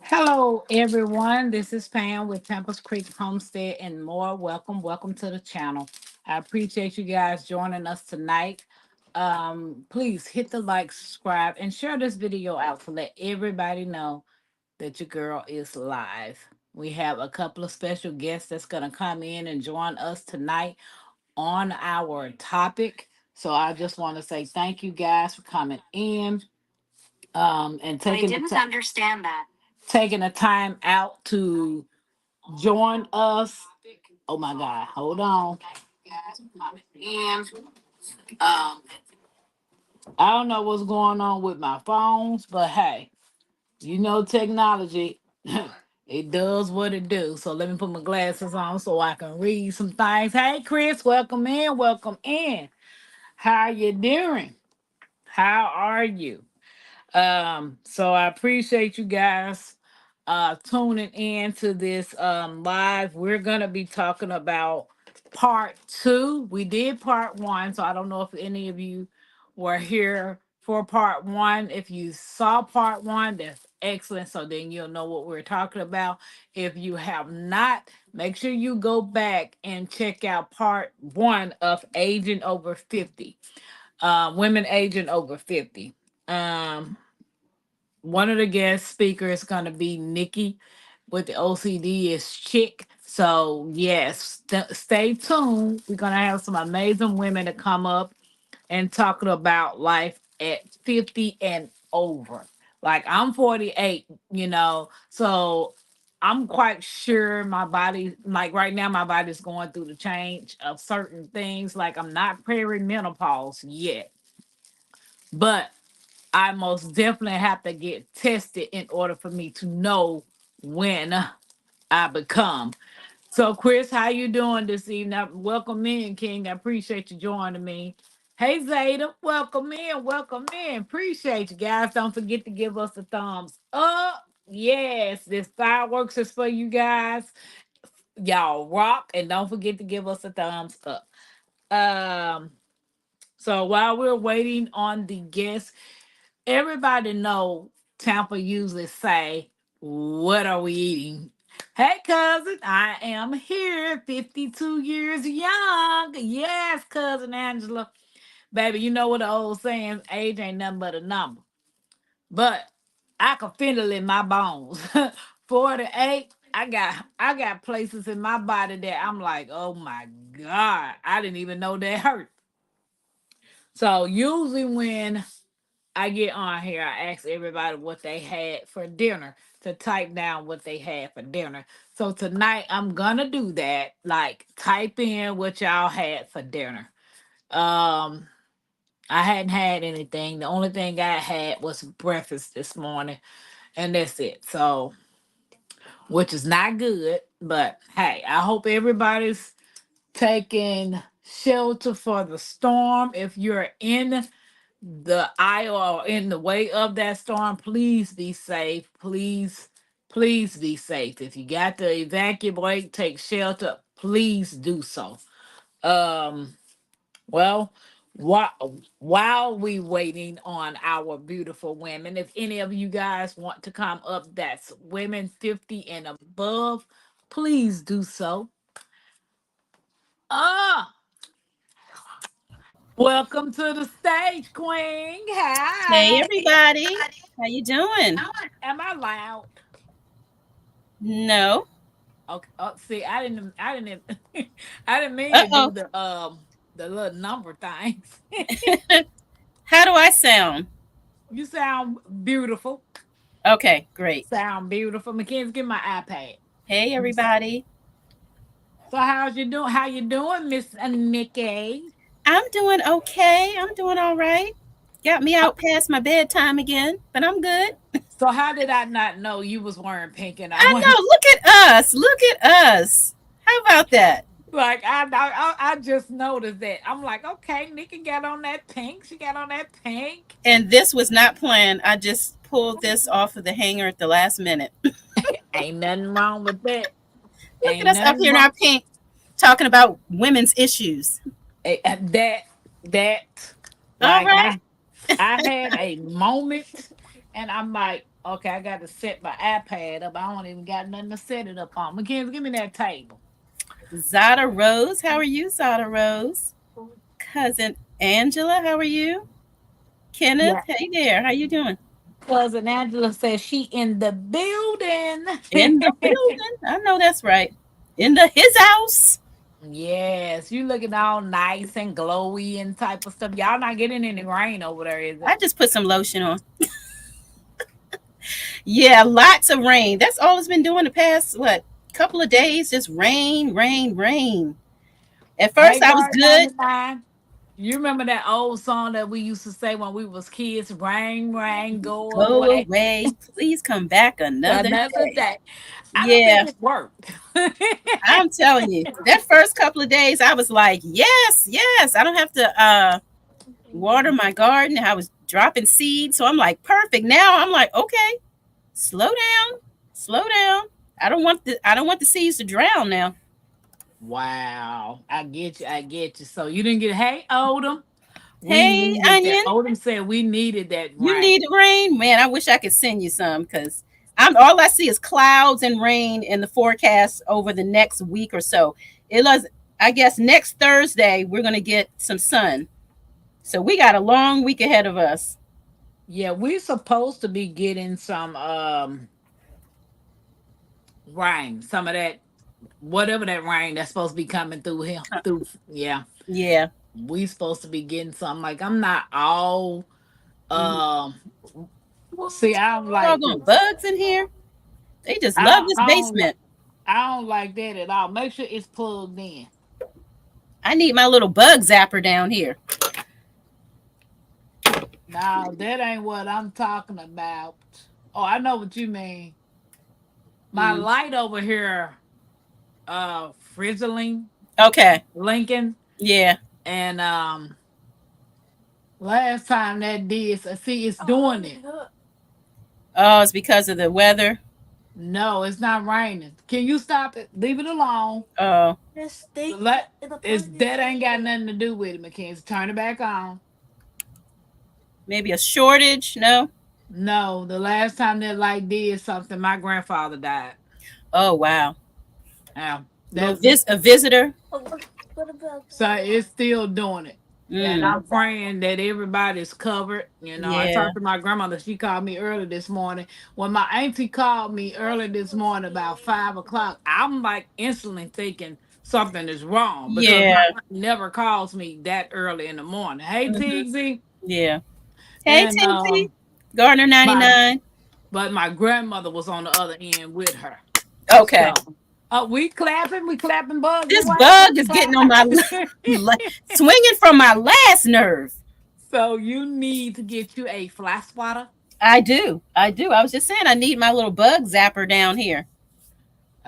Hello, everyone. This is Pam with Tempest Creek Homestead and more. Welcome to the channel. I appreciate you guys joining us tonight. Please hit the like, subscribe, and share this video out to let everybody know that your girl is live. We have a couple of special guests that's going to come in and join us tonight on our topic. So I just want to say thank you guys for coming in and taking the time out to join us. Oh my God, hold on. And I don't know what's going on with my phones, but hey, technology, it does what it do. So let me put my glasses on so I can read some things. Hey, Chris, welcome in. Welcome in. How you doing? How are you? So I appreciate you guys tuning in to this live. We're gonna be talking about part two. We did part one, so I don't know if any of you were here for part one. If you saw part one, that's excellent. So then you'll know what we're talking about. If you have not, make sure you go back and check out part one of aging over 50. Women aging over 50. One of the guest speakers is going to be Nikki with the OCD is chick. So yes, stay tuned. We're going to have some amazing women to come up and talking about life at 50 and over. Like I'm 48, so I'm quite sure my body, like right now, my body's going through the change of certain things. Like I'm not perimenopause yet, but I most definitely have to get tested in order for me to know when I become. So, Chris, how you doing this evening? Welcome in, King. I appreciate you joining me. Hey, Zeta, welcome in, welcome in. Appreciate you guys. Don't forget to give us a thumbs up. Yes, this fireworks is for you guys. Y'all rock, and don't forget to give us a thumbs up. Um, so while we're waiting on the guests, everybody know Tampa usually say, "What are we eating?" Hey, cousin, I am here, 52 years young. Yes, cousin Angela. Baby, you know what the old saying, age ain't nothing but a number. But I can feel it in my bones. 48, I got places in my body that I'm like, oh my God, I didn't even know that hurt. So usually when I get on here, I ask everybody what they had for dinner to type down what they had for dinner. So tonight I'm gonna do that. Like type in what y'all had for dinner. Um I hadn't had anything. The only thing I had was breakfast this morning, and that's it. So which is not good, but hey, I hope everybody's taking shelter for the storm. If you're in the aisle or in the way of that storm, please be safe. Please be safe. If you got to evacuate, take shelter, please do so. Um, well, while we waiting on our beautiful women, if any of you guys want to come up, that's women 50 and above, please do so. Ah, welcome to the stage, Queen. Hey Hi. everybody, how you doing? Am I loud? No. Okay. Oh, see, I didn't, I didn't mean to do Uh-oh. the little number things. How do I sound? You sound beautiful. Okay, great. Sound beautiful. Mackenzie, give my iPad. Hey everybody. So how's you doing? How you doing, Miss Nikki? I'm doing okay. I'm doing all right. Got me Uh, out past my bedtime again, but I'm good. So how did I not know you was wearing pink and I orange? know. Look at us. Look at us. How about that? Like I just noticed that. I'm like, okay, Nikki got on that pink. She got on that pink. And this was not planned. I just pulled this off of the hanger at the last minute. Ain't nothing wrong with that. Look at Ain't us up nothing here in wrong. our pink talking about women's issues. That All like right. I had a moment. And I'm like, okay, I got to set my iPad up. I don't even got nothing to set it up on. Mackenzie, give me that table. Zada Rose, how are you, Zada Rose? Cousin Angela, how are you? Kenneth, Yeah. hey there, how you doing? Cousin Angela says she in the building. In the building. I know that's right. In the his house. Yes, you looking all nice and glowy and type of stuff. Y'all not getting any rain over there, is it? I just put some lotion on. Yeah, lots of rain. That's all it's been doing the past what couple of days. Just rain, rain, rain. At Hey, first I was Guard good. 99. You remember that old song that we used to say when we was kids? Rain, rain, go Go away. away. Please come back another Another day. day. I don't think Yeah, it worked. I'm telling you. That first couple of days I was like, yes, yes. I don't have to water my garden. I was dropping seeds. So I'm like, perfect. Now I'm like, okay, slow down. Slow down. I don't want the seeds to drown now. Wow. I get you. I get you. So you didn't get, hey, Odom. We Hey, needed that. Onion, Odom said we needed that you rain. need rain? Man, I wish I could send you some because I'm all I see is clouds and rain in the forecast over the next week or so. It was, I guess, next Thursday we're gonna get some sun. So we got a long week ahead of us. Yeah, we're supposed to be getting some rain, some of that, whatever that rain that's supposed to be coming through here. Through, yeah. Yeah. We supposed to be getting something. Like I'm not all Mhm. um see, I don't like Doggone this. bugs in here. They just I love don't, this I don't basement. I don't like that at all. Make sure it's plugged in. I need my little bug zapper down here. Now that ain't what I'm talking about. Oh, I know what you mean. My Mm. light over here, frizzling, Okay. blinking, Yeah. and last time that did, so see, it's doing it. Oh, it's because of the weather. No, it's not raining. Can you stop it? Leave it alone. Oh, Let it's that ain't got nothing to do with it, Mackenzie. Turn it back on. maybe a shortage. No. No, the last time that light did something, my grandfather died. Oh wow. Yeah, Little that's a visitor. so it's still doing it. And Mm. I'm praying that everybody's covered. You know, I Yeah. talked to my grandmother. She called me early this morning. When my auntie called me early this morning about 5 o'clock, I'm like instantly thinking something is wrong because Yeah. my aunt never calls me that early in the morning. Hey, Mhm. Tigsy. Yeah. Hey, And Tixie. Gardner ninety my nine. but my grandmother was on the other end with her. Okay. So we clapping bugs This away. bug Let's is getting on clap. my swinging from my last nerve. So you need to get you a fly swatter. I do. I do. I was just saying I need my little bug zapper down here.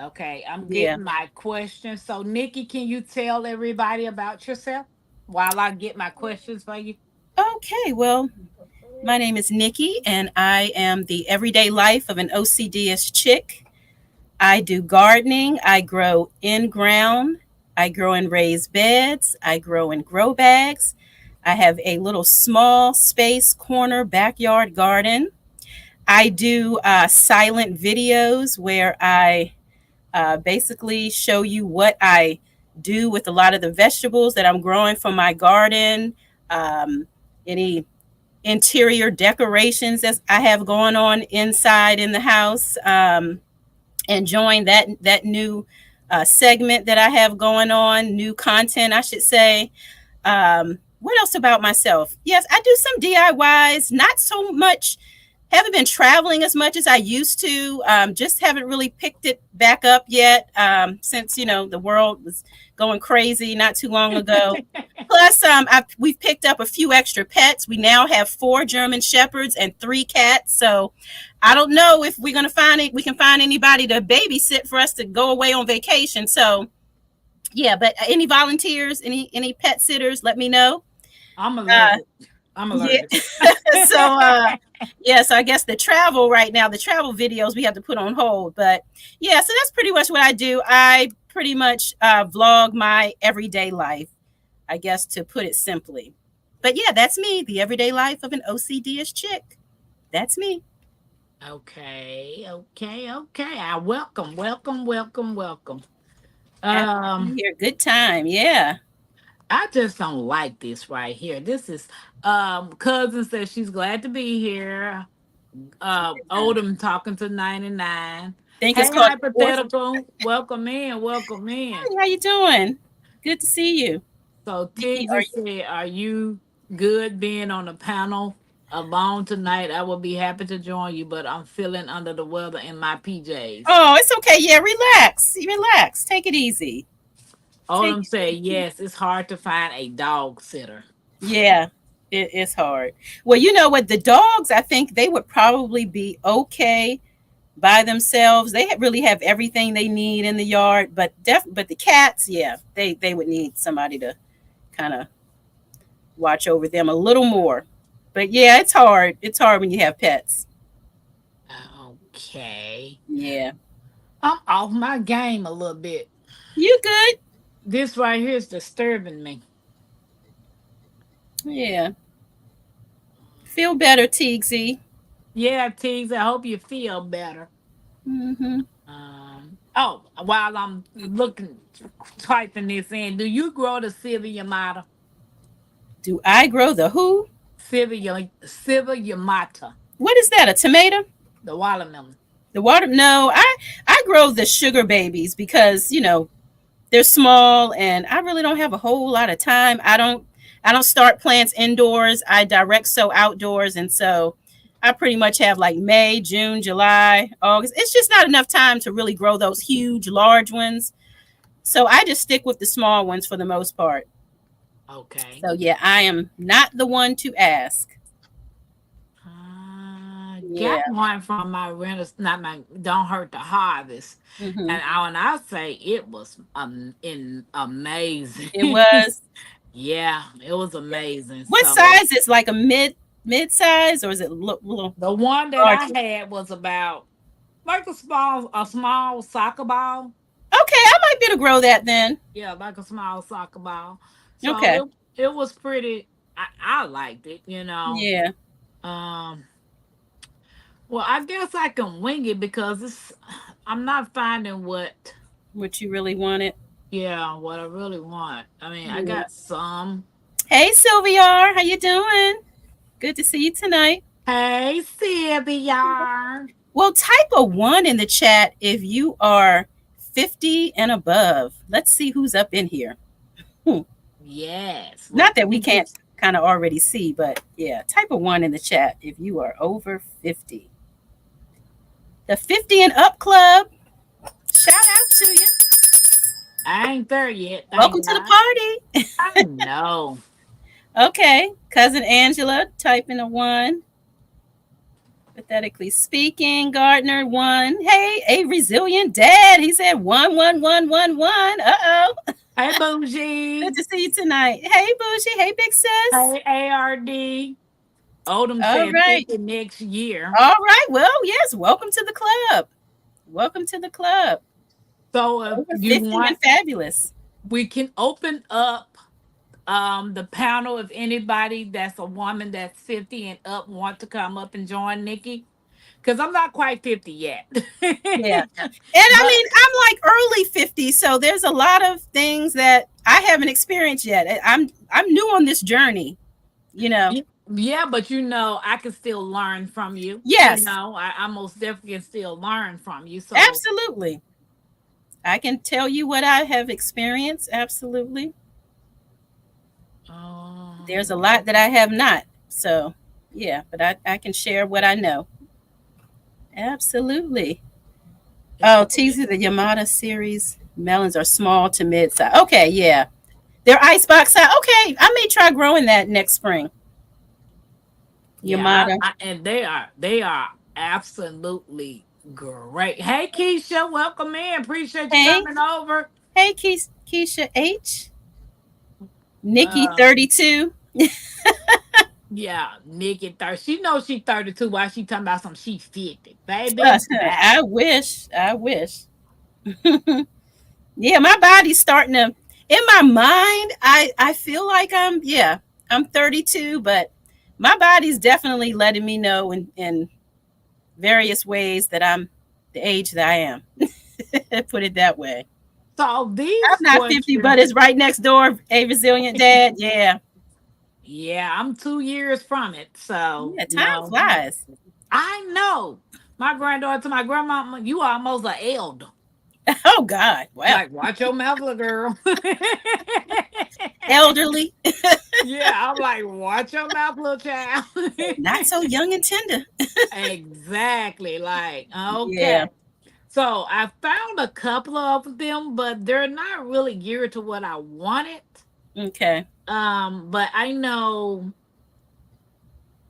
Okay, I'm Yeah. getting my question. So Nikki, can you tell everybody about yourself while I get my questions for you? Okay. Well, my name is Nikki, and I am the everyday life of an OCDS chick. I do gardening. I grow in ground. I grow in raised beds. I grow in grow bags. I have a little small space corner backyard garden. I do silent videos where I basically show you what I do with a lot of the vegetables that I'm growing from my garden, any interior decorations that I have going on inside in the house. Enjoying that new segment that I have going on, new content, I should say. What else about myself? Yes, I do some DIYs, not so much. Haven't been traveling as much as I used to. Just haven't really picked it back up yet since the world was going crazy not too long ago. Plus, we've picked up a few extra pets. We now have 4 German Shepherds and 3 cats. So I don't know if we're gonna find it. We can find anybody to babysit for us to go away on vacation. So yeah, but any volunteers, any pet sitters, let me know. I'm Uh, allergic. I'm yeah. allergic. so yeah, so I guess the travel right now, the travel videos we have to put on hold. But yeah, so that's pretty much what I do. I pretty much vlog my everyday life, I guess, to put it simply. But yeah, that's me, the everyday life of an OCD-ish chick. That's me. Okay, okay, okay. I welcome, welcome, welcome, welcome. Happy to Um, be here. Good time. Yeah. I just don't like this right here. This is cousin says she's glad to be here. I Odom talking to 99. think it's Hey, called divorce. hypothetical, welcome in, welcome in. Hi, how you doing? Good to see you. So Nikki, Tiggsy said, are you good being on the panel alone tonight? I will be happy to join you, but I'm feeling under the weather in my PJs. oh, it's okay. Yeah, relax. Relax. Take it easy. Take Odom it said, easy. yes, it's hard to find a dog sitter. Yeah, it's hard. Well, you know what? The dogs, I think they would probably be okay by themselves. They really have everything they need in the yard, but but the cats, yeah, they would need somebody to kind of watch over them a little more. But yeah, it's hard. It's hard when you have pets. Okay. Yeah. I'm off my game a little bit. You good? This right here is disturbing me. Yeah. Feel better, Teagsy. Yeah, Tiggs, I hope you feel better. Mm-hmm. Oh, while I'm looking, typing this in, do you grow the Sylvia Yamata? Do I grow the who? Sylvia Yamata, What is that? A tomato? the watermelon. The water? No, I grow the sugar babies because they're small and I really don't have a whole lot of time. I don't start plants indoors. I direct sow outdoors, and so I pretty much have like May, June, July, August. It's just not enough time to really grow those huge, large ones. So I just stick with the small ones for the most part. Okay. So yeah, I am not the one to ask. Got Yeah. one from my renters, not my, don't hurt the harvest. Hmm. And when I say it was It amazing. was. Yeah, it was amazing. What So size is like a mid size, or is it little the one that I larger? had was about like a small soccer ball. Okay, I might be able to grow that then. Yeah, like a small soccer ball. So Okay. it was pretty. I liked it. Yeah. Um, well, I guess I can wing it because it's. I'm not finding what. What you really wanted. Yeah, what I really want. I mean, I Yeah. got some. Hey Sylvia, how you doing? Good to see you tonight. Hey, Sylvia. Well, type a one in the chat if you are 50 and above. Let's see who's up in here. Hmm. Yes. Well, Not that we thank you. can't kind of already see, but yeah, type a one in the chat if you are over 50. The 50 and up club. Shout out to you. I ain't there yet. Welcome Thank to the God. party. I know. Okay, cousin Angela, typing a one. Pathetically speaking, Gardner one. Hey, a resilient dad. He said one, one, one, one, one. Uh oh. Hey, Good Bougie. to see you tonight. Hey, Bougie. Hey, big sis. Hey, ARD. Odom All said right. 50 next year. All right. Well, yes. Welcome to the club. Welcome to the club. So if Over you 50 want, and fabulous. we can open up the panel if anybody that's a woman that's 50 and up want to come up and join Nikki. Because I'm not quite 50 yet. Yeah. And I But mean, I'm like early 50, so there's a lot of things that I haven't experienced yet. I'm new on this journey, you know. yeah, but I can still learn from you. Yes, I most definitely can still learn from you. So absolutely. I can tell you what I have experienced. Absolutely. There's a um, lot that I have not. So, yeah, but I can share what I know. Absolutely. it's Oh, teasing the Yamada series. Melons are small to mid size. Okay, yeah. They're icebox size. Okay, I may try growing that next spring. yeah, Yamada. and they are absolutely great. Hey Keisha, welcome in. Appreciate you Hey, coming over. hey, Keisha H. Nikki Uh 32. yeah, Nikki 30. She knows she 32 while she talking about some she 50. Baby, bye. I wish. I wish. Yeah, my body's starting to. In my mind, I feel like I'm 32, but my body's definitely letting me know and various ways that I'm the age that I am. Put it that way. So I'm these not 50, but questions, it's right next door. A resilient dad. Yeah. yeah, I'm 2 years from it. So Yeah. Time no, flies. I know. My granddaughter to my grandma, you almost an elder. Oh God. Well, Like, watch your mouth, little girl. elderly, Yeah, I'm like, watch your mouth, little child. not so young and tender. Exactly. Like, Yeah. okay. So I found a couple of them, but they're not really geared to what I wanted. Okay. But I know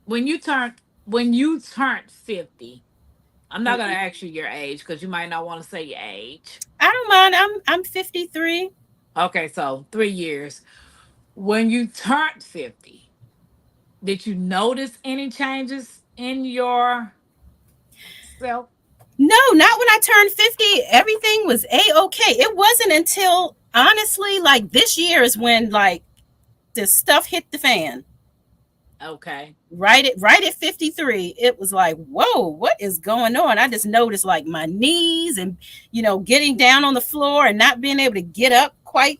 when you turn when you turned 50, I'm not gonna Mhm. ask you your age because you might not want to say your age. I don't mind. I'm 53. Okay, so 3 years. When you turned 50, did you notice any changes in yourself? No, not when I turned 50. Everything was a-okay. It wasn't until honestly like this year is when like the stuff hit the fan. Okay. Right at 53, it was like, whoa, what is going on? I just noticed like my knees and getting down on the floor and not being able to get up quite,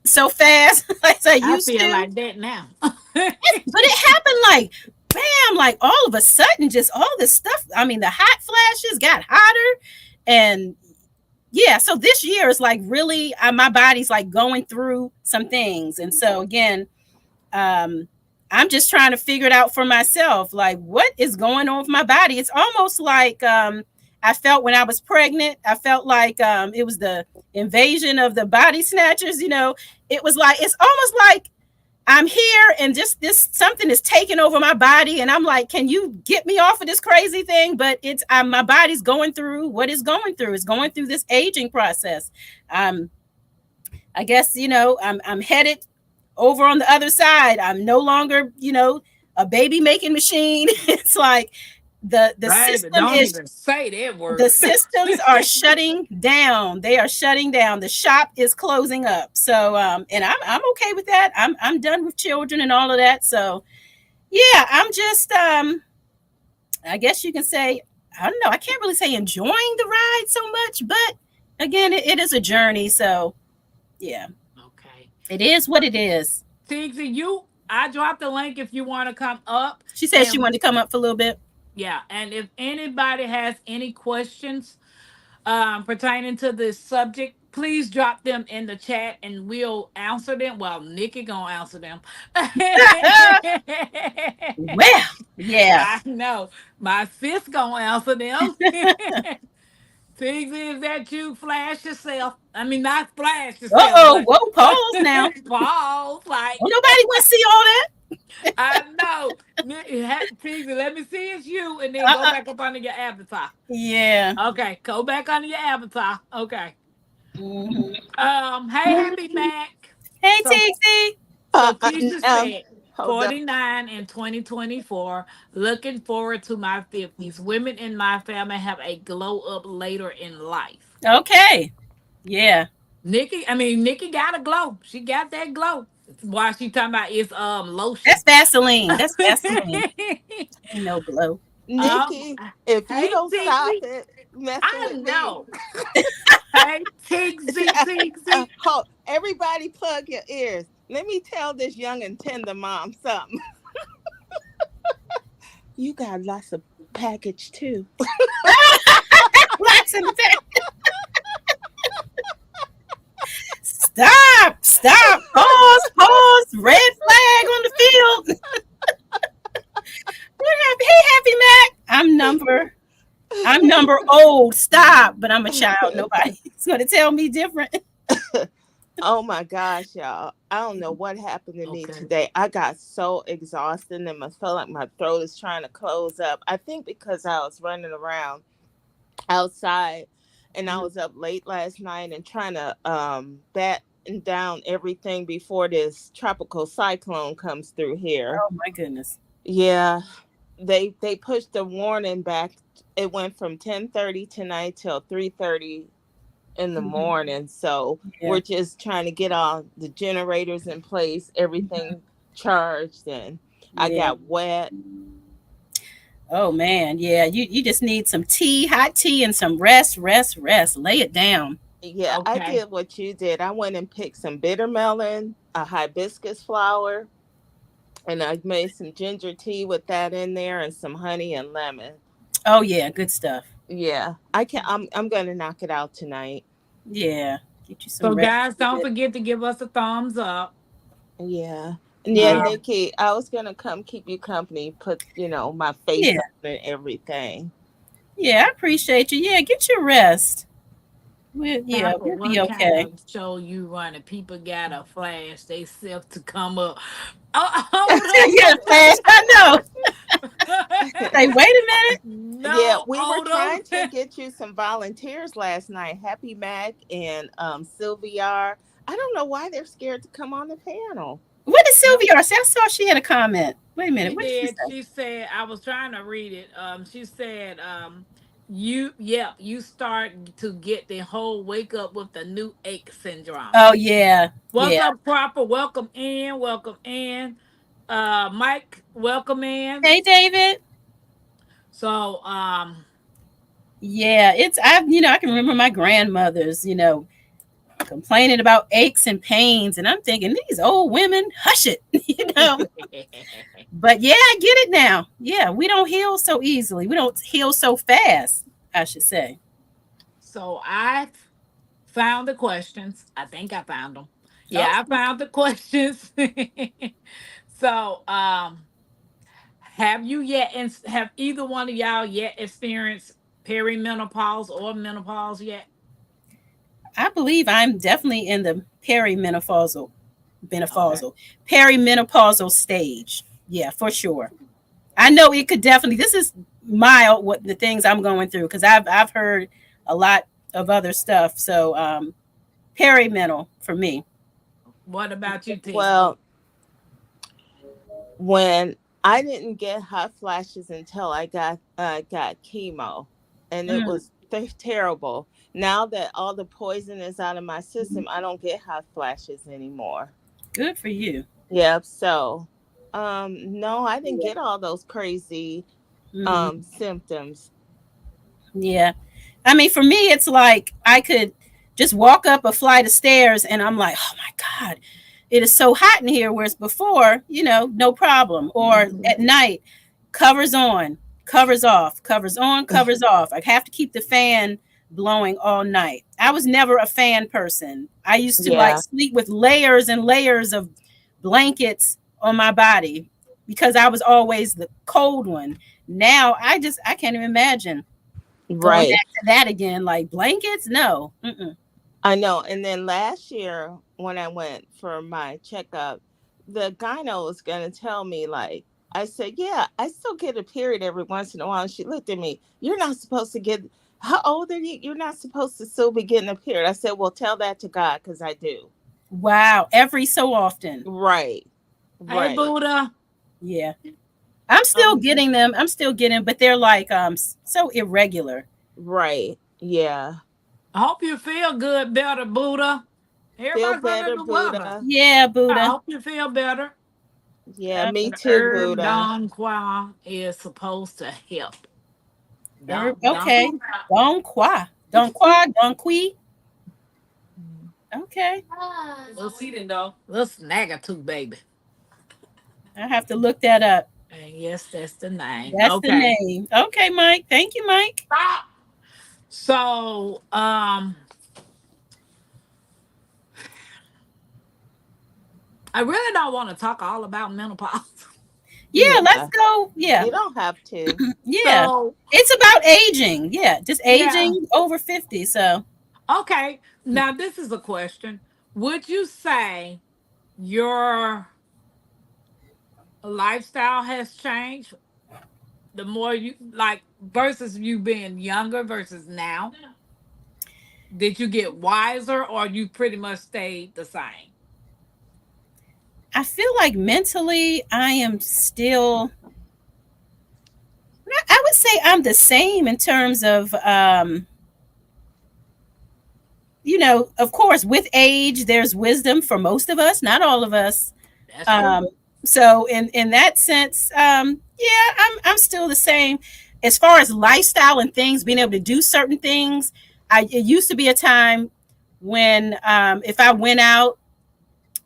so fast as I I used feel to. like that now. But it happened like bam, like all of a sudden, just all this stuff. I mean, the hot flashes got hotter, and yeah. So this year is like really, my body's like going through some things, and so again, um, I'm just trying to figure it out for myself. Like, what is going on with my body? It's almost like I felt when I was pregnant. I felt like it was the invasion of the body snatchers. It was like it's almost like I'm here and just this something is taking over my body and I'm like, can you get me off of this crazy thing? But it's my body's going through what it's going through. It's going through this aging process. Um, I guess I'm headed over on the other side. I'm no longer a baby making machine. It's like the Baby, system don't is even say that the word. systems are shutting down. They are shutting down. The shop is closing up. So and I'm okay with that. I'm done with children and all of that. So yeah, I'm just I guess you can say I don't know. I can't really say enjoying the ride so much, but again, it is a journey. So yeah, Okay. it is what it is. Tixie, I dropped the link if you want to come up. She said she And wanted to come up for a little bit. yeah, and if anybody has any questions pertaining to this subject, please drop them in the chat and we'll answer them. Well, Nikki gonna answer them. Well, yeah. I know. My sis gonna answer them. Tixie, is that you? Flash yourself. I mean, not flash Uh yourself, oh, but whoa, pause now. pause. Like, Oh, nobody want to see all that. I know. Tixie, let me see it's you, and then go Uh-uh. back up under your avatar. Yeah. Okay, go back under your avatar. Okay. Mhm. Hey, Happy Mac. Hey, So, Tixie. so Uh, Keisha um, said, hold up. 49 in 2024. Looking forward to my 50s. Women in my family have a glow up later in life. Okay. Yeah. Nikki got a glow. She got that glow. Why she talking about it's That's lotion. Vaseline. That's Vaseline. Ain't no glow. um, Nikki, if you hey don't stop Tixie. it messing I with me, know. Hey Tixie, Tixie. everybody plug your ears. Let me tell this young and tender mom something. You got lots of package too. Blacks in the back. Stop. Stop. Pause. Pause. Red flag on the field. What happened? Hey, Happy Mac. I'm number old. Stop. But I'm a child. Nobody's going to tell me different. Oh my gosh, y'all. I don't know what happened to me Okay. today. I got so exhausted and I felt like my throat is trying to close up. I think because I was running around outside and I Mm. was up late last night and trying to batten down everything before this tropical cyclone comes through here. Oh, my goodness. Yeah, they pushed the warning back. It went from 10:30 tonight till 3:30 in the Mhm. morning. So Yeah. we're just trying to get all the generators in place, Mhm. everything charged, and I Yeah. got wet. Oh man, yeah. You just need some tea, hot tea, and some rest, rest, rest. Lay it down. Yeah, I Okay. did what you did. I went and picked some bitter melon, a hibiscus flower, and I made some ginger tea with that in there and some honey and lemon. Oh yeah, good stuff. Yeah, I can. I'm gonna knock it out tonight. Yeah, get you some So, rest. guys, don't forget to give us a thumbs up. Yeah. And yeah, Yeah, Um, Nikki, I was gonna come keep you company, put, my face yeah, on and everything. yeah. I appreciate you. Yeah, get your rest. Yeah, Papa, we'll be what kind okay. of show you running? People got to flash they self to come up. Oh, Yeah, flash. I know. Say, wait a minute. Yeah, no, we were hold trying to on. get you some volunteers last night. Happy Mac and Sylvia. I don't know why they're scared to come on the panel. What did Sylvia say? I saw she had a comment. Wait a minute. She What did she did. say? She said, I was trying to read it. She said, you, yeah, you start to get the whole wake up with the new ache syndrome. Oh yeah, What's yeah. up, Proper? Welcome in. Welcome in. Mike, welcome in. Hey, David. So, Yeah, it's I can remember my grandmothers, complaining about aches and pains, and I'm thinking these old women, hush it, But yeah, I get it now. Yeah, we don't heal so easily. We don't heal so fast, I should say. so I found the questions. I think I found them. Oh, Yeah, I found the questions. So, have you yet, and have either one of y'all yet experienced perimenopause or menopause yet? I believe I'm definitely in the perimenopausal, Okay. menopausal, perimenopausal stage. Yeah, for sure. I know it could definitely. This is mild what the things I'm going through because I've heard a lot of other stuff. So perimenal for me. What about you, T? Well, when I didn't get hot flashes until I got chemo, and it Mm, was terrible. Now that all the poison is out of my system, I don't get hot flashes anymore. good for you. Yep. So, no, I didn't get all those crazy Hmm. symptoms. Yeah. I mean, for me, it's like I could just walk up a flight of stairs and I'm like, oh my God, it is so hot in here. Whereas before, no problem. Or Mhm. at night, covers on, covers off, covers on, covers off. I have to keep the fan blowing all night. I was never a fan person. I used to like Yeah. sleep with layers and layers of blankets on my body because I was always the cold one. Now I can't even imagine going Right. back to that again, like blankets? No. Mm-mm. I know. And then last year when I went for my checkup, the gyno was gonna tell me like I said, yeah, I still get a period every once in a while. And she looked at me, you're not supposed to get how old are you? You're not supposed to still be getting a period. I said, well, tell that to God because I do. Wow. Every so often. Right. Hey, Right. Buddha. Yeah. I'm still Um, getting them. I'm still getting, but they're like so irregular. Right. Yeah. I hope you feel good, better, Buddha. Feel Everybody's under better, the weather. Buddha. Yeah, I Buddha. hope you feel better. Yeah, me The too, herb Buddha. Don Qua is supposed to help. Don Okay. Don qua. Don qua. Don qui. Okay. Little seating though. Little snagger too, baby. I have to look that up. And yes, that's the name. That's the Okay. name. Okay, Mike. Thank you, Mike. Stop. So, I really don't want to talk all about menopause. Yeah, let's Yeah. go. Yeah. You don't have to. Yeah. So, It's about aging. Yeah. Just yeah. aging over 50. So Okay. Now, this is a question. Would you say your lifestyle has changed the more you like versus you being younger versus now? Did you get wiser or you pretty much stayed the same? I feel like mentally I am still, I would say I'm the same in terms of, of course, with age, there's wisdom for most of us, not all of us. That's Um, true. So in that sense, yeah, I'm still the same. As far as lifestyle and things, being able to do certain things, it used to be a time when if I went out,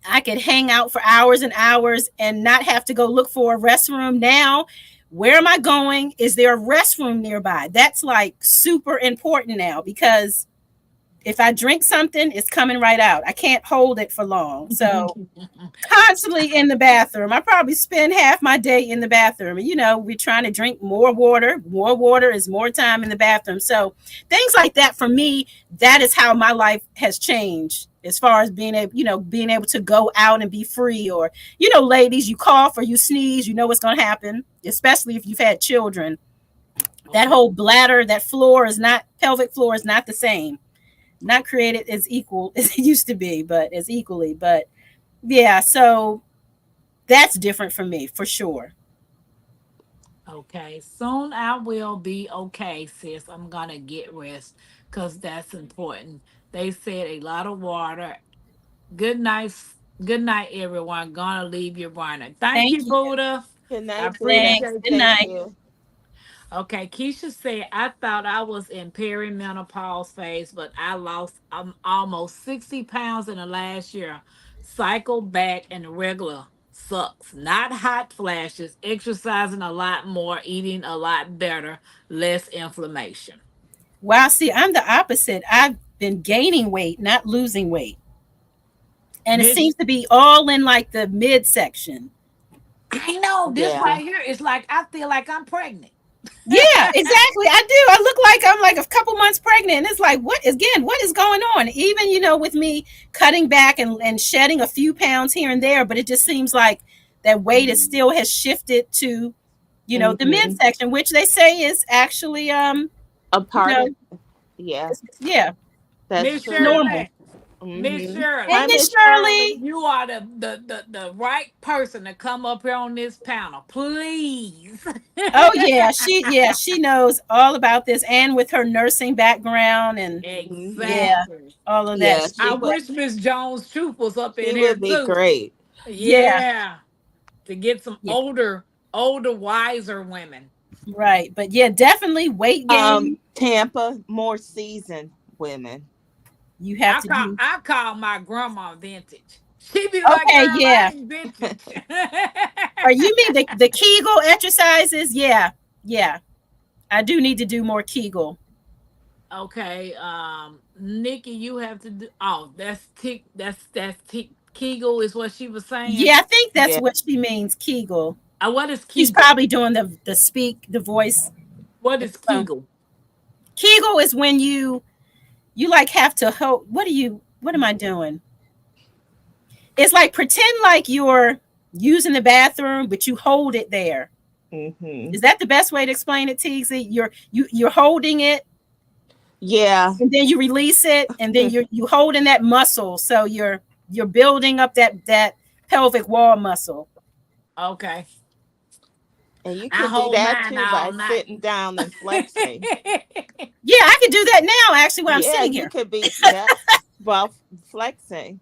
I could hang out for hours and hours and not have to go look for a restroom. Now, where am I going? Is there a restroom nearby? That's like super important now because if I drink something, it's coming right out. I can't hold it for long. So constantly in the bathroom. I probably spend half my day in the bathroom. You know, we're trying to drink more water. More water is more time in the bathroom. So things like that for me, that is how my life has changed as far as being able, being able to go out and be free. Or, ladies, you cough or you sneeze, you know what's going to happen, especially if you've had children. That Okay. whole bladder, that floor is not, pelvic floor is not the same. Not created as equal as it used to be, but as equally. But yeah, so that's different for me for sure. Okay. Soon I will be okay, sis. I'm gonna get rest because that's important. They said a lot of water. Good night. Good night, everyone. Gonna leave you running. Thank Thank you, you. Buddha. Good I night, Buddha. Thanks. appreciate Good you. Thank night. you. Okay, Keisha said, I thought I was in perimenopause phase, but I lost almost 60 pounds in the last year. Cycle back and regular sucks. Not hot flashes, exercising a lot more, eating a lot better, less inflammation. Wow. See, I'm the opposite. I've been gaining weight, not losing weight. And it Miss, seems to be all in like the midsection. I know this Yeah. right here is like, I feel like I'm pregnant. Yeah, exactly. I do. I look like I'm like a couple months pregnant. And it's like, what is going on? Even, with me cutting back and shedding a few pounds here and there, but it just seems like that weight is still has shifted to, the Hmm. midsection, which they say is actually, A you part know, of, yeah, yeah. that's Miss true. Normal. Shirley, Miss Hmm. Hey, Hi, Shirley, Miss Miss Shirley. Shirley. you are the right person to come up here on this panel, please. Oh yeah, she knows all about this, and with her nursing background, and Hmm. yeah, Exactly. all of that. Yeah, I she would. wish Miss Jones Truth was up She in here would be too. great. Yeah, Yeah, to get some yeah, older, wiser women. right. But yeah, definitely weight gain. Tampa, more seasoned women. You have to do. I call my grandma vintage. She be like, Okay, "Girl, I yeah. ain't vintage." Or you mean the Kegel exercises? Yeah, yeah. I do need to do more Kegel. Okay, Nikki, you have to do. Oh, that's tick. Kegel is what she was saying. Yeah, I think that's Yeah. what she means, Kegel. What is She's Kegel? probably doing the speak, the voice. What It's is Kegel? Kegel is when you like have to hold. What am I doing? It's like pretend like you're using the bathroom, but you hold it there. Hmm. Is that the best way to explain it, Teagsy? You're holding it, Yeah. and then you release it, and then you holding that muscle. So you're building up that pelvic wall muscle. Okay, And you I could do hold that mine too all by night. sitting down and flexing. Yeah, I can do that now. Actually, when I'm Yeah, sitting you here. could be, yeah, while flexing.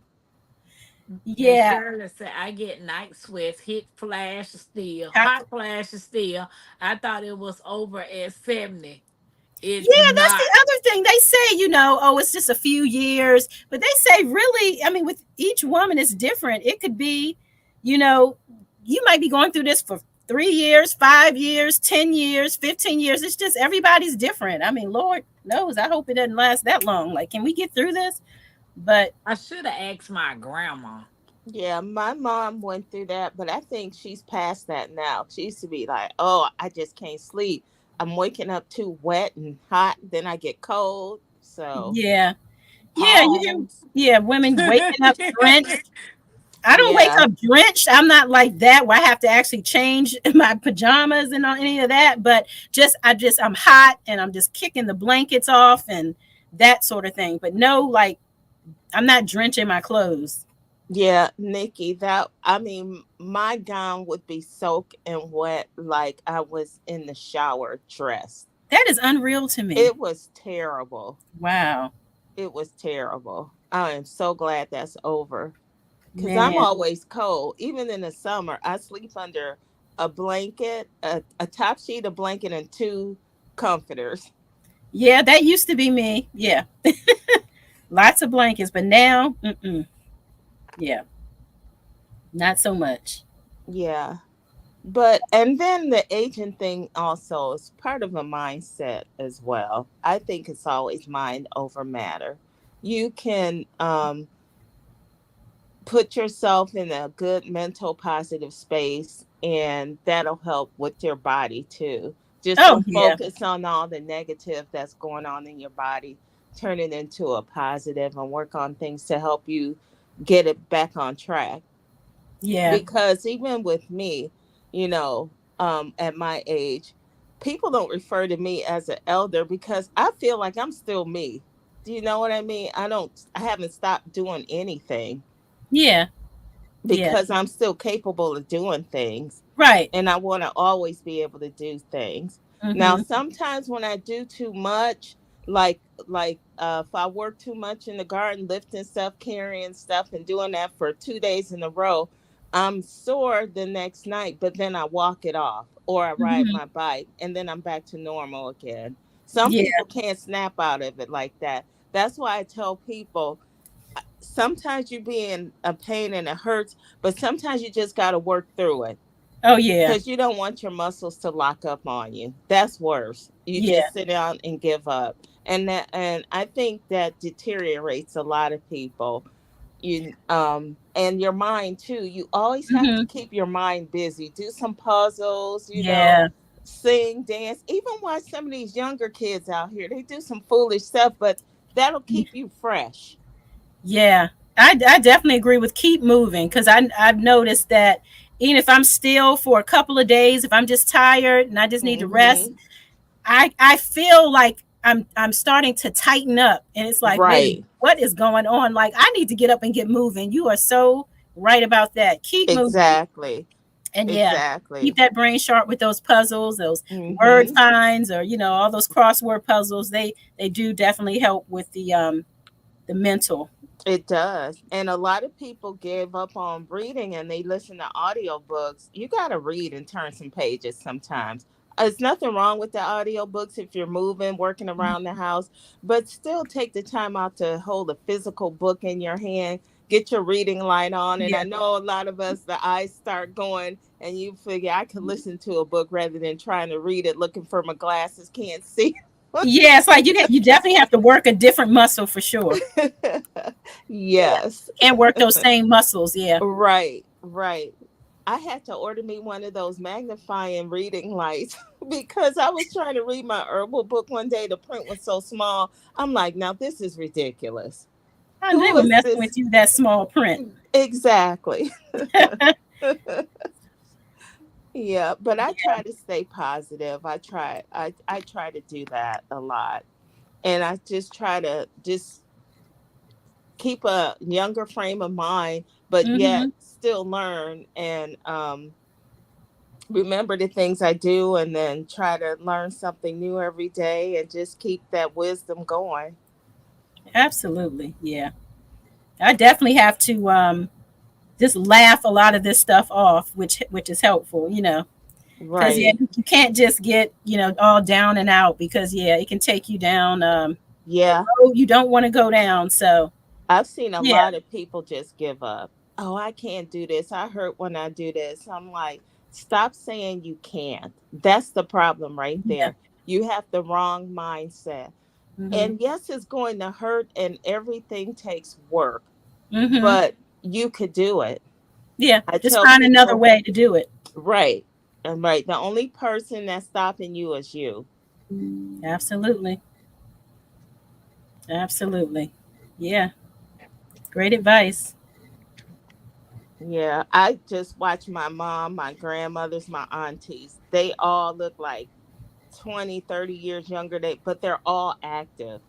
Miss Yeah, Shirley said, I get night sweats, hit flash still, hot. hot flash still. I thought it was over at 70. It's Yeah, that's not. the other thing. They say, oh, it's just a few years, but they say really, I mean, with each woman it's different. It could be, you know, you might be going through this for 3 years, 5 years, 10 years, 15 years. It's just everybody's different. I mean, Lord knows, I hope it doesn't last that long. Like, can we get through this? But I should have asked my grandma. Yeah, my mom went through that, but I think she's past that now. She used to be like, "Oh, I just can't sleep. I'm waking up too wet and hot, then I get cold." So, yeah, yeah, you hear, Pause. yeah, women waking up drenched. I don't wake yeah. up drenched. I'm not like that where I have to actually change my pajamas and all, any of that. But I'm hot and I'm just kicking the blankets off and that sort of thing. But no, like I'm not drenching my clothes. Yeah, Nikki, that I mean, my gown would be soaked and wet like I was in the shower dressed. That is unreal to me. It was terrible. Wow. It was terrible. I am so glad that's over. because I'm Man. always cold. Even in the summer, I sleep under a blanket, a top sheet, a blanket, and two comforters. Yeah, that used to be me. Yeah. Lots of blankets, but now, mm-mm. Yeah, not so much. Yeah. But and then the aging thing also is part of a mindset as well. I think it's always mind over matter. You can put yourself in a good mental positive space, and that'll help with your body too. Just Oh, don't yeah. focus on all the negative that's going on in your body. Turn it into a positive and work on things to help you get it back on track. Yeah. Because even with me, at my age, people don't refer to me as an elder because I feel like I'm still me. Do you know what I mean? I haven't stopped doing anything Yeah. Yeah. because I'm still capable of doing things, Right. and I want to always be able to do things. Now, Mm-hmm. sometimes when I do too much, if I work too much in the garden, lifting stuff, carrying stuff, and doing that for 2 days in a row, I'm sore the next night, but then I walk it off or I ride Mm-hmm. my bike and then I'm back to normal again. Some Yeah. people can't snap out of it like that. That's why I tell people sometimes you be in a pain and it hurts, but sometimes you just got to work through it Oh, yeah. because you don't want your muscles to lock up on you. That's worse. You Yeah. just sit down and give up. And I think that deteriorates a lot of people. You and your mind too. You always have to Mm-hmm. keep your mind busy. Do some puzzles, Yeah. sing, dance. Even watch some of these younger kids out here. They do some foolish stuff, but that'll keep you fresh. Yeah. I definitely agree with keep moving because I've noticed that even if I'm still for a couple of days, if I'm just tired and I just need to rest, Mhm. I feel like I'm starting to tighten up, and it's like, wait a minute, Right. what is going on? Like, I need to get up and get moving. You are so right about that. Keep moving, Exactly. and yeah, keep Exactly. that brain sharp with those puzzles, those word Mhm. finds, or all those crossword puzzles. They do definitely help with the mental. It does. And a lot of people give up on reading and they listen to audiobooks. You got to read and turn some pages sometimes. There's nothing wrong with the audiobooks if you're moving, working around the house, but still take the time out to hold a physical book in your hand, get your reading light on. And Yeah. I know a lot of us, the eyes start going, and you figure I could listen to a book rather than trying to read it, looking for my glasses, can't see. Yeah, it's like you definitely have to work a different muscle for sure. Yeah, Yes. can't work those same muscles. Yeah. Right, right. I had to order me one of those magnifying reading lights because I was trying to read my herbal book one day. The print was so small. I'm like, now this is ridiculous. And they Who were is messing with this? you that small print. Exactly. Yeah, but I try to stay positive. I try to do that a lot. And I just try to just keep a younger frame of mind, but Hmm. yet still learn and remember the things I do and then try to learn something new every day and just keep that wisdom going. Absolutely. Yeah. I definitely have to just laugh a lot of this stuff off, which is helpful, because yeah, Right. you can't just get all down and out because yeah, it can take you down a Yeah. road you don't want to go down. So I've seen a yeah, lot of people just give up. Oh, I can't do this. I hurt when I do this. I'm like, stop saying you can't. That's the problem right yeah, there. You have the wrong mindset. hmm, And yes, it's going to hurt and everything takes work, hmm, but you could do it. yeah. I Just tell find another people, way to do it. right. And right. The only person that's stopping you is you. Absolutely, absolutely. Yeah, great advice. Yeah, I just watch my mom, my grandmothers, my aunties. They all look like 20, 30 years younger, but they're all active.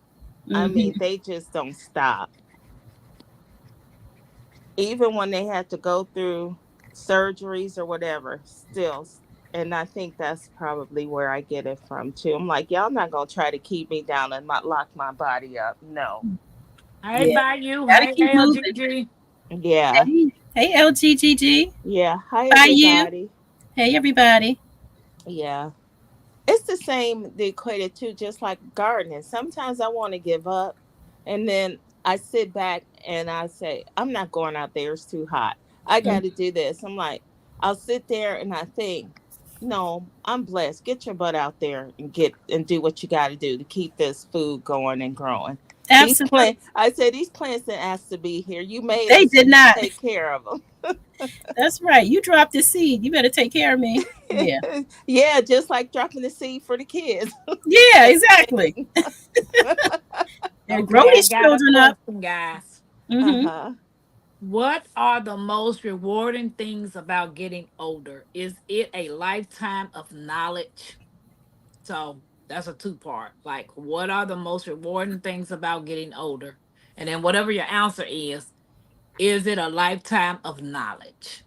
I mean, Hmm. they just don't stop. Even when they had to go through surgeries or whatever, still. And I think that's probably where I get it from too. I'm like, y'all not going to try to keep me down and lock my body up. No. Hey, Yeah, by you. gotta Hey, keep moving. Yeah. Hey, LGGG. Yeah. Hi, Bye, you. everybody. Hey, everybody. Yeah. It's the same, the equated to just like gardening. Sometimes I want to give up, and then I sit back and I say, I'm not going out there, it's too hot. I Mm, got to do this. I'm like, I'll sit there and I think, no, I'm blessed. Get your butt out there and get and do what you got to do to keep this food going and growing. These absolutely. plants, I said, these plants didn't ask to be here. You made They them, so did you not. take care of them. That's right. You dropped the seed. You better take care of me. Yeah. Yeah, just like dropping the seed for the kids. Yeah, Same exactly. thing. And grow Okay, I these got a children up. question, guys. Hmm. Uh-huh. What are the most rewarding things about getting older? Is it a lifetime of knowledge? So that's a two part. Like, what are the most rewarding things about getting older? And then, whatever your answer is it a lifetime of knowledge?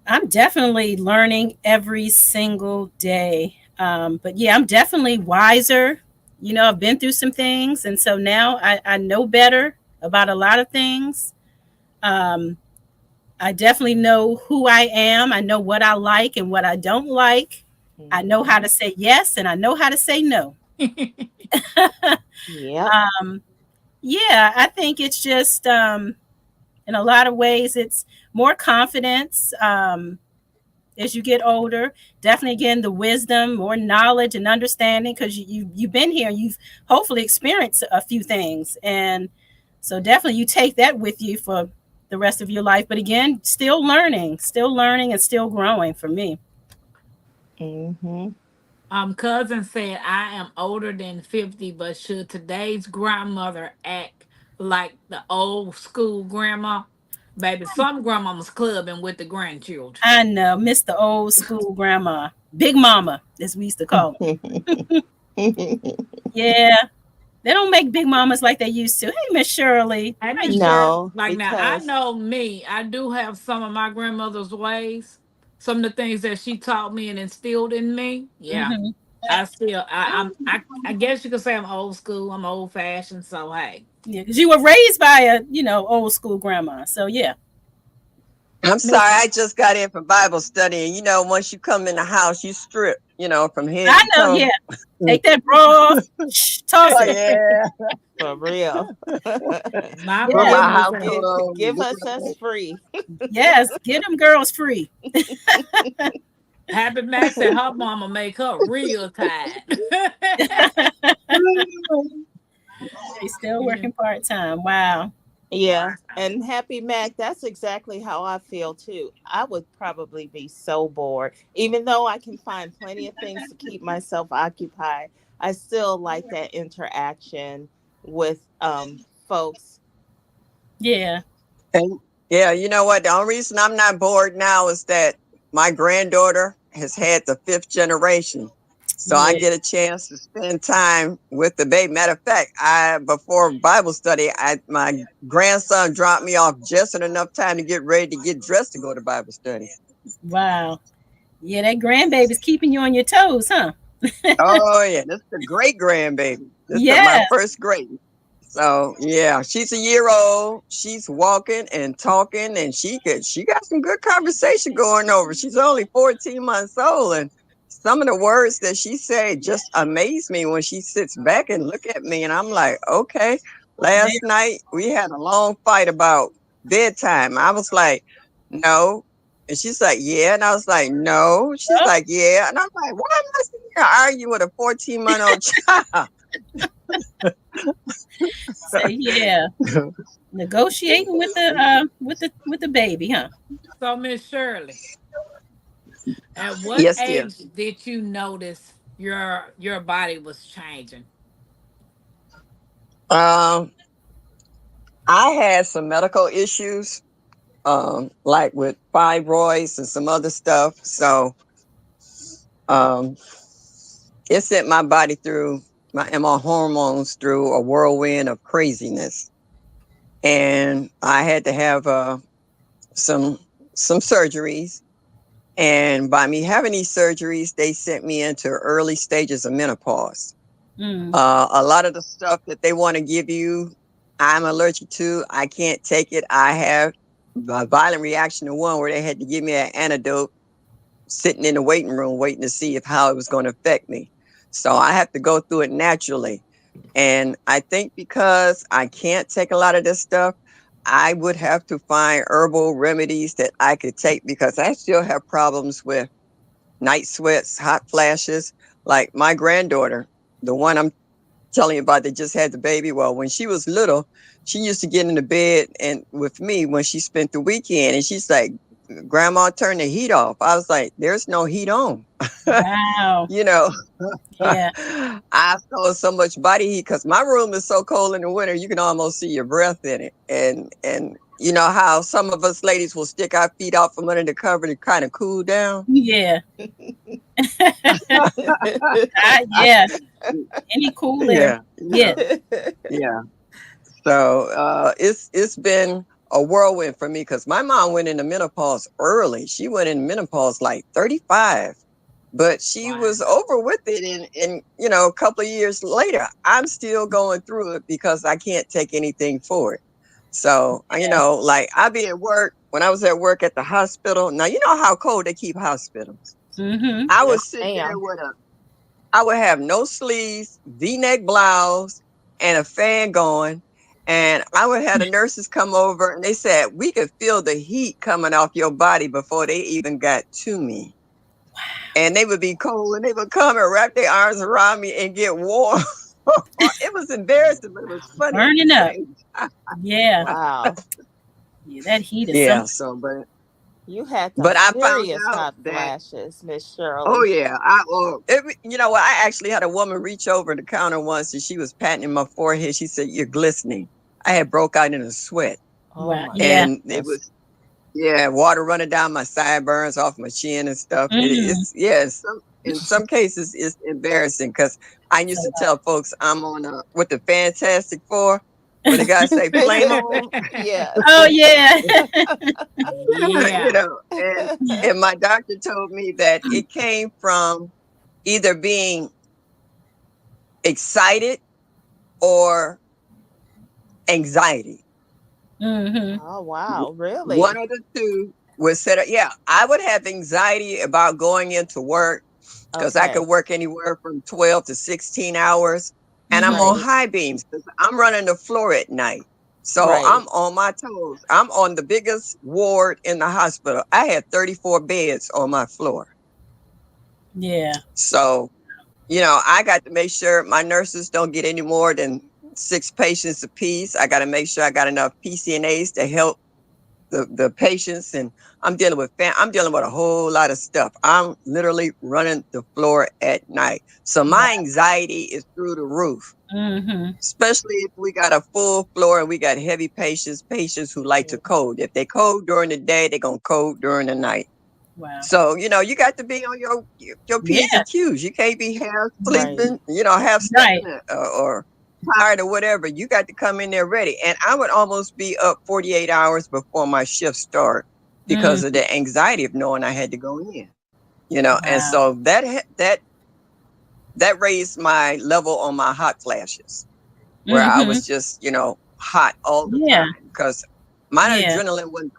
I'm definitely learning every single day. But yeah, I'm definitely wiser. You know, I've been through some things. And so now I know better about a lot of things. Um, I definitely know who I am. I know what I like and what I don't like. I know how Hmm. to say yes and I know how to say no. Yep. um, yeah, I think it's just in a lot of ways it's more confidence as you get older. Definitely, again, the wisdom, more knowledge and understanding because you've been here. You've hopefully experienced a few things, and so definitely you take that with you for the rest of your life. But again, still learning, and still growing for me. Hmm. Cousin said I am older than 50, but should today's grandmother act like the old school grandma? Baby, some grandmamas clubbing with the grandchildren. I know, miss the old school grandma, Big Mama, as we used to call her. Yeah, they don't make big mamas like they used to. Hey, Miss Shirley, I how Miss you Shirley, No, like now, I because know me. I do have some of my grandmother's ways. Some of the things that she taught me and instilled in me. Yeah, doing? I still, I guess you could say I'm old school. I'm old fashioned. So hey, Yeah, because you were raised by a old school grandma. So yeah, I'm Miss, sorry, I just got in from Bible study, and once you come in the house, you strip, from head I to know. Yeah, toe. take that bra off, toss Oh it. yeah, for real. my put Yeah, my grandmother house said, clothes. Give Look us us like free. yes, get them girls free. Happy Mac said her mama make her real tired. that. They still Yeah. working part time. Wow. Yeah. Wow. And Happy Mac, that's exactly how I feel too. I would probably be so bored. Even though I can find plenty of things to keep myself occupied, I still like that interaction with folks. Yeah. And yeah, you know what? The only reason I'm not bored now is that my granddaughter has had the fifth generation. So I Yeah. get a chance to spend time with the baby. Matter of fact, I before Bible study, my grandson dropped me off just in enough time to get ready to get dressed to go to Bible study. Wow. Yeah, that grandbaby's keeping you on your toes, huh? Oh yeah, this is the great grandbaby. This is my Yeah. first great. So yeah, she's a year old. She's walking and talking, and she got some good conversation going over. She's only 14 months old, and some of the words that she said just amaze me when she sits back and look at me, and I'm like, okay. They, Last night we had a long fight about bedtime. I was like, no. And she's like, yeah. And I was like, no. She's oh, like, yeah. And I'm like, why am I sitting here arguing with a 14-month-old child? say yeah. Negotiating with the baby, huh? So Miss Shirley, at what Yes, dear. age did you notice your body was changing? Um, I had some medical issues, like with fibroids and some other stuff. So um, it sent my body through my hormones through a whirlwind of craziness, and I had to have some some surgeries. And by me having these surgeries, they sent me into early stages of menopause. Mm. A lot of the stuff that they want to give you, I'm allergic to. I can't take it. I have a violent reaction to one where they had to give me an antidote sitting in the waiting room waiting to see if how it was going to affect me. So I have to go through it naturally. And I think because I can't take a lot of this stuff, I would have to find herbal remedies that I could take because I still have problems with night sweats, hot flashes. Like my granddaughter, the one I'm telling you about that just had the baby. Well, when she was little, she used to get into bed and with me when she spent the weekend, and she's like, "Grandma, turn the heat off." I was like, "There's no heat on." Wow. you know, Yeah. I feel so much body heat because my room is so cold in the winter, you can almost see your breath in it. And you know how some of us ladies will stick our feet out from under the cover to kind of cool down. Yeah. Yeah. Any cool air. Yeah, Yeah. yeah. So it's been a whirlwind for me because my mom went into menopause early. She went in menopause like 35, but she Wow. was over with it. And a couple of years later, I'm still going through it because I can't take anything for it. So Yeah. like I be at work when I was at work at the hospital. Now you know how cold they keep hospitals. Mm-hmm. I Yes, would sit there ma'am. with I would have no sleeves, V-neck blouse, and a fan going. And I would have the nurses come over and they said, we could feel the heat coming off your body before they even got to me. And they would be cold and they would come and wrap their arms around me and get warm. It was embarrassing, but it was funny at the Burning up. same Yeah. time. Wow. Yeah. That heat is Yeah, something. so You had some but I found serious out hot that flashes, Miss oh Shirley. yeah, you know what? I actually had a woman reach over the counter once, and she was patting my forehead. She said, "You're glistening." I had broke out in a sweat, Oh Wow. my Yeah. and it goodness. was yeah, water running down my sideburns, off my chin and stuff. Mm. It's in some cases it's embarrassing because I used So, to tell folks I'm on what the Fantastic Four when the guy say flame on, Yes. oh yeah. you Yeah. know, and my doctor told me that it came from either being excited or anxiety. Mm-hmm. Oh wow, One really? of the two was set up. Yeah, I would have anxiety about going into work because I Okay. could work anywhere from 12 to 16 hours. And I'm Mm-hmm. on Right. high beams because I'm running the floor at night. So Right. I'm on my toes. I'm on the biggest ward in the hospital. I had 34 beds on my floor. Yeah. So, I got to make sure my nurses don't get any more than 6 patients apiece. I got to make sure I got enough PCNAs to help the patients, and I'm dealing with a whole lot of stuff. I'm literally running the floor at night. So my Wow. anxiety is through the roof, Mm-hmm. especially if we got a full floor and we got heavy patients who like to code. If they code during the day, they're going to code during the night. Wow. So, you got to be on your P's Yeah. and Q's. You can't be half Right. sleeping, half Right. stepping or tired or whatever. You got to come in there ready. And I would almost be up 48 hours before my shift start because of Mm. the anxiety of knowing I had to go in. And Wow. so that raised my level on my hot flashes where I Mm-hmm. was just, hot all the Yeah. time because my Yeah. adrenaline wouldn't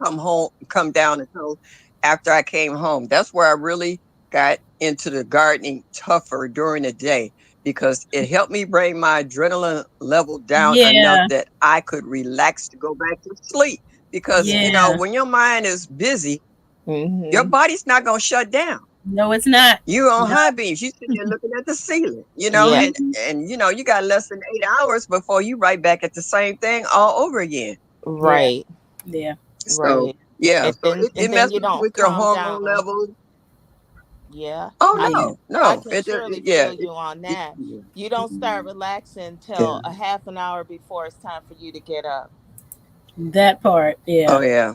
come down until after I came home. That's where I really got into the gardening tougher during the day because it helped me bring my adrenaline level down enough Yeah. that I could relax to go back to sleep. Because, Yeah. when your mind is busy, your Mm-hmm. body's not going to shut down. No, it's not. You on No. high beams. You sitting there looking at the ceiling, Yeah. Mm-hmm. and you got less than 8 hours before you right back at the same thing all over again. Yeah. Right. Yeah. So Right. yeah, And so then it you messes don't with your calm hormone down. levels. Yeah. Oh I Yeah. can no, I no, can surely yeah, feel you on it, that. You don't start relaxing yeah, till a half an hour before it's time for you to get up. That part. oh Yeah. yeah,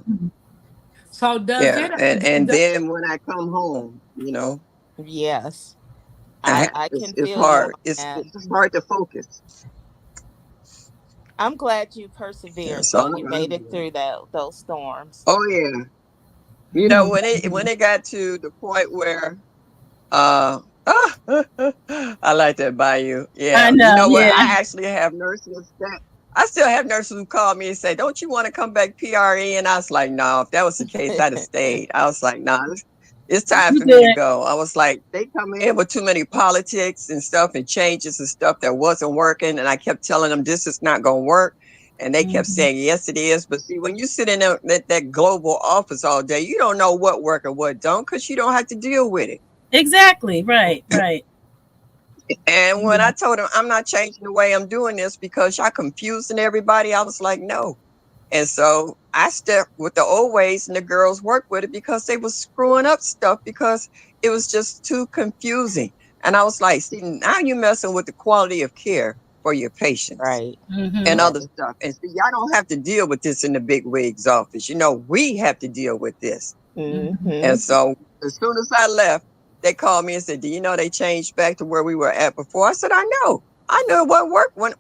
So does yeah, it? and then when I come home, Yes. I can it's feel you hard. on It's that. it's hard to focus. I'm glad you Yeah, persevered so though. You made it through those storms. oh yeah, when it got to the point where Uh, I like that Bayou. I Yeah, you know. know what? Yeah. I actually have nurses that. I still have nurses who call me and say, "Don't you want to come back PRE?" And I was like, "No, if that was the case, I'd have stayed." I was like, "Nah, it's time You for me to good. go." I was like, they come in with too many politics and stuff and changes and stuff that wasn't working. And I kept telling them, this is not going to work. And they kept Hmm. saying, yes, it is. But see, when you sit in that global office all day, you don't know what work and what don't because you don't have to deal with it. Exactly. Right. Right. And when Yeah. I told them, I'm not changing the way I'm doing this because y'all confusing everybody, I was like, no. And so I stuck with the old ways and the girls worked with it because they was screwing up stuff because it was just too confusing. And I was like, see, now you're messing with the quality of care for your patients Right. and Hmm. other Right. stuff. And see, y'all don't have to deal with this in the big wig's office. You know, we have to deal with this. Hmm. And Mhm. so as soon as I left, they called me and said, do you know they changed back to where we were at before? I said, I know. I knew it wouldn't work when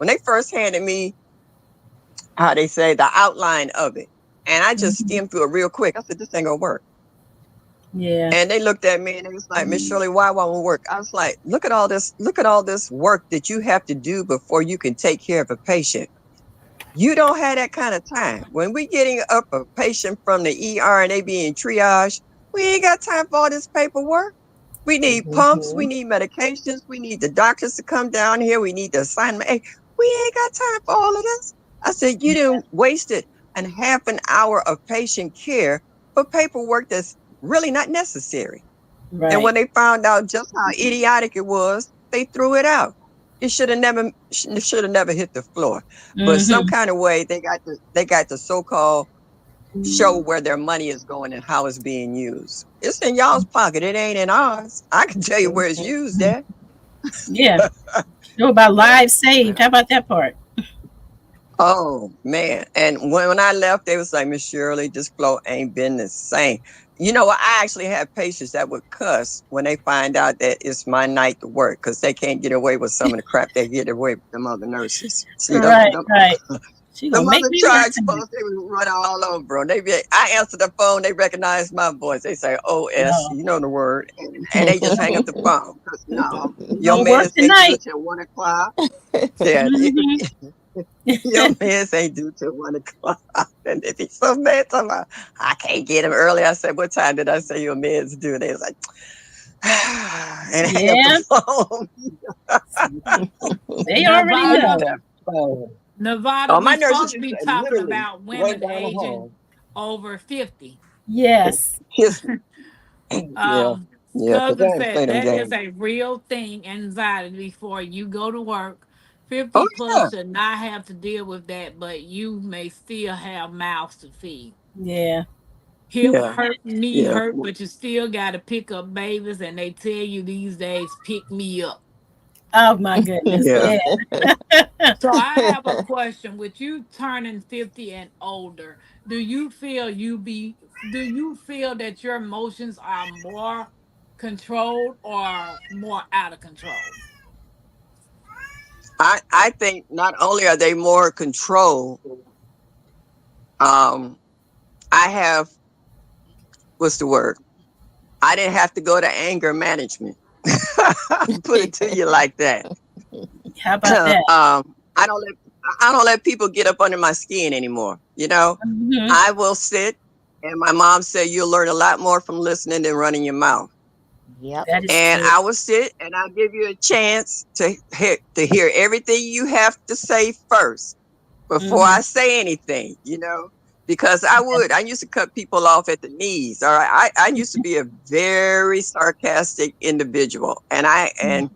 they first handed me how they say the outline of it. And I just Hmm. skimmed through it real quick. I said, this ain't gonna work. Yeah. And they looked at me and they was like, Miss Shirley, why won't it work? I was like, look at all this work that you have to do before you can take care of a patient. You don't have that kind of time. When we getting up a patient from the ER and they being triaged, we ain't got time for all this paperwork. We need pumps, we Mhm. need medications, we need the doctors to come down here, we need the assignment. Hey, we ain't got time for all of this. I said, you didn't waste it and half an hour of patient care for paperwork that's really not necessary. And Right. when they found out just how idiotic it was, they threw it out. It should have never hit the floor. But some Hmm. kind of way they got the so-called show where their money is going and how it's being used. It's in y'all's pocket. It ain't in ours. I can tell you where it's Mhm. used at. Yeah. Know about Yep. lives saved. How about that part? Oh man. And when I left, they was like, Miss Shirley, this flow ain't been the same. You know what? I actually have patients that would cuss when they find out that it's my night to work because they can't get away with some of the crap they get away with them other nurses. See, Right. Right. She the gonna make mother me work charge tonight. folks, they was running all over them. I answer the phone, they recognize my voice. They say, OS, No. you know the word. And they just hang up the phone. Because no, You your gonna work meds ain't due tonight? till 1 o'clock. Yeah, Hmm. your meds ain't due till 1 o'clock. And they be so mad to me. I can't get them early. I said, what time did I say your meds due? They was like, and hang up the Yeah. phone. They already Hang up Nevada, know. that phone. Nevada, Oh, my we nurses supposed to used be to talking literally about run women down the aging hall over 50. and Yes. kiss me. Yeah, Um, yeah, because cousin I ain't said play them that is games. a real thing, anxiety before you go to work. 50 Oh plus yeah, should not have to deal with that, but you may still have mouths to feed. Yeah. Hip yeah, hurt, knee yeah. hurt, but you still got to pick up babies, and they tell you these days, pick me up. Oh my goodness. Yeah. Yeah. So I have a question. With you turning 50 and older, do you feel do you feel that your emotions are more controlled or more out of control? I think not only are they more control, um, I have what's the word? I didn't have to go to anger management. Put it to you like that. How about that? I don't let people get up under my skin anymore. You know, Hmm. I will sit, and my mom said you'll learn a lot more from listening than running your mouth. Yep. That is And true. I will sit and I'll give you a chance to hear everything you have to say first before Hmm. I say anything, because I used to cut people off at the knees. All right. I used to be a very sarcastic individual and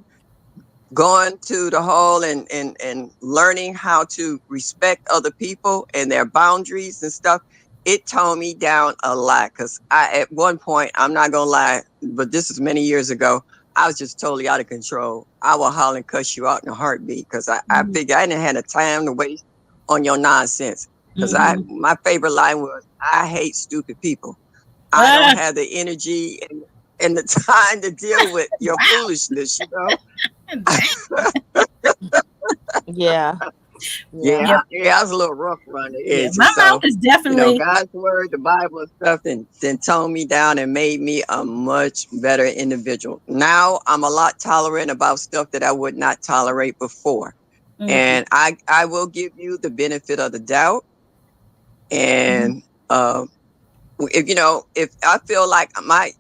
going to the hall and learning how to respect other people and their boundaries and stuff, it toned me down a lot. Cause at one point, I'm not gonna lie, but this is many years ago, I was just totally out of control. I will holler and cuss you out in a heartbeat because I Hmm. figured I didn't have the time to waste on your nonsense. Cause Hmm. my favorite line was, I hate stupid people. I don't Ah, have the energy and the time to deal with your wow. foolishness. Dang. Yeah. Yeah. Yeah. Yeah, I was a little rough around the Yeah. edges. My mouth So, is definitely. God's word, the Bible and stuff, then toned me down and made me a much better individual. Now I'm a lot tolerant about stuff that I would not tolerate before. Mm-mm. And I will give you the benefit of the doubt. Mhm. And if if I feel like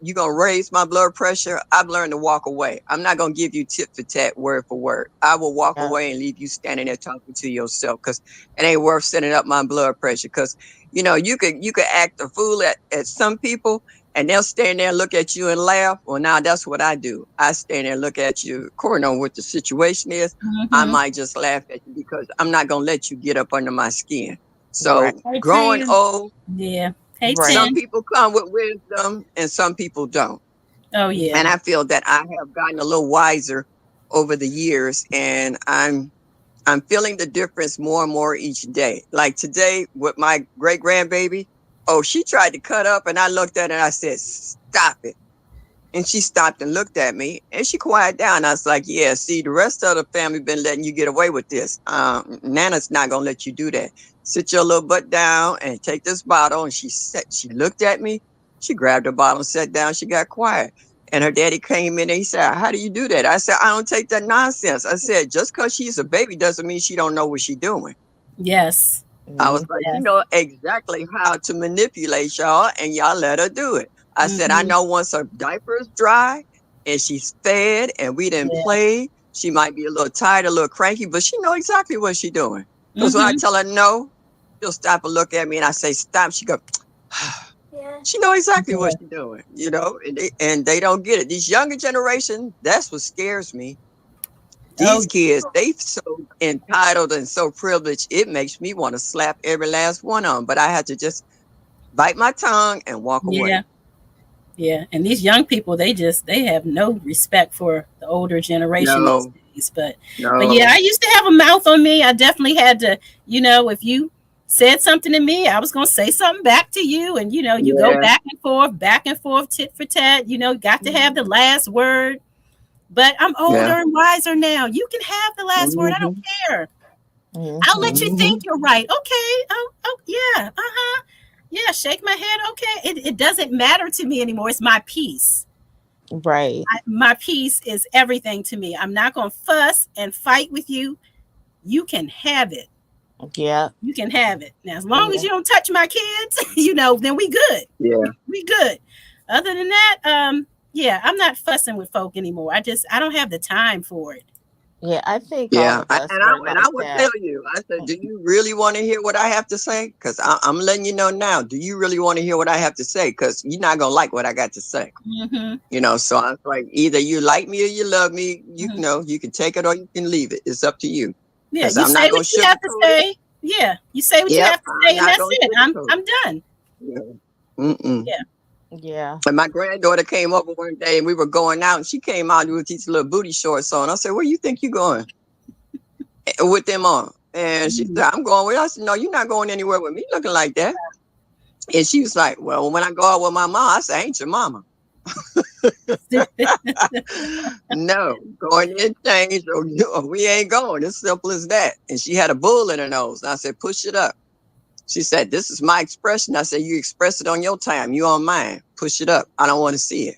you're gonna raise my blood pressure, I've learned to walk away. I'm not gonna give you tit for tat, word for word. I will walk Yeah. away and leave you standing there talking to yourself, because it ain't worth setting up my blood pressure. Because you could act a fool at some people, and they'll stand there and look at you and laugh. Well, now that's what I do. I stand there and look at you, according on what the situation is. I Mhm. might just laugh at you, because I'm not gonna let you get up under my skin. Right. So Hey, growing Tim. old, Yeah. Hey, Right. some 10. people come with wisdom and some people don't. Oh, yeah. And I feel that I have gotten a little wiser over the years, and I'm feeling the difference more and more each day. Like today with my great grandbaby, oh, she tried to cut up, and I looked at her and I said, "Stop it." And she stopped and looked at me, and she quieted down. I was like, "Yeah, see, the rest of the family been letting you get away with this. Nana's not gonna let you do that. Sit your little butt down and take this bottle." And she looked at me, she grabbed the bottle, sat down, she got quiet. And her daddy came in and he said, "How do you do that?" I said, "I don't take that nonsense." I said, "Just because she's a baby doesn't mean she don't know what she's doing." Yes. I was Mm, like, "You Yes. know exactly how to manipulate y'all, and y'all let her do it." I said, "I Mhm. know once her diaper is dry and she's fed and we didn't Yeah. play, she might be a little tired, a little cranky, but she know exactly what she's doing." Because when I Mhm. tell her no, she'll stop and look at me, and I say, "Stop." She go, she know exactly what Yeah. she's doing, and they don't get it. These younger generation, that's what scares me. Oh, These kids, they so entitled and so privileged, it makes me want to slap every last one of them. But I had to just bite my tongue and walk yeah. away. Yeah. And these young people, they have no respect for the older generation these No, days. But yeah, no. I used to have a mouth on me. I definitely had to, if you said something to me, I was going to say something back to you. And, you go Yeah. back and forth, tit for tat, got to have the last word. But I'm older Yeah. and wiser now. You can have the last word. I don't Hmm. care. I'll let mhm. you Hmm. think you're right. Okay. Oh, yeah. Uh-huh. Yeah, shake my head. Okay. It doesn't matter to me anymore. It's my peace. Right. My peace is everything to me. I'm not going to fuss and fight with you. You can have it. Yeah. You can have it. Now, as long as Yeah. you don't touch my kids, then we good. Yeah. We good. Other than that, yeah, I'm not fussing with folk anymore. I don't have the time for it. Yeah. I think all Yeah. of us And were I like would tell that. you, I said, "Do you really want to hear what I have to say? Because I'm letting you know now. Do you really want to hear what I have to say? Because you're not gonna like what I got to say." Mm-hmm. So I was like, either you like me or you love me. Mm-hmm. You can take it or you can leave it. It's up to you. Yeah, Because you I'm say not what gonna you have to sugarcoat it. say. Yeah, you say what you Yep, have to I'm say, and not that's gonna it. I'm sugarcoat I'm it. done. Yeah. Mm-mm. Yeah. Yeah. And my granddaughter came over one day and we were going out, and she came out with these little booty shorts on. I said, "Where you think you going with them on?" And she Mhm. said, "I'm going with." I said, "No, you're not going anywhere with me looking like that." And she was like, "Well, when I go out with my mom," I said, "I ain't your mama." No, going in change or we ain't going. It's simple as that. And she had a bull in her nose. And I said, "Push it up." She said, "This is my expression." I said, "You express it on your time. You on mine. Push it up. I don't want to see it."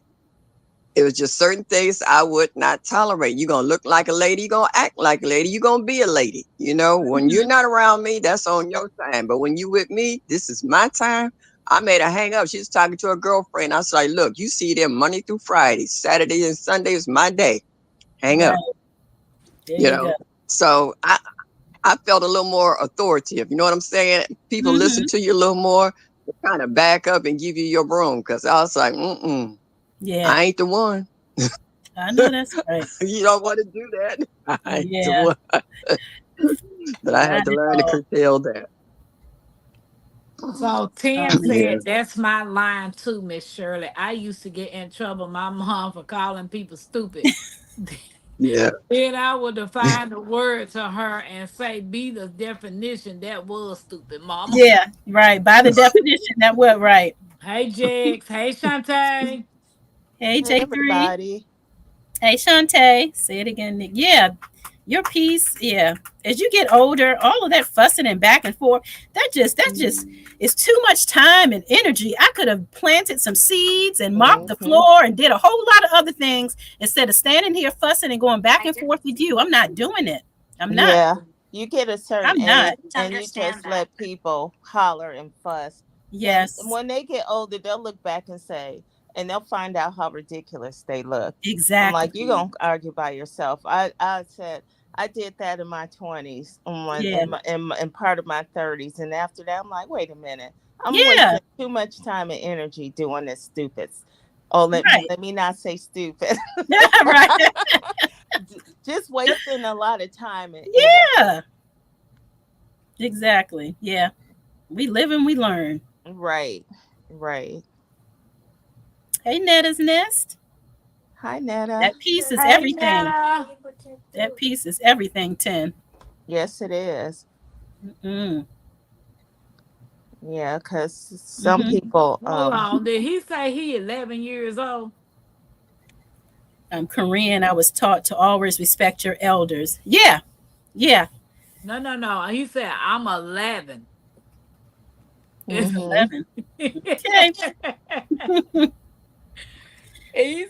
It was just certain things I would not tolerate. You're gonna look like a lady, you're gonna act like a lady, you're gonna be a lady. When you're not around me, that's on your time. But when you with me, this is my time. I made her hang up. She was talking to her girlfriend. I was like, "Look, you see them Monday through Friday. Saturday and Sunday is my day. Hang up." Right. There You you go. know. So I felt a little more authoritative. You know what I'm saying? People listen Mm-hmm. to you a little more, to kind of back up and give you your broom. Cause I was like, Yeah, I ain't the one. I know that's right. You don't want to do that. I ain't the Yeah, one. But I not had to at learn to all. curtail that. So Tim Oh Yeah. said that's my line too, Miss Shirley. I used to get in trouble my mom for calling people stupid. Yeah. Then I would define the word to her and say, be the definition that was stupid, mama. yeah, right. By the definition, that what right. Hey Jex, hey Shantae. Hey, Hey, J3. everybody. Hey, Shantae. Say it again, Nick. Yeah, your piece. Yeah, as you get older, all of that fussing and back and forth, that just is too much time and energy. I could have planted some seeds and mopped the Hmm. floor and did a whole lot of other things instead of standing here fussing and going back and forth with you. I'm not doing it. I'm not. Yeah. You get a certain I'm age not. To and you understand just that. let people holler and fuss. And Yes, when they get older, they'll look back and say, and they'll find out how ridiculous they look. I'm like, you exactly. gonna argue by yourself. I said I did that in my 20s, Yeah, in part of my 30s, and after that, I'm like, wait a minute, I'm yeah, wasting too much time and energy doing this stupid. Oh, right, let me not say stupid. right. Just wasting a lot of time and energy. Yeah, exactly. Yeah, we live and we learn. Right, right. Hey, Netta's nest. Hi, Netta. That piece is Hey, everything. Netta. That piece is everything. 10. Yes, it is. Mm, Yeah, because some mm-hmm. people, Hold on. Did he say he 11 years old? I'm Korean. I was taught to always respect your elders. Yeah, yeah. No, no, no. He said, I'm 11. He's hmm 11. He Okay.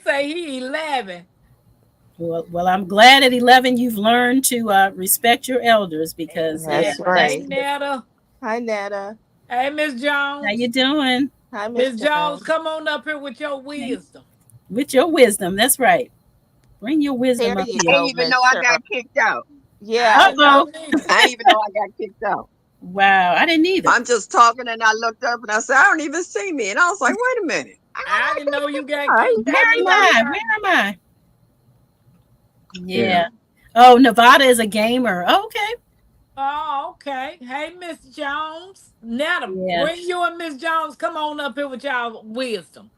say he 11. Well, I'm glad at 11 you've learned to respect your elders because, yeah, that's Exactly. that's Hey, right. good. Netta. Hi, Netta. Hey, Miss How you Jones. doing? Hi, Miss Miss Jones, Jones. come on up here with your Hey, wisdom. with your wisdom. That's right. Bring your There wisdom up you I here. didn't go, even Miss know I Cheryl. got kicked out. Yeah, I I didn't know Uh-oh. know. neither. I didn't even know I got kicked out. Wow, I didn't either. I'm just talking and I looked up and I said, I don't even see me. And I was like, wait a minute. I I don't didn't know you got I kicked Where out am till I I? heard. Where am I? Yeah. Yeah. Oh, Nevada is a gamer. Okay. Oh, okay. Hey, Miss Jones. Netta, Yeah. bring you and Miss Jones. Come on up here with y'all wisdom.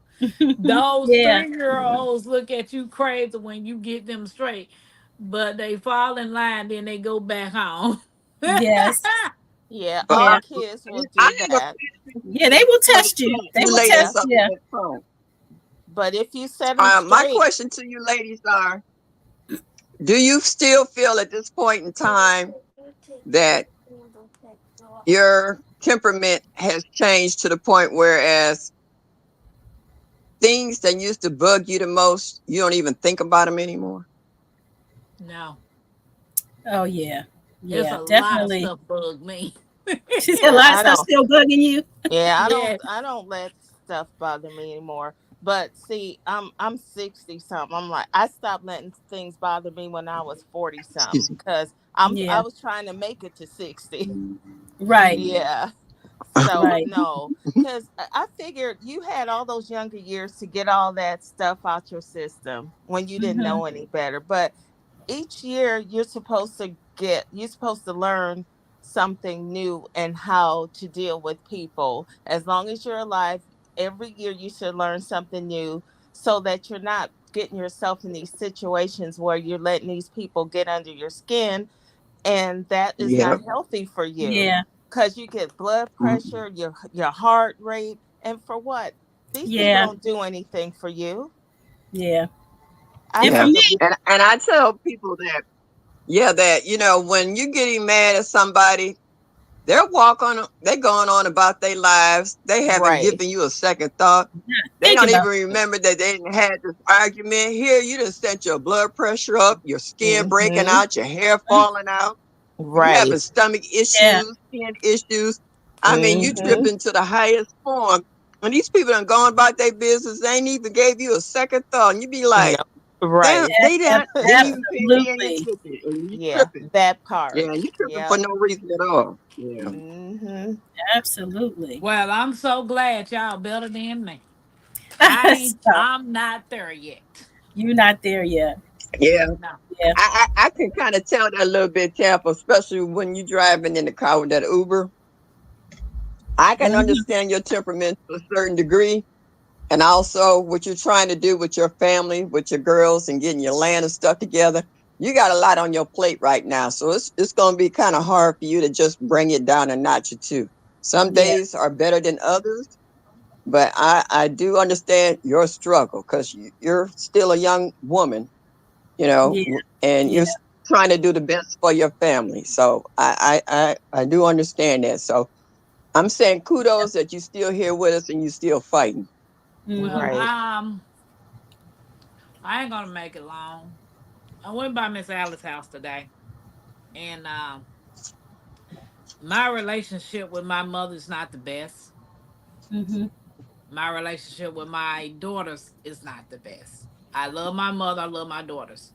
Those Yeah. 3-year-olds look at you crazy when you get them straight, but they fall in line, then they go back home. Yes. Yeah, But all Yeah. kids will I do have a that. question Yeah, they will for the test you. chat. They You will ladies Yeah, test up in you. the front. but if you set them My straight, question to you ladies are, do you still feel at this point in time that your temperament has changed to the point whereas things that used to bug you the most, you don't even think about them anymore? No, Oh yeah. it's Yeah, a lot of definitely. stuff bug me. She's got a yeah, lot of I stuff don't. still bugging you. Yeah, Yeah. I don't let stuff bother me anymore. But see, I'm 60 something. I'm like I stopped letting things bother me when I was 40 Excuse something me. because I Yeah. was trying to make it to 60. Right. Yeah. So Right. no, because I figured you had all those younger years to get all that stuff out your system when you didn't Hmm. know any better. But each year you're supposed to learn something new and how to deal with people. As long as you're alive, every year you should learn something new so that you're not getting yourself in these situations where you're letting these people get under your skin, and that is Yeah. not healthy for you Yeah. because you get blood Mhm. pressure, your heart rate, and for what? These people Yeah. don't do anything for you. Yeah. I And for Yeah. have me, to. And I tell people that, yeah, that, when you're getting mad at somebody, they're going on about their lives. They haven't Right. given you a second thought. They think don't even about it. remember that they didn't had this argument. Here, you done sent your blood pressure up, your skin breaking Mm-hmm. out, your hair falling out. You Right. having stomach Yeah. issues, skin issues. I mean, you Mm-hmm. tripping to the highest form. And these people done gone about their business. They ain't even gave you a second thought. And you be No. like, Right. didn't even pay any Absolutely. attention. And you Yeah. tripping. That Yeah, part. you tripping for Yep. no reason at all. Yeah. Mm-hmm. Absolutely. Well, I'm so glad y'all better than me. I ain't. Stop. I'm not there yet. You're not there yet. Yeah. No. Yeah. I can kind of tell that a little bit, Tampa, especially when you're driving in the car with that Uber. I can Hmm. understand your temperament to a certain degree. And also what you're trying to do with your family, with your girls and getting your land and stuff together. You got a lot on your plate right now. So it's gonna be kind of hard for you to just bring it down a notch or two. Some Yeah. days are better than others, but I do understand your struggle because you're still a young woman, Yeah. and Yeah. you're trying to do the best for your family. So I do understand that. So I'm saying kudos that you're still here with us and you're still fighting. Well, Hmm. Right. I ain't gonna make it long. I went by Miss Alice's house today, and My relationship with my mother is not the best. Mhm. My relationship with my daughters is not the best. I love my mother. I love my daughters.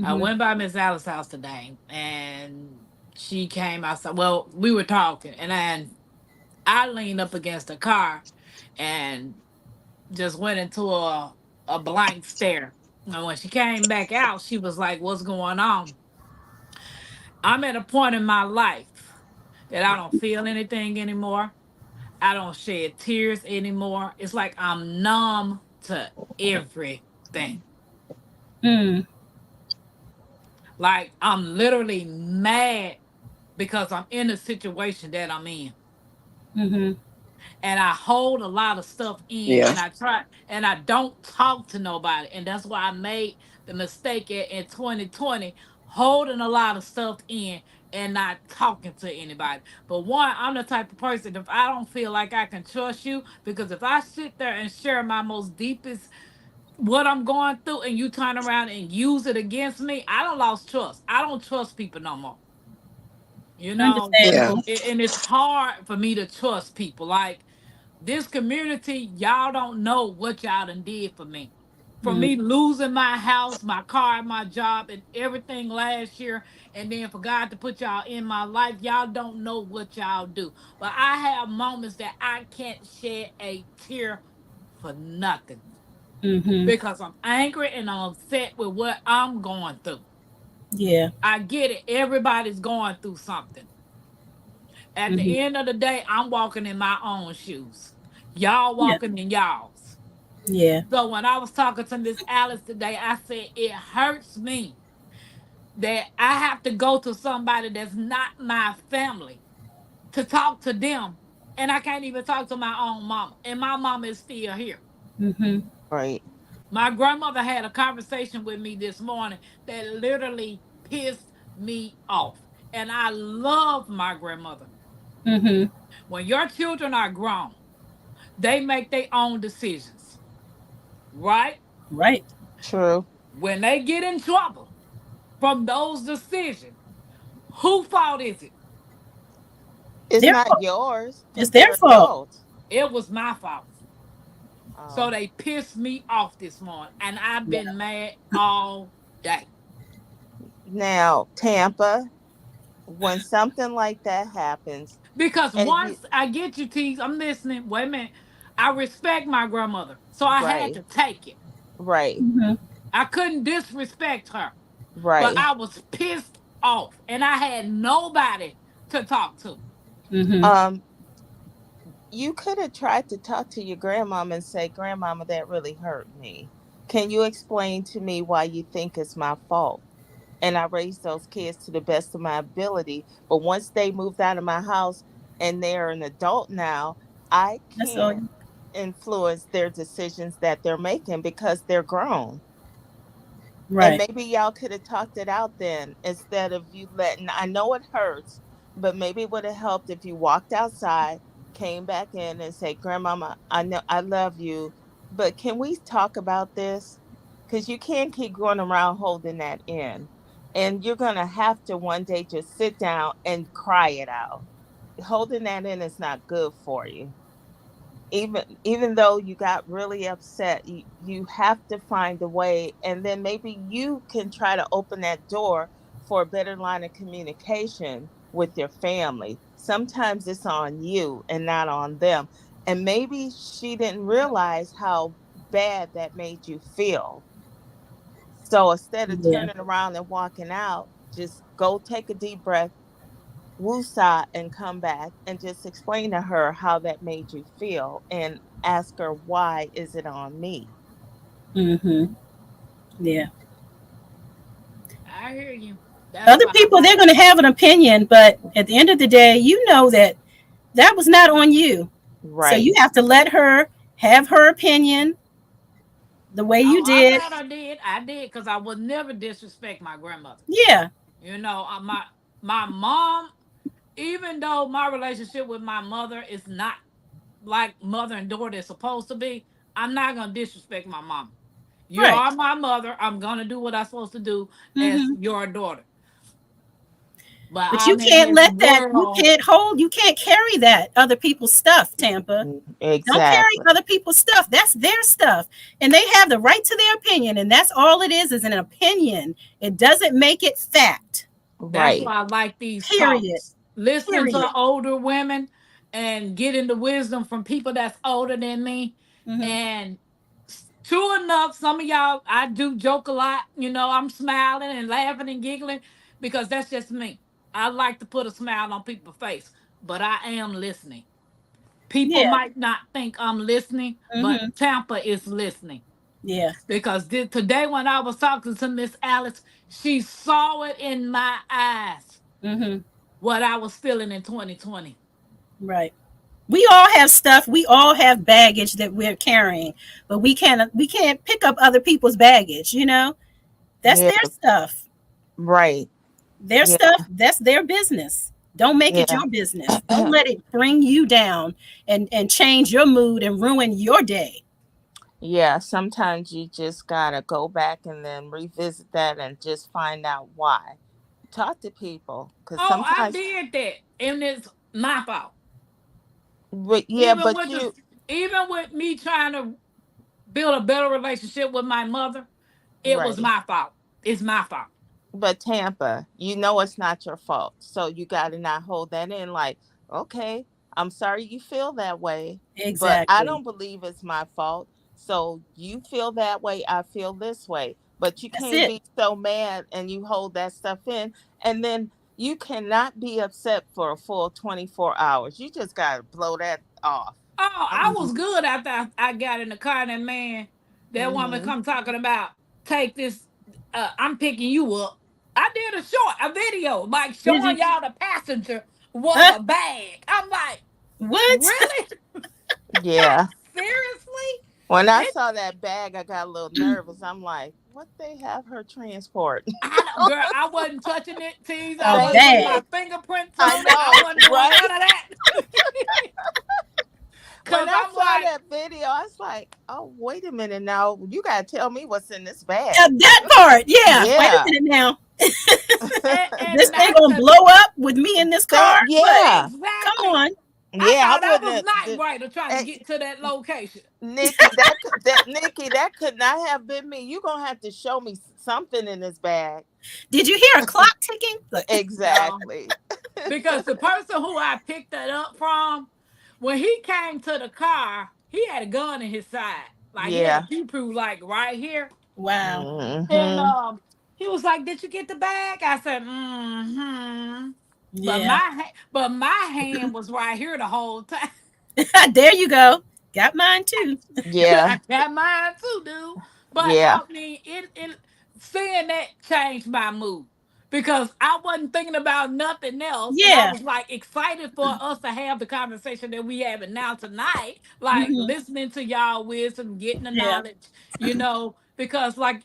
I Mhm. went by Miss Alice's house today, and she came outside. Well, we were talking, and then I leaned up against the car, and just went into a blank stare. And when she came back out, she was like, "What's going on?" I'm at a point in my life that I don't feel anything anymore. I don't shed tears anymore. It's like I'm numb to everything. Mm. Like I'm literally mad because I'm in the situation that I'm in. Mhm. And I hold a lot of stuff in, Yeah. and I try, and I don't talk to nobody. And that's why I made the mistake in 2020, holding a lot of stuff in and not talking to anybody. But one, I'm the type of person, if I don't feel like I can trust you, because if I sit there and share my most deepest what I'm going through and you turn around and use it against me, I don't lost trust. I don't trust people no more. You know, Yeah. Understandable. and it's hard for me to trust people. Like this community, y'all don't know what y'all done did for me. For Mm. me losing my house, my car, my job, and everything last year, and then for God to put y'all in my life, y'all don't know what y'all do. But I have moments that I can't shed a tear for nothing Mhm. because I'm angry and I'm upset with what I'm going through. Yeah. I get it. Everybody's going through something. At the Mhm. end of the day, I'm walking in my own shoes. Y'all Yeah. walking in y'all's. Yeah. So when I was talking to Miss Alice today, I said it hurts me that I have to go to somebody that's not my family to talk to them. And I can't even talk to my own mama. And my mama is still here. Mhm. Right. My grandmother had a conversation with me this morning that literally pissed me off. And I love my grandmother. Mhm. When your children are grown, they make their own decisions, right? Right. True. When they get in trouble from those decisions, who fault is it? It's Their not fault. yours It's because their they're fault. adults. It was my fault. So Oh. they pissed me off this morning, and I've Yeah. been mad all day. Now, Tampa, when something like that happens, Because and you, once I get you, tease, I'm listening. Wait a minute. I respect my grandmother, so I had right, to take it. right, Mhm. I couldn't disrespect her, but right. I was pissed off, and I had nobody to talk to. Mhm. Um, you could have tried to talk to your grandmama and say, "Grandmama, that really hurt me. Can you explain to me why you think it's my fault?" And I raised those kids to the best of my ability. But once they moved out of my house and they're an adult now, I That's all. can't influence their decisions that they're making because they're grown. And Right. maybe y'all could have talked it out then instead of you letting, I know it hurts, but maybe it would have helped if you walked outside, came back in and said, "Grandmama, I know I love you, but can we talk about this?" Because you can't keep going around holding that in. And you're going to have to one day just sit down and cry it out. Holding that in is not good for you. Even though you got really upset, you have to find a way, and then maybe you can try to open that door for a better line of communication with your family. Sometimes it's on you and not on them, and maybe she didn't realize how bad that made you feel. So instead of Yeah. turning around and walking out, just go take a deep breath, woosah, and come back and just explain to her how that made you feel and ask her, why is it on me? Mhm. Yeah. I hear you. That's Other why I people, they're like. going to have an opinion, but at the end of the day, you know that that was not on you. So Right. you have to let her have her opinion the way Oh, you I'm did. glad I did. I did because I would never disrespect my grandmother. Yeah. You know, my mom. Even though my relationship with my mother is not like mother and daughter is supposed to be, I'm not gonna disrespect my mom. You Right. are my mother. I'm gonna do what I'm supposed to do as Mhm. your daughter. But But you I'm in can't this let that, world. you can't carry that other people's stuff, Tampa. Don't carry Exactly. other people's stuff. That's their stuff. And they have the right to their opinion. And that's all it is an opinion. It doesn't make it fact. That's Right. why I like these Period. talks. Listening to Period. older women and getting the wisdom from people that's older than me. Mm-hmm. And true enough, some of y'all, I do joke a lot. I'm smiling and laughing and giggling because that's just me. I like to put a smile on people's face, but I am listening. People Yeah. might not think I'm listening, but Mm-hmm. Tampa is listening. Yeah. Because today, when I was talking to Miss Alice, she saw it in my eyes Mm-hmm. what I was feeling in 2020. Right. We all have stuff. We all have baggage that we're carrying, but we can't pick up other people's baggage. That's Yeah. their stuff. Right. Their Yeah. stuff. That's their business. Don't make it Yeah. your business. Don't let it bring you down and change your mood and ruin your day. Yeah. Sometimes you just gotta go back and then revisit that and just find out why. Talk to people, because Oh, I sometimes, did that, and it's my fault. but yeah, Even but with the, you, even with me trying to build a better relationship with my mother, it was right. my fault. It's my fault. But Tampa, you know it's not your fault. So you got to not hold that in like, okay, I'm sorry you feel that way, but I Exactly. don't believe it's my fault. So you feel that way, I feel this way. But you That's can't it. be so mad and you hold that stuff in. And then you cannot be upset for a full 24 hours. You just got to blow that off. Oh, I I'm, was good after I got in the car. And that man, that woman mm-hmm, come talking about take this. I'm picking you up. I did a video, like Did showing you? y'all the passenger was Huh? a bag. I'm like, What? really? yeah. Seriously? When I This saw that bag, I got a little nervous. I'm like, what they have her transport? I don't, girl. I wasn't touching it, tease. I A wasn't Thank putting you. my bag. fingerprints I on it. I know, wasn't doing right? none of that. When Cause I I'm saw like, that video, I was like, oh, wait a minute now. You got to tell me what's in this Yeah, bag. that part. Yeah. Wait a Yeah. minute now. and This thing not gonna to blow up with me in this car? What? Yeah. Come exactly. on. I Yeah, I thought I wouldn't was have. night brighter trying to eh, get to that location. Nikki, that could not have been me. You gonna have to show me something in this bag. Did you hear a clock ticking? Look. No, Exactly. because the person who I picked that up from, when he came to the car, he had a gun in his side. Like he had a Yeah. pew pew like right here. Wow. And Hmm. he was like, "Did you get the bag?" I said, "Mm-hmm." But Yeah. but my hand was right here the whole time. There you go. Got mine too. Yeah. I got mine too, dude. But Yeah. I mean, it seeing that changed my mood because I wasn't thinking about nothing else, and I Yeah. was like excited for us to have the conversation that we having now tonight, like Hmm. listening to y'all wisdom, getting the Yeah. knowledge, because like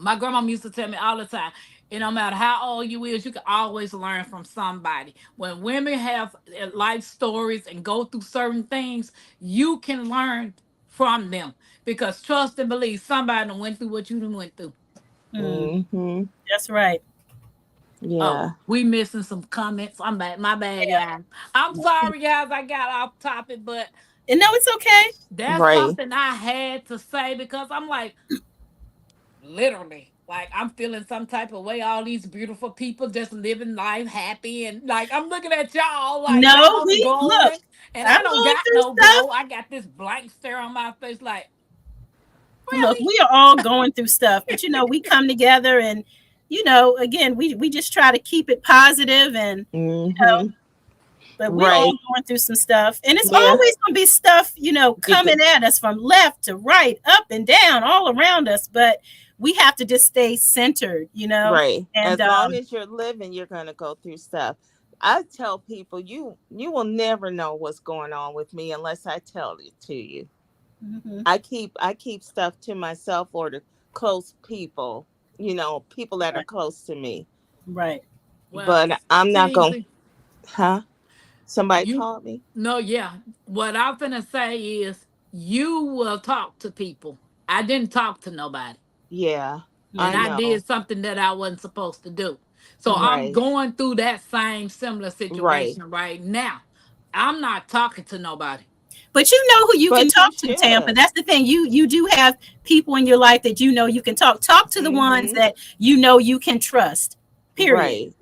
my grandma used to tell me all the time, it no matter how old you is, you can always learn from somebody. When women have life stories and go through certain things, you can learn from them because trust and believe somebody done went through what you done went through. Mm, Hmm. that's right. Oh, Yeah. we missing some comments. I'm bad. My bad, Yeah. guys. I'm sorry, guys. I got off topic, but And no, it's okay. that's Right. something I had to say because I'm like, literally, like I'm feeling some type of way. All these beautiful people just living life happy, and like I'm looking at y'all like No, y'all we look. glowing, and I'm I don't going got through no stuff. glow. I got this blank stare on my face, like Look, really. we are all going through stuff, but we come together and again, we just try to keep it positive and Hmm. but we're all Right. going through some stuff. And it's Yeah. always going to be stuff, coming at us from left to right, up and down, all around us. But we have to just stay centered. Right. And As long as you're living, you're gonna go through stuff. I tell people you will never know what's going on with me unless I tell it to you. mhm, I keep stuff to myself or to close people, people that are right, close to me. right. Well, But I'm not going, see, huh? Somebody you called me? no, yeah. What I'm finna say is you will talk to people. I didn't talk to nobody, Yeah, and I Hmm. I know. did something that I wasn't supposed to do. So I'm Right. going through that same similar Right. situation right now. I'm not talking to nobody. But you know who you can But you talk to, Tampa. should. That's the thing. You do have people in your life that you know you can talk to the ones Mm-hmm. that you know you can trust. Period. Right.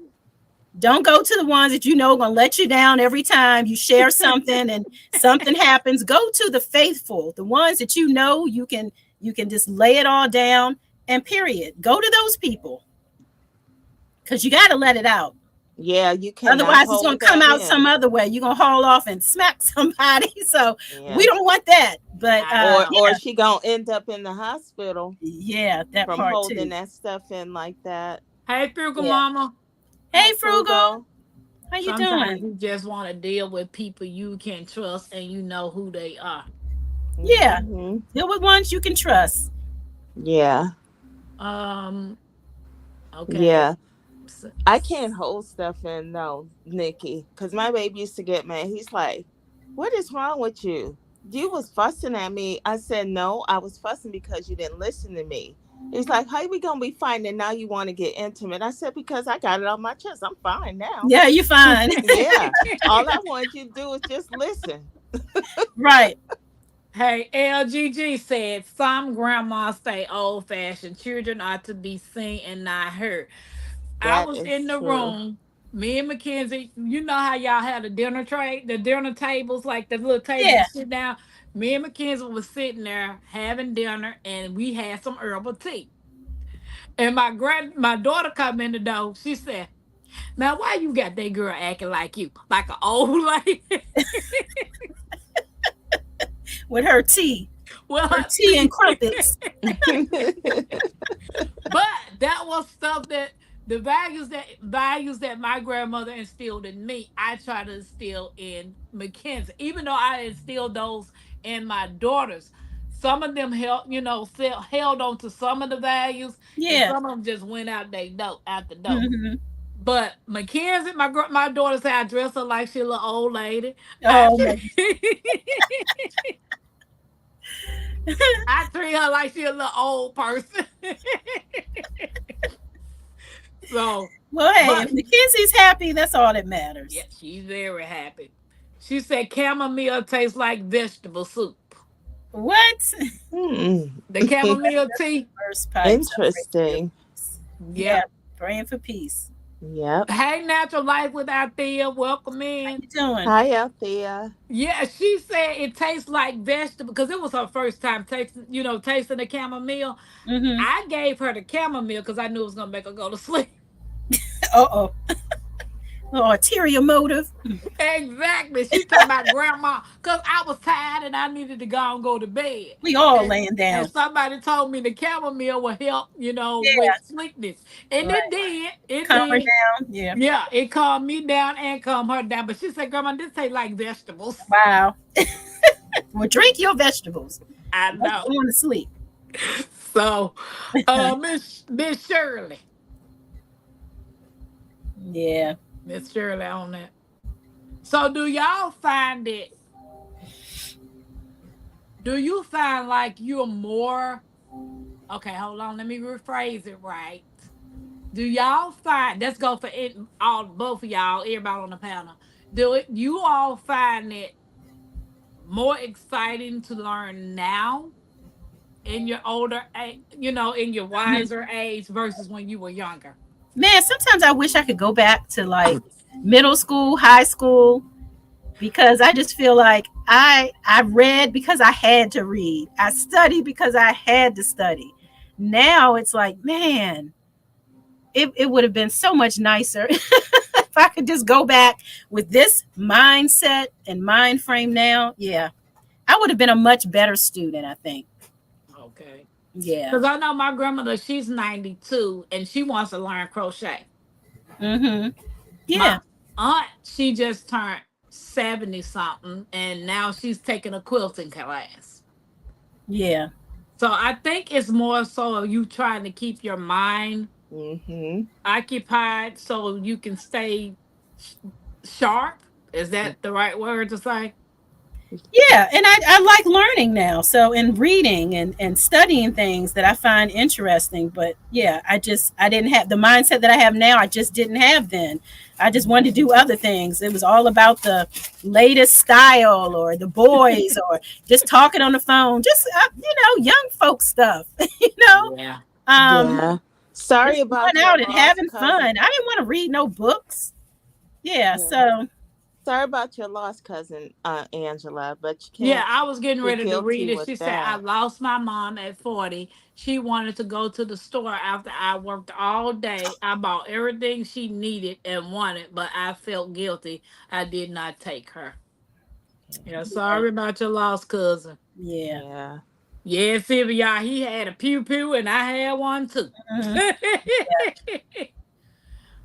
Don't go to the ones that you know are gonna let you down every time you share something and something happens. Go to the faithful, the ones that you know you can just lay it all down and period. Go to those people because you got to let it out. Yeah, you cannot Otherwise, it's gonna hold come that out some in. other way. You're gonna haul off and smack somebody. So we Yeah. don't want that. But I know. Or she gonna end up in the hospital yeah, that from part holding too. that stuff in like that. Hey, Frugal Yeah. Mama. Hey, Hi, Frugal, Frugal. how you Sometimes doing? you just want to deal with people you can trust and you know who they are. Yeah, Hmm. deal with ones you can trust. Yeah. Um, okay. Yeah. I can't hold stuff in, no, Nikki, because my baby used to get mad. He's like, "What is wrong with you? You was fussing at me." I said, "No, I was fussing because you didn't listen to me." He's like, "How we gonna be fine and now you want to get intimate?" I said, "Because I got it on my chest. I'm fine now." Yeah, you fine. Yeah. All I wanted you to do is just listen. Right. Hey, LGG said some grandmas stay old fashioned. Children are to be seen and not heard. I That was in is the true. room. Me and Mackenzie, you know how y'all had a dinner tray, the dinner tables, like the little table you Yeah. sit down. Me and Mackenzie was sitting there having dinner, and we had some herbal tea. And my daughter come in the door. She said, "Now, why you got that girl acting like you, like an old lady?" With her tea, Well, her tea and crumpets. but that was stuff that the values that my grandmother instilled in me, I try to instill in Mackenzie. Even though I instilled those in my daughters, some of them held on to some of the values, and Yeah. some of them just went out the door. Hmm. But Mackenzie, my daughter said I dress her like she a little old lady. I Oh my. I treat her like she a little old person. So, Well, hey, but if Mackenzie's happy, that's all that yeah, matters. she's very happy. She said chamomile tastes like vegetable soup. What? Hmm. The chamomile tea. First pipes. I pray for your Interesting. peace. Yeah, Yep. praying for peace. Yep. Hey, Natural Life with Althea, welcome How in. you doing? Hi, Althea. Yeah, she said it tastes like vegetable because it was her first time tasting the chamomile. Mm-hmm. I gave her the chamomile because I knew it was gonna make her go to sleep. Uh-oh. Oh, ulterior motive. Exactly. She talking about grandma because I was tired and I needed to go and go to bed. We all And, laying and down. somebody told me the chamomile will help, with Yeah, sleepiness. And it right. did. It Calm her did. down. Yeah. Yeah, it calmed me down and calmed her down. But she said, Grandma, this tastes like vegetables. Wow. Well, drink your vegetables. I Let's know. go on to sleep. So, Miss Shirley. Yeah. Miss Shirley on that. So do you find like you're more okay, hold on, let me rephrase it right. Do y'all find let's go for it all both of y'all, everybody on the panel. You all find it more exciting to learn now in your in your Mhm. wiser age versus when you were younger? Man, sometimes I wish I could go back to like middle school, high school, because I just feel like I read because I had to read. I studied because I had to study. Now it's like, man, it would have been so much nicer if I could just go back with this mindset and mind frame now. Yeah. I would have been a much better student, I think. Okay. Yeah. Because I know my grandmother, she's 92 and she wants to learn crochet. Mm-hmm. My Yeah. aunt, she just turned 70 something and now she's taking a quilting class. Yeah. So I think it's more so you trying to keep your mind Mm-hmm. occupied so you can stay sh- sharp. Is that the right word to say? Yeah, and I like learning now. So and reading and studying things that I find interesting. But yeah, I didn't have the mindset that I have now. I just didn't have then. I just wanted to do other things. It was all about the latest style or the boys or just talking on the phone, just young folk stuff. you know, Yeah. um, Yeah. Sorry just about going your out and lost having fun. I cousin. didn't want to read no books. Yeah, Yeah. so Sorry about your lost cousin, Angela, but you Yeah, can't I was getting be ready to read guilty it. with She said, I that. lost my mom at 40. She wanted to go to the store after I worked all day. I bought everything she needed and wanted, but I felt guilty. I did not take her. Yeah, yeah, sorry about your lost cousin. yeah. Yeah. Yeah, Sylvia, he had a pew pew and I had one too. Mhm.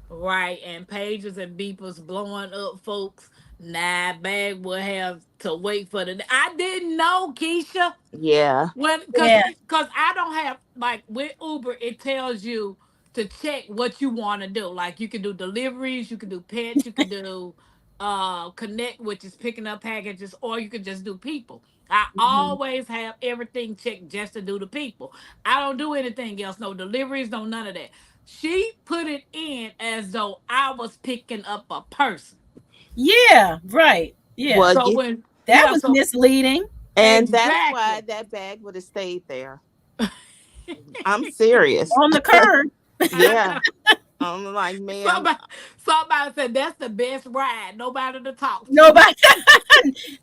Right, and pagers and beepers blowing up folks. Nah, bag will have to wait for the. I didn't know, Keisha. Yeah. When, Yeah. cause I don't have like with Uber, it tells you to check what you want to do. Like you can do deliveries, you can do pets, you can do connect, which is picking up packages, or you can just do people. I Mhm. always have everything checked just to do the people. I don't do anything else, no deliveries, no none of that. She put it in as though I was picking up a person. Yeah, right. Yeah. Well, So you, when That yeah, was so misleading. and that's why exactly. that bag would have stayed there. I'm serious. On the curb. Yeah. I'm like, ma'am, somebody, somebody said that's the best ride. Nobody to talk to. Nobody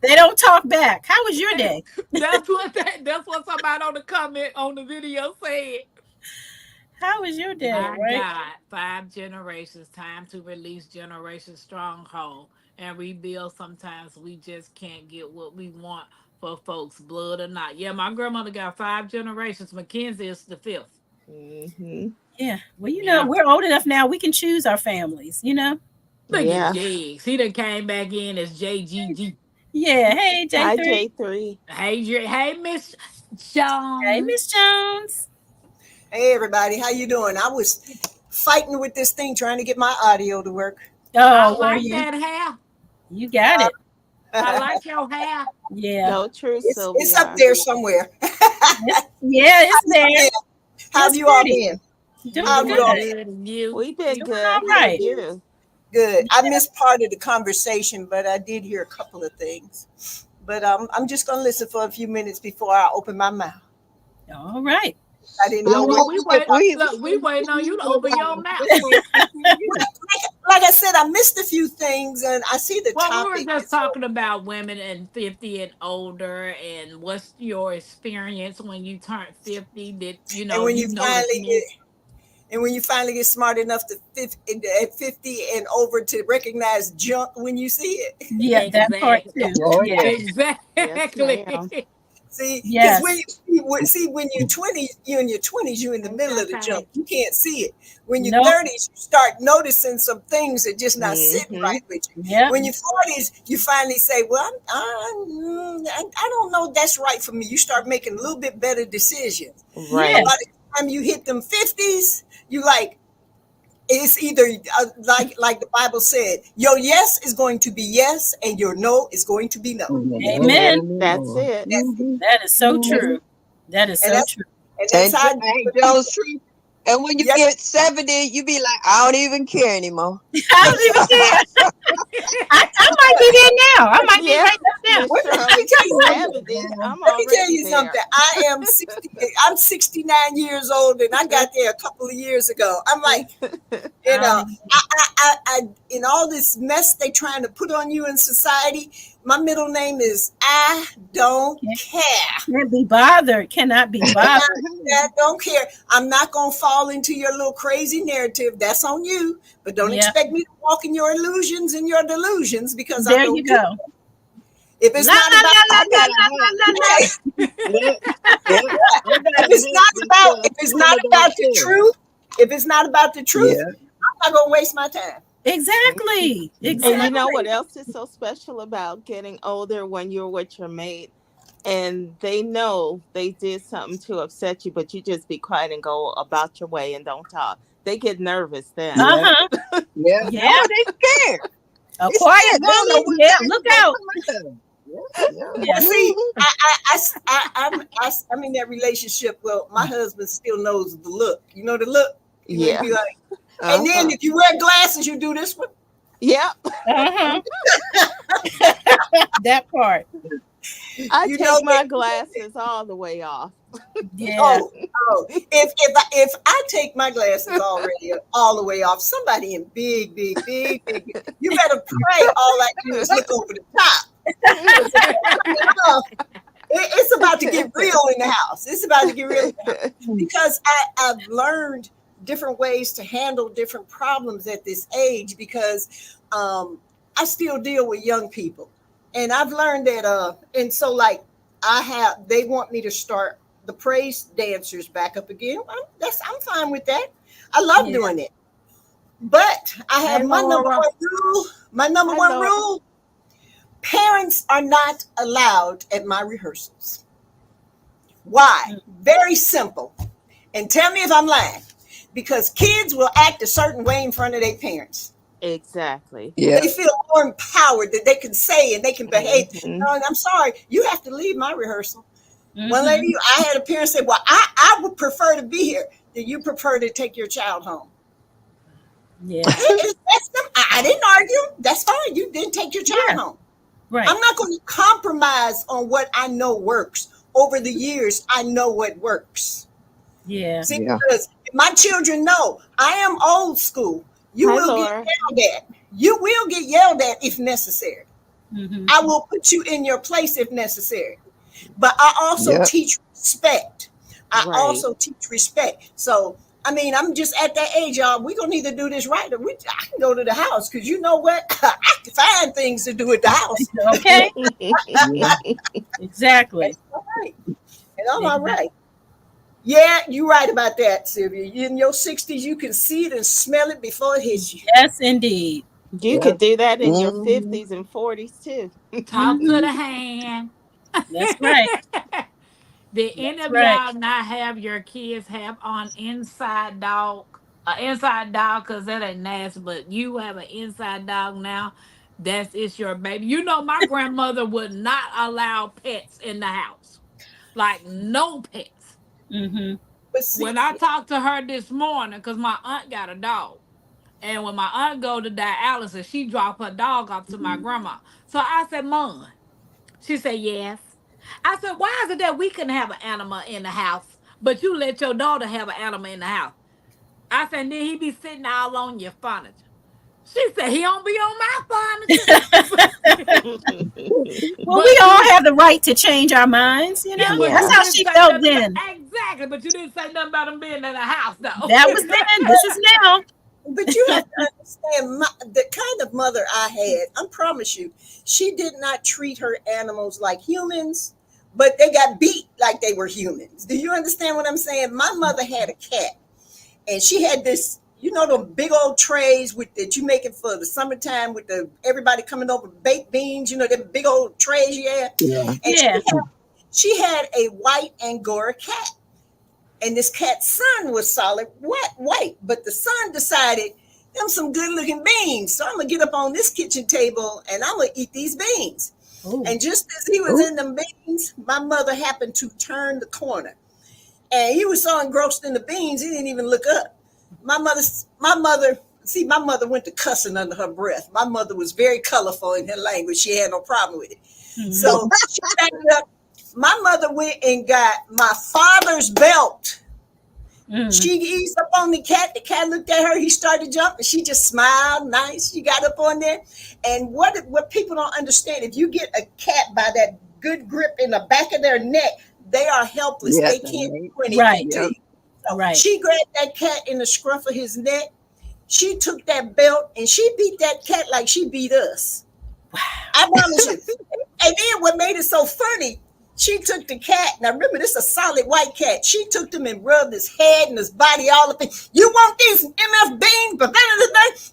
they don't talk back. How was your day? That's what somebody on the comment on the video said. How was your day, My right? God, 5 generations, time to release generation stronghold and rebuild. Sometimes we just can't get what we want for folks, blood or not. Yeah, my grandmother got 5 generations. Mackenzie is the fifth. Yeah. hmm Well, Yeah. we're old enough now we can choose our families. Look at yeah. Jigs. He done came back in as JGG. Yeah. Hey, Hi, J3. J3. Hey, Miss Hey, Miss Jones. Jones. Hey everybody, how you doing? I was fighting with this thing trying to get my audio to work. I Oh, were like you? that hair. You got it. I like your hair. Yeah. No, true, It's up Sylvia. there somewhere. Yeah, it's there. How have It's you all pretty. been? We Doing How have you doing all good. been? good and you. We've been Doing good. all How are right. you? Good. I missed part of the conversation, but I did hear a couple of things. But I'm just gonna listen for a few minutes before I open my mouth. All right. I didn't Oh know well, what. we If wait. we Look, we waiting on you to open your mouth. Like I said, I missed a few things, and I see the Well, we were topic. just talking about women and 50 and older, and what's your experience when you turned 50? Did you And know when you you noticed finally me? And when you finally get smart enough to at 50 and over to recognize junk when you see it. Yeah, that part Exactly. too. oh Yeah. yeah. Yes, ma'am. Exactly. See, because Yes. when you're 20, you're in your 20s, you're in the Hey, middle of the Shantae. junk. You can't see it. When you're Nope. 30s, you start noticing some things that just not sitting hmm right with you. Yep. When you're 40s, you finally say, "Well, I don't know if that's right for me." You start making a little bit better decisions. Yeah. Right. By the time you hit them 50s, you like, it's either like the Bible said, your yes is going to be yes, and your no is going to be no. Amen. That's Amen. it. That's it. That is so That's, true. That is and so that's true. and that's And how I deal hey, with Joe's people. true. And when you Yes, get 70, you be like, I don't even care anymore. I don't even care. I might be there now. I might be Yeah, right there now. Miss let me Shirley. tell you something. 70. I'm Let me tell already you something. there. I am 60. I'm 69 years old, and I got there a couple of years ago. I'm like, I don't even in all this mess they trying to put on you in society, my middle name is I don't care. care. Can't be bothered. Cannot be bothered. I don't care. I'm not gonna fall into your little crazy narrative. That's on you. But don't Yeah. expect me to walk in your illusions and your delusions because I There you don't do. go. If La it's not la about la la I la got a la la hat. la la. Yeah, yeah. I got if a it's hat not that about says if it's not truly don't about the care. truth, if it's not about the truth, Yeah. I'm not gonna waste my time. Exactly. And you Exactly. know what else is so special about getting older when you're with your mate and they know they did something to upset you, but you just be quiet and go about your way and don't talk. They get nervous then. Yeah. Uh-huh. Yeah. Yeah. Oh, they scared. A They quiet scared. They don't know village. what Yeah. time Look is gonna out. come at them. Yeah, yeah. Well, Yeah. see, Mhm. I'm in that relationship. Well, my husband still knows the look. You know the look. You know, he'd Yeah. be like, and then Uh-huh. if you wear glasses, you do this one. Yep. Uh-huh. That part. I You know, take my glasses all the way off. Yeah. oh, oh. If I take my glasses already all the way off, somebody in big, you better pray. All I do is look over the top. Because it's about to get real in the house. It's about to get real in the house because I've learned different ways to handle different problems at this age because I still deal with young people, and I've learned that. And so like they want me to start the praise dancers back up again. I'm fine with that. I love Yeah. doing it, but I Hey, have my number Laura. one rule. My number Hi, one Laura. rule: parents are not allowed at my rehearsals. Why? Mm. Very simple. And tell me if I'm lying. Because kids will act a certain way in front of their parents. Exactly. Yeah. They feel more empowered that they can say and they can behave. Hmm. No, I'm sorry, you have to leave my rehearsal. One Mm-hmm. lady, I had a parent say, well, I would prefer to be here. Do you prefer to take your child home? Yeah. I didn't argue. That's fine. You didn't take your child Yeah. home. Right. I'm not going to compromise on what I know works. Over the years, I know what works. Yeah. See, Yeah. because my children know I am old school. You Hi, will get Laura. yelled at. You will get yelled at if necessary. Mm-hmm. I will put you in your place if necessary. But I also Yep. teach respect. I Right. also teach respect. So, I mean, I'm just at that age, y'all. We're going to either do this right or I can go to the house because you know what? I can find things to do at the house. Okay. Yeah. Exactly. That's all right. And I'm all Exactly. right. Yeah, you're right about that, Sylvia. In your 60s, you can see it and smell it before it hits you. Yes, indeed. You Yeah. could do that in your Mhm. 50s and 40s too. Talk to Mm-hmm. the hand. That's right. Did any That's of right. y'all not have your kids have on inside dog? Inside dog, cause that ain't nasty, but you have an inside dog now. That's it's your baby. You know, my grandmother would not allow pets in the house. Like no pets. Mm-hmm. But see, When I talked to her this morning, cause my aunt got a dog. And when my aunt go to dialysis, she drop her dog off to my grandma. So I said, Mom. She said, yes. I said, why is it that we can have an animal in the house, but you let your daughter have an animal in the house? I said, and then he be sitting all on your furniture. She said, he don't be on my furniture. Well, we But all you, have the right to change our minds, you yeah, know? but That's Yeah. you how didn't she say felt nothing about, then. exactly, but you didn't say nothing about him being in the house, though. That was then. This is now. but you have to understand the kind of mother I had. I promise you, she did not treat her animals like humans, but they got beat like they were humans. Do you understand what I'm saying? My mother had a cat, and she had this. You know the big old trays with that you make it for the summertime with the everybody coming over baked beans. You know the big old trays you had, Yeah. and Yeah. she had a white Angora cat. And this cat's son was solid white, but the son decided them some good looking beans. So I'm gonna get up on this kitchen table and I'm gonna eat these beans. Oh. And just as he was Oh. in them beans, my mother happened to turn the corner. And he was so engrossed in the beans, he didn't even look up. My mother went to cussing under her breath. My mother was very colorful in her language. She had no problem with it. Mm-hmm. So she backed up. My mother went and got my father's belt. Mm. She eased up on the cat. The cat looked at her. He started to jump, and she just smiled. Nice. She got up on there. And what people don't understand, if you get a cat by that good grip in the back of their neck, they are helpless. Yeah. They can't do anything Right. to Yep. you. So Right. she grabbed that cat in the scruff of his neck. She took that belt and she beat that cat like she beat us. I promise you. And then what made it so funny, she took the cat. Now remember, this is a solid white cat. She took him and rubbed his head and his body all up. You want these MF beans? But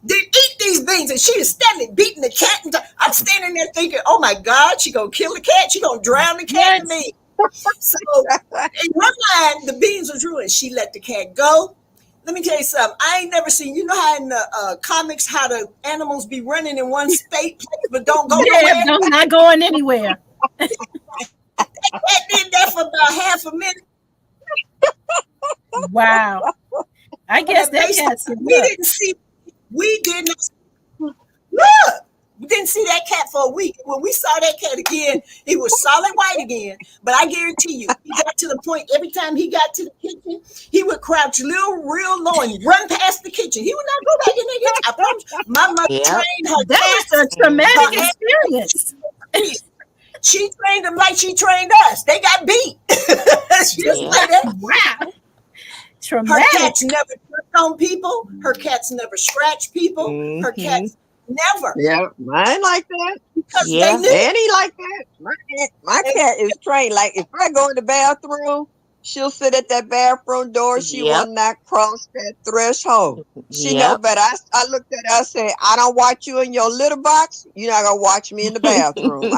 then eat these beans. And she is standing beating the cat. And I'm standing there thinking, oh my God, she gonna kill the cat. She gonna drown the cat in the Yes. beans. So in her mind, the beans was ruined. She let the cat go. Let me tell you something. I ain't never seen. You know how in the comics, how the animals be running in one state, but don't go Yeah. nowhere. I'm not going anywhere. Cat did that for about half a minute. Wow. I guess And that basically, cat said, we look, didn't see, we did not look. We didn't see that cat for a week. When we saw that cat again, he was solid white again. But I guarantee you, he got to the point every time he got to the kitchen, he would crouch real low and run past the kitchen. He would not go back in the kitchen. I promise. My mother Yep. trained her that was cats, a traumatic Hmm. her experience. animals. She trained them like she trained us. They got beat. Just Yeah. like that. Wow. Her Traumatic. cats never tripped on people. Her cats never scratched people. Her Hmm. cats never, Yeah, mine like that. because they Yeah. knew. And he like that. My They, cat is trained. Like if I go in the bathroom, she'll sit at that bathroom door. She will Yep. not cross that threshold. She know Yep. better. I looked at her. I said, I don't watch you in your litter box. You're not gonna watch me in the bathroom.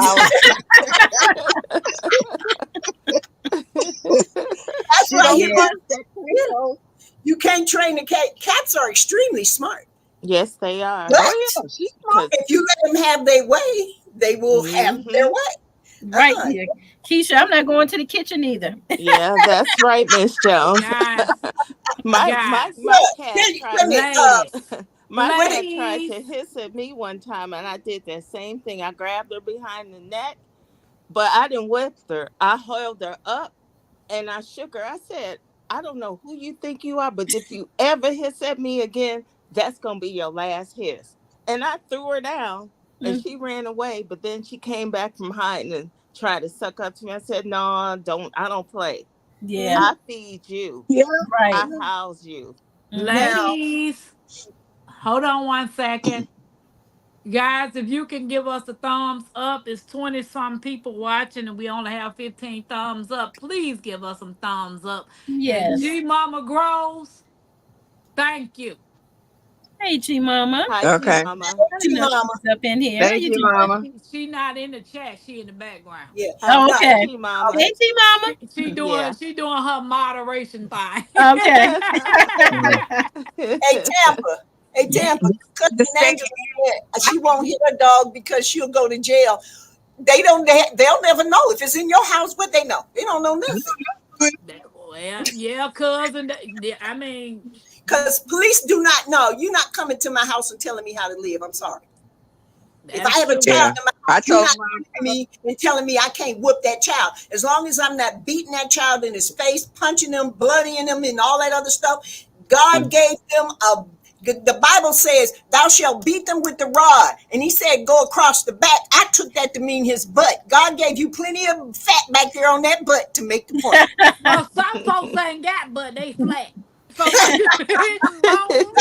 that's She right don't here. Yeah. cross that Yeah. threshold. You can't train a cat. Cats are extremely smart. Yes, they are. Oh But yeah, she's smart. Cause if you let them have their way, they will have their hmm way. Right Uh-uh. here. Keisha, I'm not going to the kitchen either. yeah, that's right, Miss Jones. Guys, My guys, my Look, cat let tried me, to ladies, my what it, cat tried ladies. to hiss at me one time, and I did that same thing. I grabbed her behind the neck, but I didn't whip her. I held her up and I shook her. I said, I don't know who you think you are, but if you ever hiss at me again, that's gonna be your last hiss. And I threw her down and Mm, she ran away, but then she came back from hiding and tried to suck up to me. I said, no, don't I don't play. yeah. mhm. I feed you. Yeah. Right. I house you. Hmm. Now, Ladies, hold on one second. Guys, if you can give us a thumbs up, it's 20 some people watching and we only have 15 thumbs up. Please give us some thumbs up. And Yes. G Mama Grows, thank you. Hey, G Mama. Hi, G Okay. Mama. I didn't T know she Mama, was up in here. How Thank you you, doing? Mama. She not in the chat, she in the background. yeah. Oh, No, okay. G Mama. Hey, G Mama. Yeah. She doing her moderation thing. Okay. Mm. hey Tampa, hey Tampa, The cousin second, Angela said she won't hit her dog because she'll go to jail. They don't. They'll never know if it's in your house. What they know? They don't know nothing Well, yeah, cousin. I mean, because police do not know. You're not coming to my house and telling me how to live. I'm sorry. If I that's have a true. child yeah. in my I house, you're told not coming to me and telling me I can't whoop that child. As long as I'm not beating that child in his face, punching him, bloodying him, and all that other stuff, God gave them a. The Bible says, "Thou shalt beat them with the rod," and He said, "Go across the back." I took that to mean his butt. God gave you plenty of fat back there on that butt to make the point. Well, some folks ain't got, but they flat. So it's long.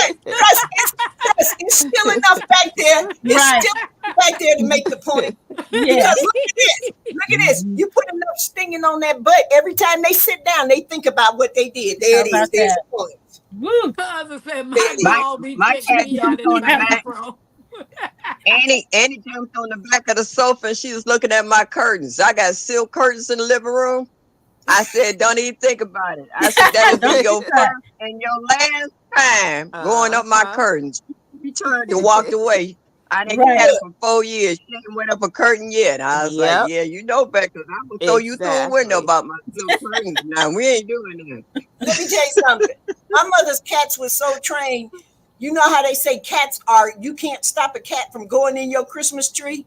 It's still enough back there. It's Right. still back there to make the point. Because Yes. look at this. Look at this. You put enough stinging on that butt. Every time they sit down, they think about what they did. There How it is. about There's that? the point. Woo. Cousin said There my it my is. dog be my checking cat me out jumped in the on the back. bathroom. Annie jumped on the back of the sofa and she was looking at my curtains. I got silk curtains in the living room. I said, don't even think about it. I said, that'll be Don't your you try. first and your last time going up my Uh-huh. curtains. She turned and walked away. I didn't Right. had it Look, for 4 years. She ain't went up a curtain yet. I was like, Yep. yeah, you know better because I'm going to throw you through a window Exactly. about my silk curtains. Now, we ain't doing let me tell you something. My mother's cats was so trained. You know how they say cats are, you can't stop a cat from going in your Christmas tree?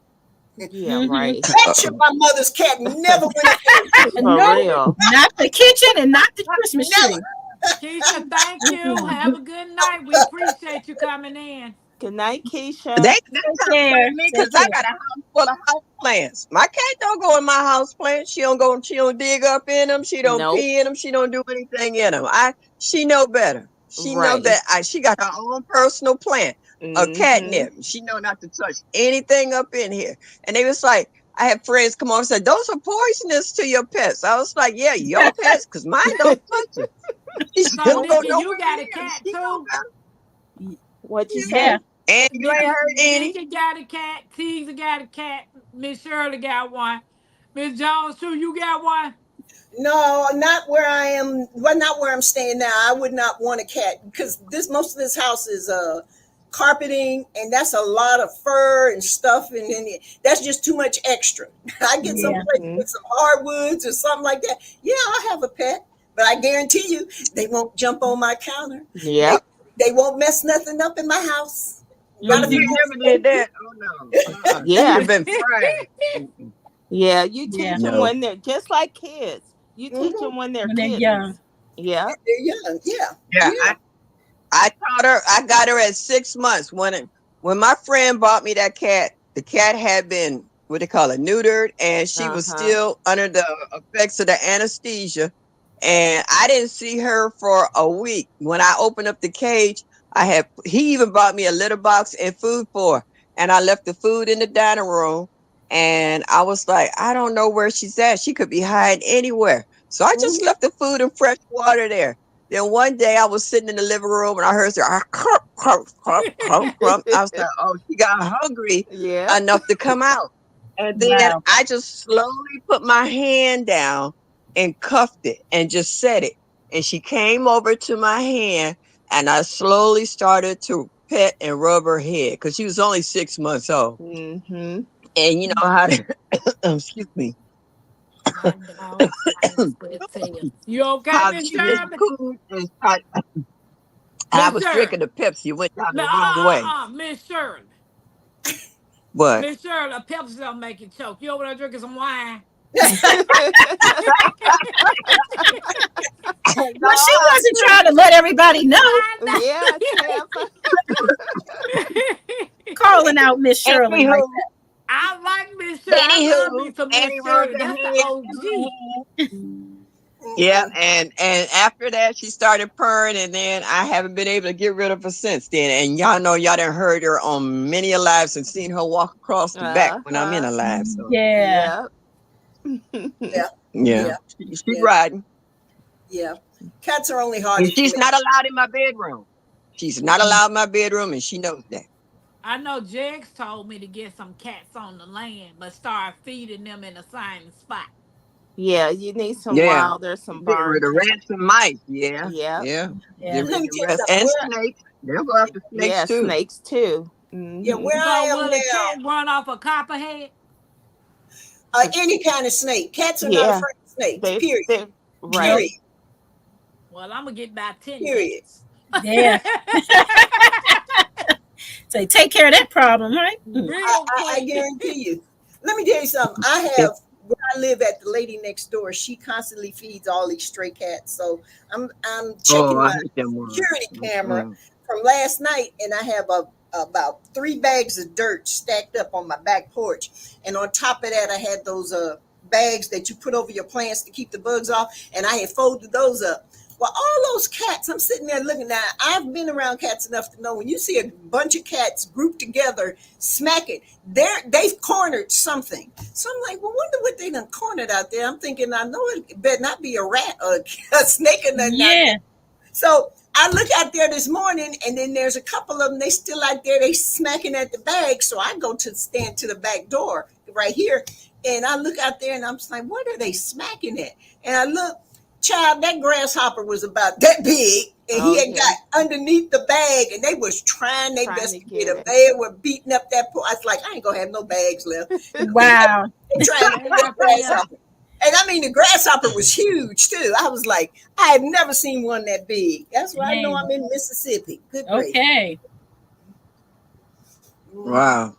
Yeah, Hmm. right. Bet you my mother's cat never went up in the Christmas For No, real. not the kitchen and not the Christmas Never. tree. Keisha, thank you. Mm-mm. Have a good night. We appreciate you coming in. Good night, They Keisha. Take trying to play care. me because Take I care. got a house full of house plants. My cat don't go in my house plants. She don't go. She don't dig up in them. She don't Nope. pee in them. She don't do anything in them. She know better. She know Right. that. She got her own personal plant, a Mm-hmm. catnip. She know not to touch anything up in here. And they was like, I had friends come on and said, those are poisonous to your pets. I was like, yeah, your pets, because mine don't touch it. She So, don't go Nikki, nowhere you got a near it. cat She know too? better. What'd you Yeah. Yeah. say? And you ain't Nikki, heard any. Nikki got a cat. Teaser got a cat. Miss Shirley got one. Miss Jones, too, you got one? No, not where I am. Well, not where I'm staying now. I would not want a cat because this most of this house is carpeting, and that's a lot of fur and stuff, and then that's just too much extra. I get some Yeah. place Mhm. with some hardwoods or something like that. Yeah, I'll have a pet, but I guarantee you they won't jump on my counter. They Yep. they won't mess nothing up in my house. Oh, Got to you be Hmm. ain't more never did safety. that. Oh no. She'd Yeah. have been fried. Mm-mm. Yeah. You teach Yeah. them No. when they're just like kids. You teach Hmm. them when they're When they're young. kittens. Yep. They're young. Yeah. Yeah, Yeah. I taught her. I got her at 6 months when my friend bought me that cat. The cat had been what they call it neutered, and she was Uh-huh. still under the effects of the anesthesia. And I didn't see her for a week. When I opened up the cage, he even bought me a litter box and food for her. And I left the food in the dining room. And I was like, I don't know where she's at. She could be hiding anywhere. So I just Hmm. left the food and fresh water there. Then one day I was sitting in the living room and I heard her crump, crump, crump, crump, crump. I was like, oh, she got hungry Yep. enough to come out. And then Wow. I just slowly put my hand down and cuffed it and just set it. And she came over to my hand and I slowly started to pet and rub her head because she was only 6 months old. Mhm. And you know how to, excuse me, My dog fights with tail. You okay, how Miss she just Shirley? cooed and started. I Miss was drinking Shirley. the Pepsi. Went down No, the wrong way. Miss Shirley. But Miss Shirley, a Pepsi don't make you choke. You over there drinking some wine? Well, she no, wasn't trying to let everybody know, I Yeah, know. Tampa. calling out Miss Shirley anywho, like I like Miss Shirley. I love anywho, me some and Miss he rubbed Shirley. her That's the head, and OG. her head. Yeah, and after that she started purring, and then I haven't been able to get rid of her since then. And y'all know y'all done heard her on many a lives and seen her walk across the back when I'm in Uh-huh. a live. that. So Yeah. Yep. Yeah. yeah, Yeah. she's Yeah. riding, Yeah. Cats are only hard and to she's communicate. not allowed in my bedroom. She's not allowed in my bedroom, and she knows that. I know Jegs told me to get some cats on the land, but start feeding them in a sign spot. Yeah, you need some Yeah, wild or some get barn rid of cat. rats and mice. Yeah, Yep. yeah, get Yeah. rid Let me of tell you rats something. and Where snakes. They'll go after snakes Yeah, too. snakes too. yeah, Mhm. where I So am will a cat now, run off a copperhead? any kind of snake. Cats are not Yeah. afraid of snakes. They Period. Nope. right. Period. Well, I'm gonna get about 10 Period. cats. Yeah. So take care of that problem, right? Hmm. Real I quick. guarantee you. Let me tell you something. I If, have where I live at, the lady next door. She constantly feeds all these stray cats. So I'm oh, checking I my hate them ones. security camera Mm-mm. from last night, and I have about 3 bags of dirt stacked up on my back porch, and on top of that, I had those bags that you put over your plants to keep the bugs off, and I had folded those up. Well, all those cats, I'm sitting there looking at. I've been around cats enough to know when you see a bunch of cats grouped together, smacking, they've cornered something. So I'm like, well, wonder what they done cornered out there. I'm thinking, I know it better not be a rat or a snake or nothing out there. Yeah. So I look out there this morning, and then there's a couple of them. They still out there. They smacking at the bag. So I go to stand to the back door right here, and I look out there, and I'm just like, what are they smacking at? And I look, child, that grasshopper was about that big, and he Oh had yeah. got underneath the bag, and they was trying their Trying to best to get get him. it. They were beating up that poor. I was like, I ain't gonna have no bags left. Wow. They trying to They get the after you. grasshopper. And I mean, the grasshopper was huge too. I was like, I had never seen one that big. That's why I know Dang. I'm in Mississippi. Good gracious. Okay. Mhm. Wow.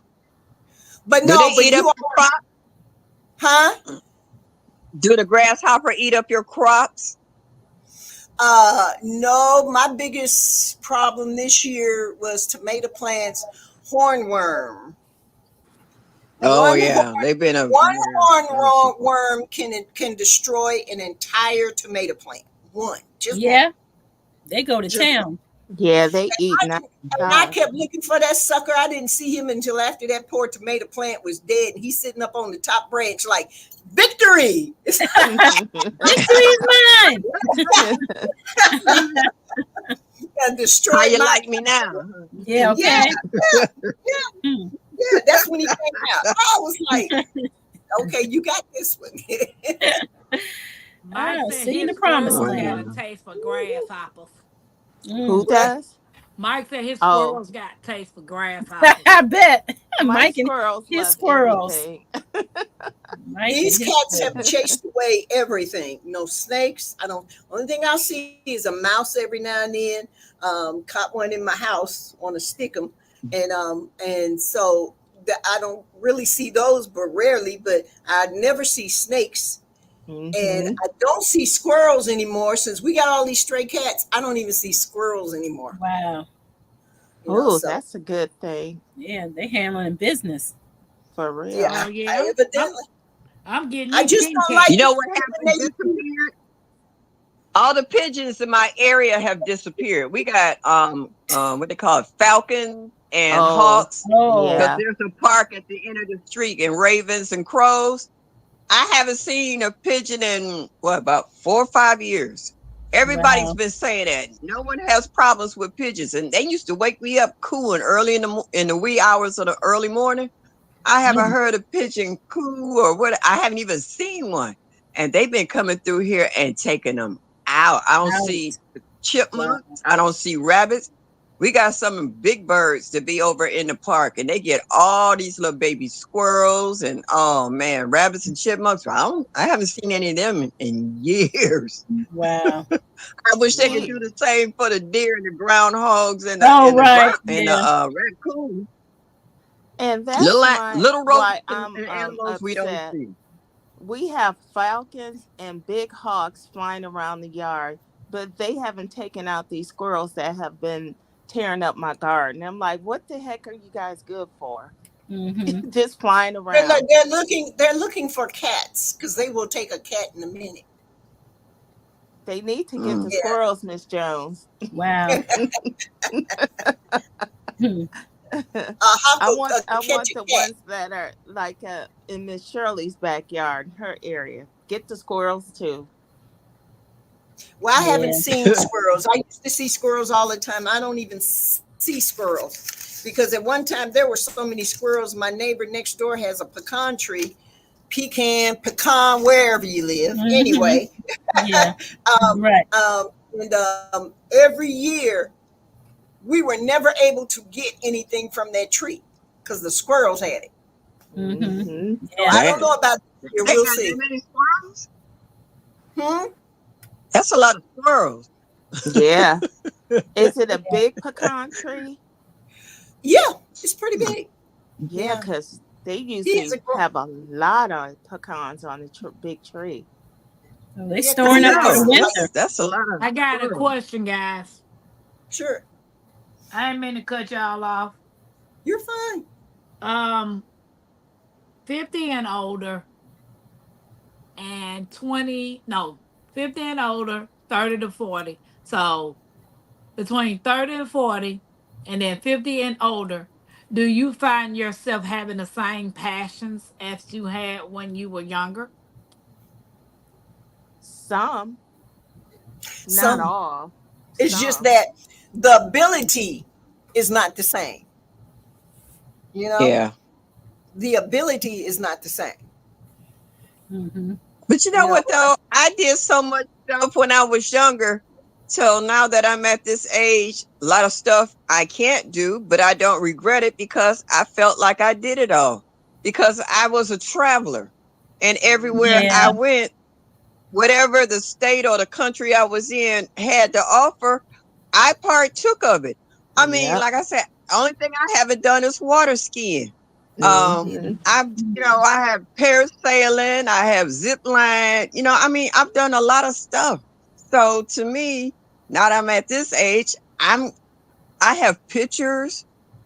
But Do they no, but eat up you are, your crops? huh? Do the grasshopper eat up your crops? No, my biggest problem this year was tomato plants, hornworm. Oh One yeah, they've been a one yeah. hornworm can destroy an entire tomato plant. One, just one, Yeah. They go to just one. town. Yeah, they eat I now. didn't, and I Gosh. kept looking for that sucker. I didn't see him until after that poor tomato plant was dead, and he's sitting up on the top branch like victory. Victory is mine. How Destroyed you my like me now? Yeah. yeah, Okay. yeah, yeah, Hmm. yeah. That's when he came out. I was like, okay, you got this one. Mike Oh, said seeing the his promised girl got land. a Wow. taste for grasshoppers. Who Mm. Well, does? Mike said his Oh, squirrels got taste for grasshoppers. I bet. my Mike and squirrels his love squirrels. everything. Mike and These his cats have squirrels. chased away everything. No snakes. I don't. Only thing I'll see is a mouse every now and then. Caught one in my house on a stickum, and so I don't really see those, but rarely. But I never see snakes, and Hmm. I don't see squirrels anymore since we got all these stray cats. I don't even see squirrels anymore. Wow. Oh, So that's a good thing Yeah, they handling business. for yeah, real. Oh yeah, evidently I'm getting I me just 10 don't like You cats. know it what when happened? they. Disappeared. All the pigeons in my area have disappeared. We got what they call it, falcons and Oh, hawks, Oh, because yeah. there's a park at the end of the street, and ravens and crows. I haven't seen a pigeon in what, about 4 or 5 years. Everybody's wow. been saying that no one has problems with pigeons, and they used to wake me up cooing early in the wee hours of the early morning. I haven't Mm, heard a pigeon coo or what. I haven't even seen one, and they've been coming through here and taking them out. I don't see out. Wow. chipmunks. I don't see rabbits. We got some big birds to be over in the park, and they get all these little baby squirrels and, oh man, rabbits and chipmunks. I haven't seen any of them in years. Wow. I wish they could We do the same for the deer and the groundhogs and Oh, the right. Yeah. raccoons. and Little that's little why rodents I'm and animals we don't upset. see. We have falcons and big hawks flying around the yard, but they haven't taken out these squirrels that have been tearing up my garden. I'm like, what the heck are you guys good for? Mm-hmm. Just flying around. They're looking for cats because they will take a cat in a minute. They need to get Mm. the Yeah, squirrels, Miss Jones. Wow. Hmm. a hawk I will catch want a the cat. ones that are like in Miss Shirley's backyard, her area. Get the squirrels too. Well, I haven't Yeah. seen squirrels. I used to see squirrels all the time. I don't even see squirrels because at one time there were so many squirrels. My neighbor next door has a pecan, wherever you live. Mm-hmm. Anyway, Yeah. um, Right. and every year we were never able to get anything from that tree because the squirrels had it. Mm-hmm. Hmm. So Yeah. I Man, don't know about this year. they We'll got that see. many squirrels? Hmm? That's a lot of squirrels. Yeah. Is it a big pecan tree? Yeah, it's pretty big. Yeah, Yeah, because they he is a usually grown. have a lot of pecans on the big tree. So they Yeah, because I storing he up for likes the know. like. winter. That's a lot of I got a squirrels. question, guys. Sure, I ain't mean to cut y'all off. you're fine. Um, 50 and older and 20, no, 50 and older, 30 to 40. So between 30 and 40, and then 50 and older, do you find yourself having the same passions as you had when you were younger? Some, not Some. all. It's just Some. that the ability is not the same. You know, Yeah. the ability is not the same. Mm-hmm. But you know You know, what though? I did so much stuff when I was younger. Till now that I'm at this age, a lot of stuff I can't do, but I don't regret it because I felt like I did it all. Because I was a traveler. And everywhere Hmm. Yeah. I went, whatever the state or the country I was in had to offer, I partook of it. I mean, Yep. like I said, only thing I haven't done is water skiing. Um, Hmm. I have parasailing, I have zip line, I mean, I've done a lot of stuff. So to me, now that I'm at this age, I have pictures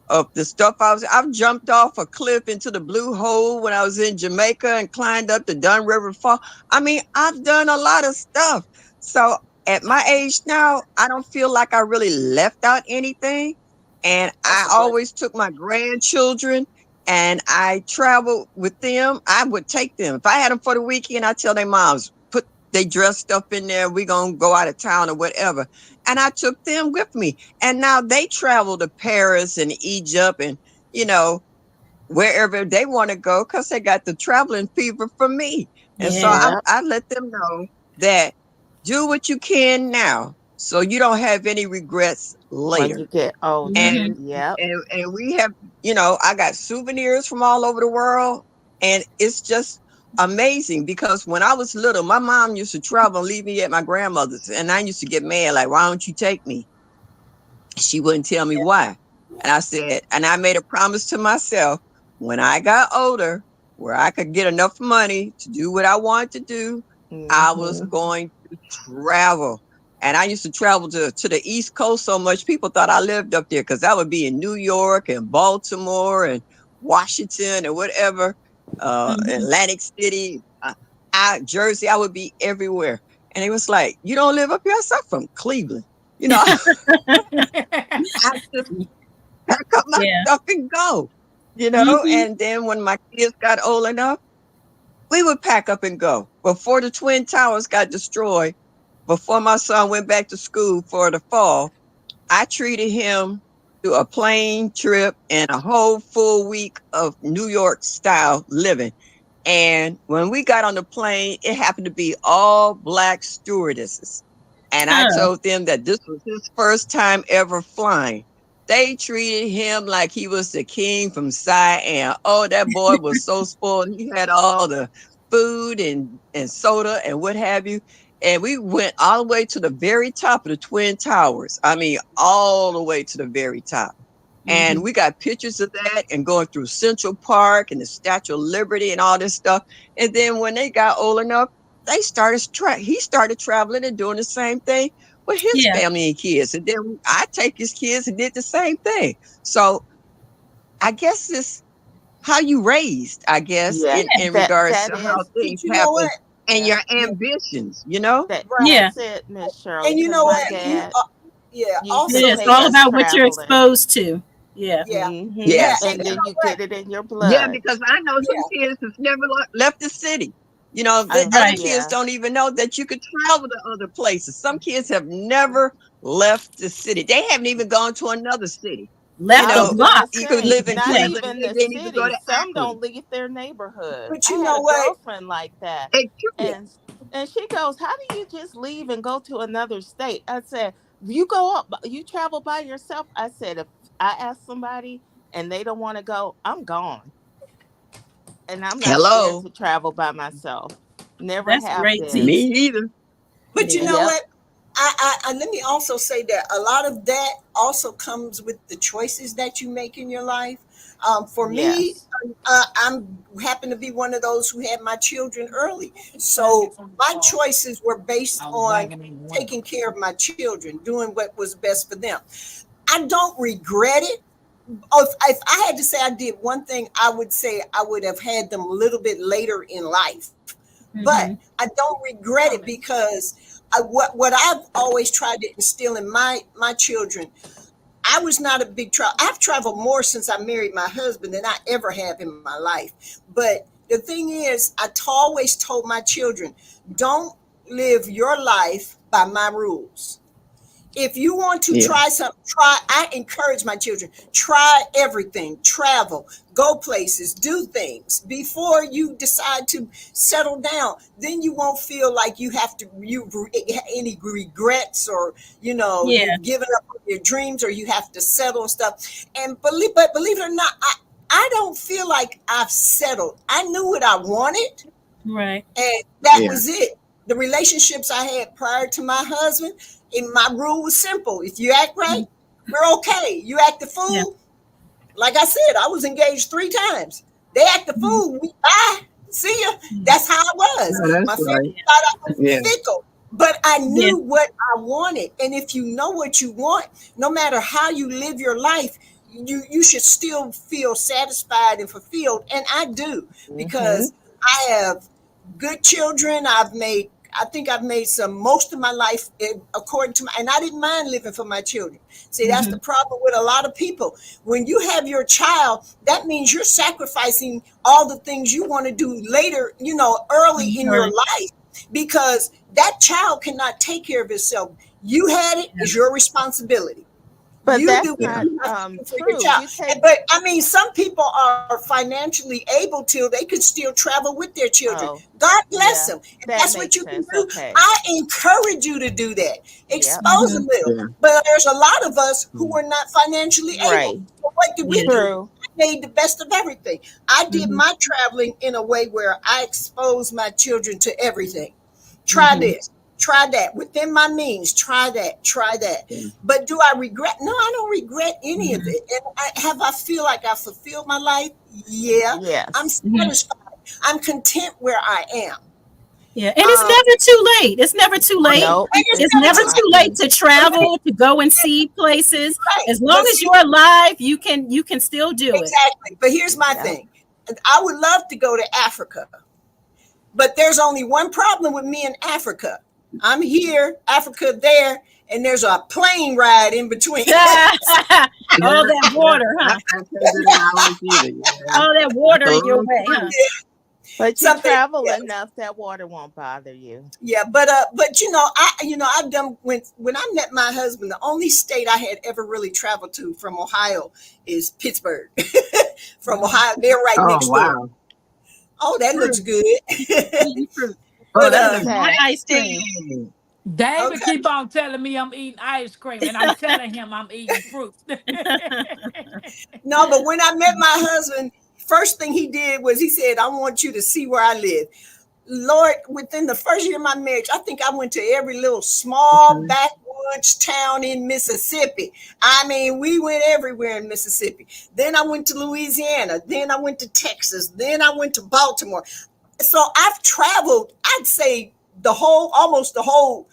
of the stuff I've jumped off a cliff into the blue hole when I was in Jamaica and climbed up the Dunn River Fall. I mean, I've done a lot of stuff. So at my age now, I don't feel like I really left out anything. And that's I a blessing. always took my grandchildren and I traveled with them. I would take them. If I had them for the weekend, I tell their moms, put they dress stuff in there. We're going to go out of town or whatever. And I took them with me. And now they travel to Paris and Egypt and, you know, wherever they want to go because they got the traveling fever for me. And so Yeah. Yep. I let them know that do what you can now. so you don't have any regrets When later. you get older. And Mhm. Yep. we have, I got souvenirs from all over the world, and it's just amazing because when I was little, my mom used to travel and leave me at my grandmother's, and I used to get mad, like, why don't you take me? She wouldn't tell me why. And I said, and I made a promise to myself when I got older, where I could get enough money to do what I wanted to do, I was Hmm. going to travel. And I used to travel to the East Coast so much, people thought I lived up there because I would be in New York and Baltimore and Washington and whatever, Mhm. Atlantic City, Jersey, I would be everywhere. And it was like, you don't live up here? I said, "I'm from Cleveland. You know, I just pack up my Yeah. stuff and go, Mhm. and then when my kids got old enough, we would pack up and go. Before the Twin Towers got destroyed, before my son went back to school for the fall, I treated him to a plane trip and a whole full week of New York style living. And when we got on the plane, it happened to be all Black stewardesses. And I Oh. told them that this was his first time ever flying. They treated him like he was the king from Siam. Oh, that boy was so spoiled. He had all the food and soda and what have you. And we went all the way to the very top of the Twin Towers. I mean, all the way to the very top. And Mhm. we got pictures of that and going through Central Park and the Statue of Liberty and all this stuff. And then when they got old enough, he started traveling and doing the same thing with his Yeah. family and kids. And then I take his kids and did the same thing. So I guess it's how you raised, I guess, Yeah. in That regards that to how is. things But you know happen what? and Yeah. your Yeah, ambitions, you know? That right. Yeah. that's it, Miss Shirley. And you Because know my what? dad Yeah. used It to Also, is take all us about what you're traveling. exposed to. Yeah. yeah, Hmm. yeah. Yes. And And you then know you what? get it in your Yeah, blood. because I know some Yeah, kids has never left the city. The other Right. kids Yeah. don't even know that you could travel to other places. Some kids have never left the city. They haven't even gone to another city. You Left I the was know, gonna block. you could say, live in not Yeah. Cleveland. even They the didn't even go city. to Some Akron. don't leave their neighborhood. but I you had know a what? girlfriend like that, Hey, trivia. and and she goes, "How do you just leave and go to another state?" I said, "You go up, you travel by yourself." I said, "If I ask somebody and they don't want to go, I'm gone, and I'm not scared Hello. to travel by myself. Never That's have great been." Me tips. either. But you Yeah. know Yep. what? Let me also say that a lot of that also comes with the choices that you make in your life. For me, Yes. I'm happen to be one of those who had my children early, so my choices were based I was on wagging in one. taking care of my children, doing what was best for them. I don't regret it. If I had to say I did one thing, I would say I would have had them a little bit later in life. But Mhm. I don't regret it because what I've always tried to instill in my children. I was not a big travel. I've traveled more since I married my husband than I ever have in my life. But the thing is, always told my children, don't live your life by my rules. If you want to Yeah. try something, try. I encourage my children, try everything, travel, go places, do things before you decide to settle down. Then you won't feel like you have to you any regrets, or Yeah. you've given up on your dreams, or you have to settle and stuff. But believe it or not, I don't feel like I've settled. I knew what I wanted, Right. and that Yeah. was it. The relationships I had prior to my husband, and my rule was simple: if you act right, we're okay. You act the Yeah. fool, like I said, I was engaged 3 times. They act the Mhm. fool. We bye. See ya. Yeah. That's how I No, was. that's My family right. thought I was Yeah. fickle, but I Yeah. knew what I wanted. And if you know what you want, no matter how you live your life, you should still feel satisfied and fulfilled. And I do, Hmm. because I have good children. I think I've made some most of my life according to my, and I didn't mind living for my children. See, that's the Mhm. problem with a lot of people. When you have your child, that means you're sacrificing all the things you want to do later, early in your Right. life, because that child cannot take care of itself. You had it, Yeah. it's your responsibility. But You do that's what Yeah. not you have to do for your true. child. You take But I mean, some people are financially able to, they could still travel with their children. oh God bless yeah, them. If that that's what makes you can sense. do, Okay. I encourage you to do that. Yep. Expose a Mhm. little. Yeah. But there's a lot of us who Mm. are not financially able. Right. So what did we Yeah. do? True. I made the best of everything. I did Hmm. my traveling in a way where I exposed my children to everything. Try Hmm. this, try that. Within my means, try that, try that. Yeah. But do I regret? No, I don't regret any of Hmm. it. And I feel like I fulfilled my life? Yeah. I'm Yes. Hmm. satisfied. I'm content where I am. Yeah, and it's Um, never too late. It's never too late. Nope. and it's It's It's never never too not. too late. late Mm. to Right. travel, to go and see places. Right. As long But as see, you're alive, you can still do it. exactly. But here's my Yep. thing. I would love to go to Africa, but there's only one problem with me in Africa. I'm here, Africa there, and there's a plane ride in between. Yeah. All that Yeah. water, I huh? can't take that hours either. Yeah. All that That's water a in your long way, huh? flight. But you Something, travel yeah. enough that water won't bother you. Yeah, but I've done when I met my husband, the only state I had ever really traveled to from Ohio is Pittsburgh. From Mm. Ohio, they're right Oh next door. wow. Oh, that looks True. good. True. Oh, But that What's looks My that? ice cream. tasty. David okay. keep on telling me I'm eating ice cream, and I'm telling him I'm eating fruit. No, but when I met my husband, first thing he did was he said, "I want you to see where I live." Lord, within the first year of my marriage, I think I went to every little small Mhm. backwoods town in Mississippi. I mean, we went everywhere in Mississippi. Then I went to Louisiana. Then I went to Texas. Then I went to Baltimore. So I've traveled, I'd say almost the whole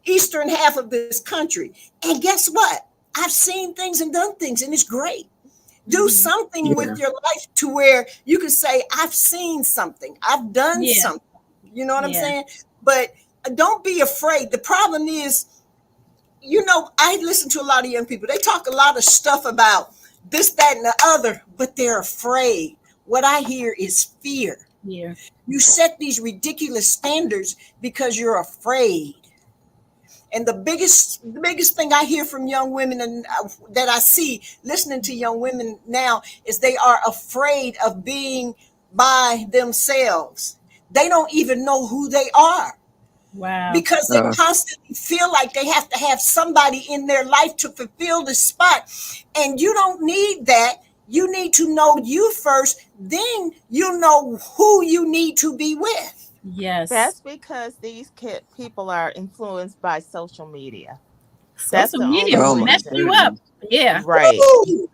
eastern half of this country. And guess what? I've seen things and done things, and it's great. Do Hmm. something Yeah. with your life to where you can say, I've seen something, I've done Yeah. something. You know what I'm Yeah. saying? But don't be afraid. The problem is, I listen to a lot of young people. They talk a lot of stuff about this, that, and the other, but they're afraid. What I hear is fear. Yeah. You set these ridiculous standards because you're afraid. And the biggest thing I hear from young women, and that I see listening to young women now, is they are afraid of being by themselves. They don't even know who they are Wow. because they Uh, constantly feel like they have to have somebody in their life to fulfill the spot. And you don't need that. You need to know you first, then you know who you need to be with. Yes. That's because these people are influenced by social media. That's Social the media only oh will my mess you reason. up. goodness. Yeah. Right. Woo!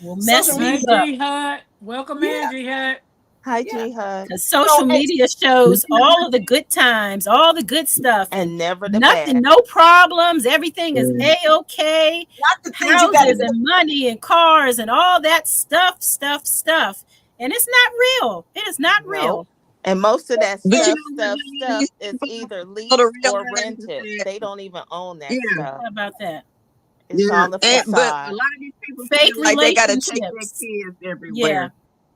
Will Social mess media, you Hi, up. G Hut. Welcome in, yeah, G Hut. Hi, yeah. G Hud. Because So, social media shows all of the good times, all the good stuff, and And never the nothing, bad. no problems. Everything is Mm. a-okay. not the things you got to Houses go. and money and cars and all that stuff. And it's not real. It is not Nope. real. And most of that But you And know what, Lynn? stuff These is people either ought to leased or realize is rented. that, They don't even own that yeah, stuff. How about that? It's yeah. all a But a facade. lot of these people Fake feel like they got to take their relationships. kids Yeah. everywhere.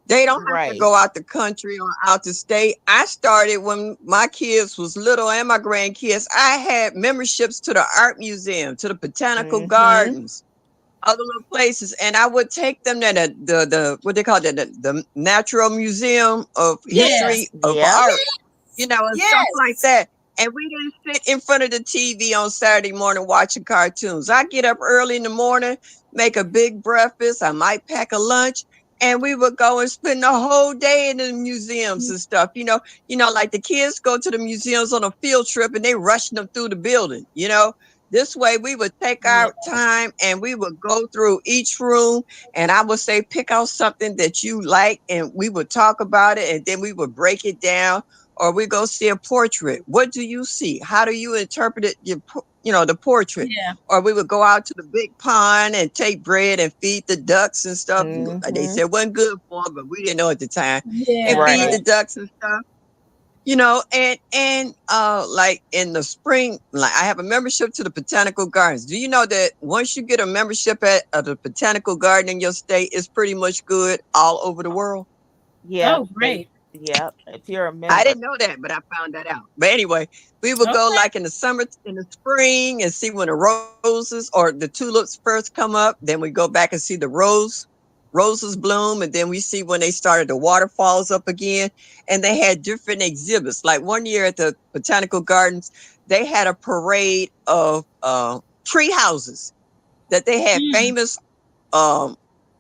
They don't have to Right. go out the country or out the state. I started when my kids was little and my grandkids. I had memberships to the art museum, to the botanical Mm-hmm. gardens, other little places, and I would take them to the what they call it, the Natural Museum of Yeah. History of Yep. Art, yes, and stuff like yes. that. And we didn't sit in front of the TV on Saturday morning watching cartoons. I get up early in the morning, make a big breakfast. I might pack a lunch, and we would go and spend the whole day in the museums and stuff. Like the kids go to the museums on a field trip and they rushing them through the building. This way we would take Yeah. our time and we would go through each room, and I would say, pick out something that you like, and we would talk about it, and then we would break it down, or we go see a portrait. What do you see? How do you interpret it? The portrait. Yeah. Or we would go out to the big pond and take bread and feed the ducks and stuff. They Mm-hmm. said it wasn't good for them, but we didn't know at the time. And Yeah. feed Right. the Right. ducks and stuff. And like in the spring, like I have a membership to the botanical gardens. Do you know that once you get a membership at the botanical garden in your state, it's pretty much good all over the world? Yeah. Oh, They great. Yep. If you're a I member. didn't know that, but I found that out. But anyway, we would go Okay. like in the summer, in the spring, and see when the roses or the tulips first come up. Then we go back and see the roses bloom, and then we see when they started the waterfalls up again. And they had different exhibits. Like one year at the Botanical Gardens, they had a parade of tree houses that they had Mm. famous um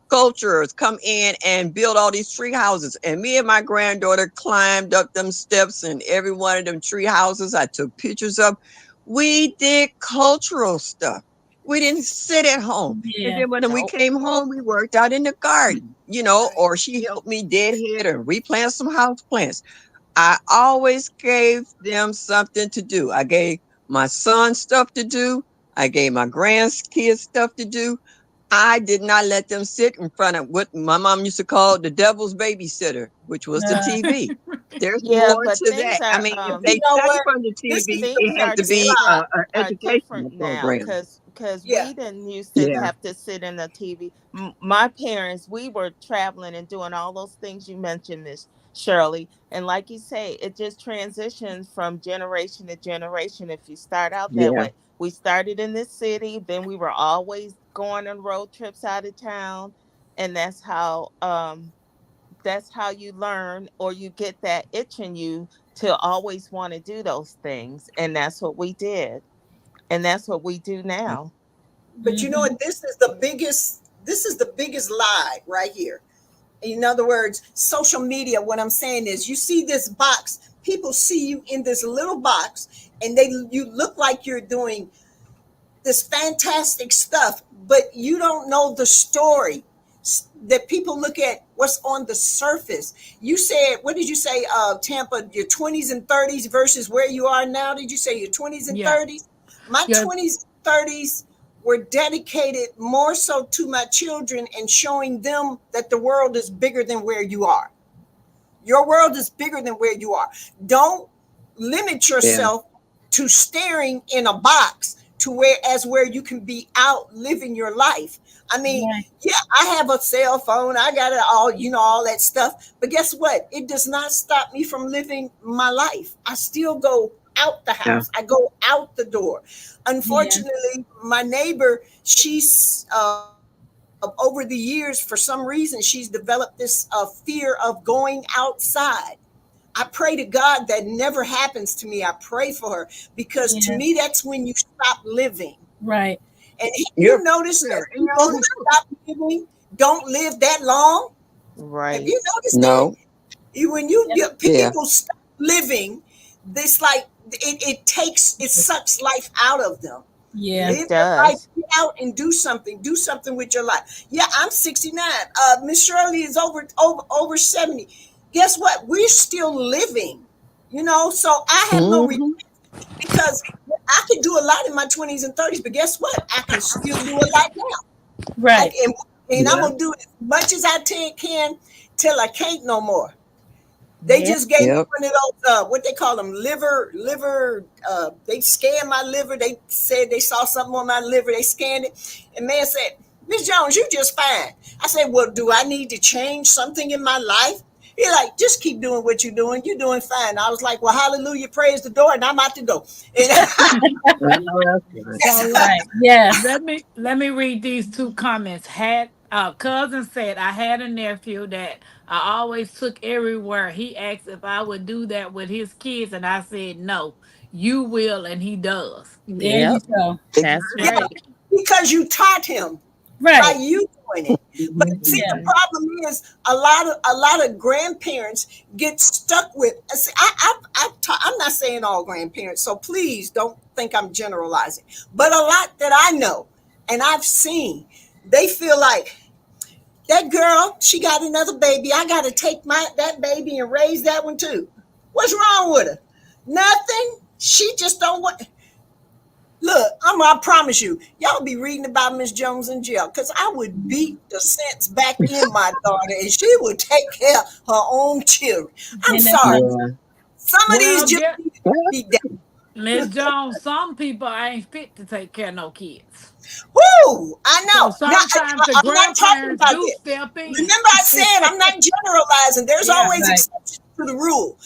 sculptors come in and build all these tree houses. And me and my granddaughter climbed up them steps and every one of them tree houses I took pictures of. We did cultural stuff. We didn't sit at home. And Yeah. then when we Nope. came home, we worked out in the garden, Right. or she helped me deadhead or replant some house plants. I always gave them something to do. I gave my son stuff to do. I gave my grandkids stuff to do. I did not let them sit in front of what my mom used to call the devil's babysitter, which was the Uh, TV. There's Yeah, more but to that. things I are mean, if You they know study what? from the This is TV, things it has are to this is be why. different, an are educational different now, program. because Yeah. we didn't used to Yeah, have to sit in the TV. My parents, we were traveling and doing all those things you mentioned, Miss Shirley, and like you say, it just transitions from generation to generation. If you start out that yeah, way, we started in this city, then we were always going on road trips out of town, and that's how you learn, or you get that itch in you to always want to do those things, and that's what we did, and that's what we do now. But you know mhm. what? This is the biggest lie right here. In other words, social media, what I'm saying is you see this box, people see you in this little box, and you look like you're doing this fantastic stuff, but you don't know the story. That people look at what's on the surface. You said, what did you say, Tampa, your 20s and 30s versus where you are now? Did you say your 20s and Yeah. 30s? My Yeah. 20s and 30s were dedicated more so to my children and showing them that the world is bigger than where you are. Your world is bigger than where you are. Don't limit yeah, yourself to staring in a box to where you can be out living your life. I mean, Right. yeah, I have a cell phone. I got it all, all that stuff. But guess what? It does not stop me from living my life. I still go out the yeah. house. I go out the door. Yeah. Unfortunately, my neighbor, she's over the years, for some reason, she's developed this fear of going outside. I pray to God that never happens to me. I pray for her because to me, Yeah. that's when you stop living. Right. And have you You're a noticed that prayer in your people own who house. stop living don't live that long? Have Right. you noticed that? No, When you Yep. get yeah, people stop living, this like it sucks life out of them. Yeah. It Live your life, does. get out and do something with your life. Yeah, I'm 69. Miss Shirley is over 70. Guess what? We're still living. So I have no hmm, because I could do a lot in my 20s and 30s, but guess what? I can still do a lot now. I Right. can, and I'm yeah, gonna do as much as I can till I can't no more. They Yeah. just gave me yep. one of those, what they call them, liver. They scanned my liver. They said they saw something on my liver. They scanned it, and man said, "Miss Jones, you just fine." I said, "Well, do I need to change something in my life?" He like, "Just keep doing what you're doing. You're doing fine." I was like, "Well, hallelujah, praise the door," and I'm out the door. I know that's right. So Right. Yes. let me read these two comments. Had cousin said I had a nephew that I always took everywhere. He asked if I would do that with his kids, and I said no. You will, and he does. There you Yep. go. That's Yeah, right. because you taught him by Right. you doing it. But see, Yeah. the Hmm. problem is a lot of grandparents get stuck with. See, I'm not saying all grandparents, so please don't think I'm generalizing. But a lot that I know and I've seen, they feel like that girl, she got another baby. I got to take that baby and raise that one too. What's wrong with her? Nothing. She just don't want. Look, I promise you, y'all be reading about Miss Jones in jail because I would beat the sense back in my daughter and she would take care of her own children. I'm And that's sorry. not Yeah. Some of these Well, just get need to Well, be beat Miss down. Jones. Some people ain't fit to take care of no kids. Woo! I So know. Now, sometimes the I'm not talking grandparents about do that. step in. Remember, I said I'm not generalizing. There's Yeah. always right. exceptions to the rule.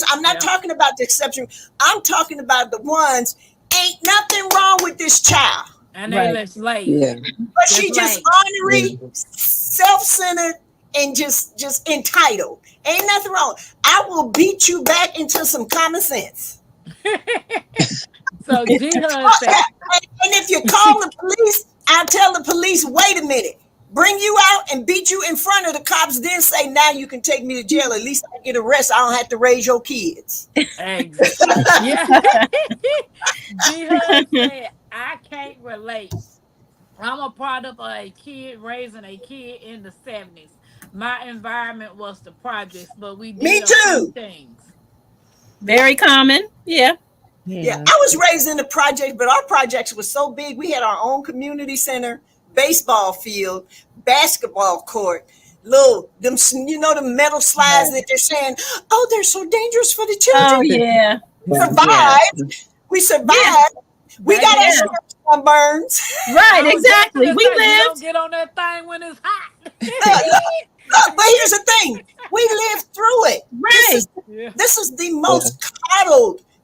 I'm not Yeah. talking about the exception. I'm talking about the ones, ain't nothing wrong with this child. And they Right. just Yeah. lazy. But Just she just lazy. ornery, self-centered, and just entitled. Ain't nothing wrong. I will beat you back into some common sense. So G Hud Oh, said, and if you call the police, I'll tell the police, wait a minute. Bring you out and beat you in front of the cops, then say, now you can take me to jail. At least I get arrested. I don't have to raise your kids. eggs. Yeah. G Hud said, I can't relate. I'm a product of a kid raising a kid in the 70s. My environment was the projects, but we Me did a few too. things. Very common. Yeah. Yeah, Yeah. I was raised in the project, but our projects was so big. We had our own community center, baseball field, basketball court, little them the metal slides that they're saying, oh, they're so dangerous for the Oh children. yeah. Yeah. Survived. We Yeah. survived. We Baby, got our you Yeah. don't. short sunburns. Right. I was just Exactly. gonna We say you don't lived. get on that thing when it's hot. Look, but here's the thing: we lived through it. This Right. is Yeah. this is the Yeah. most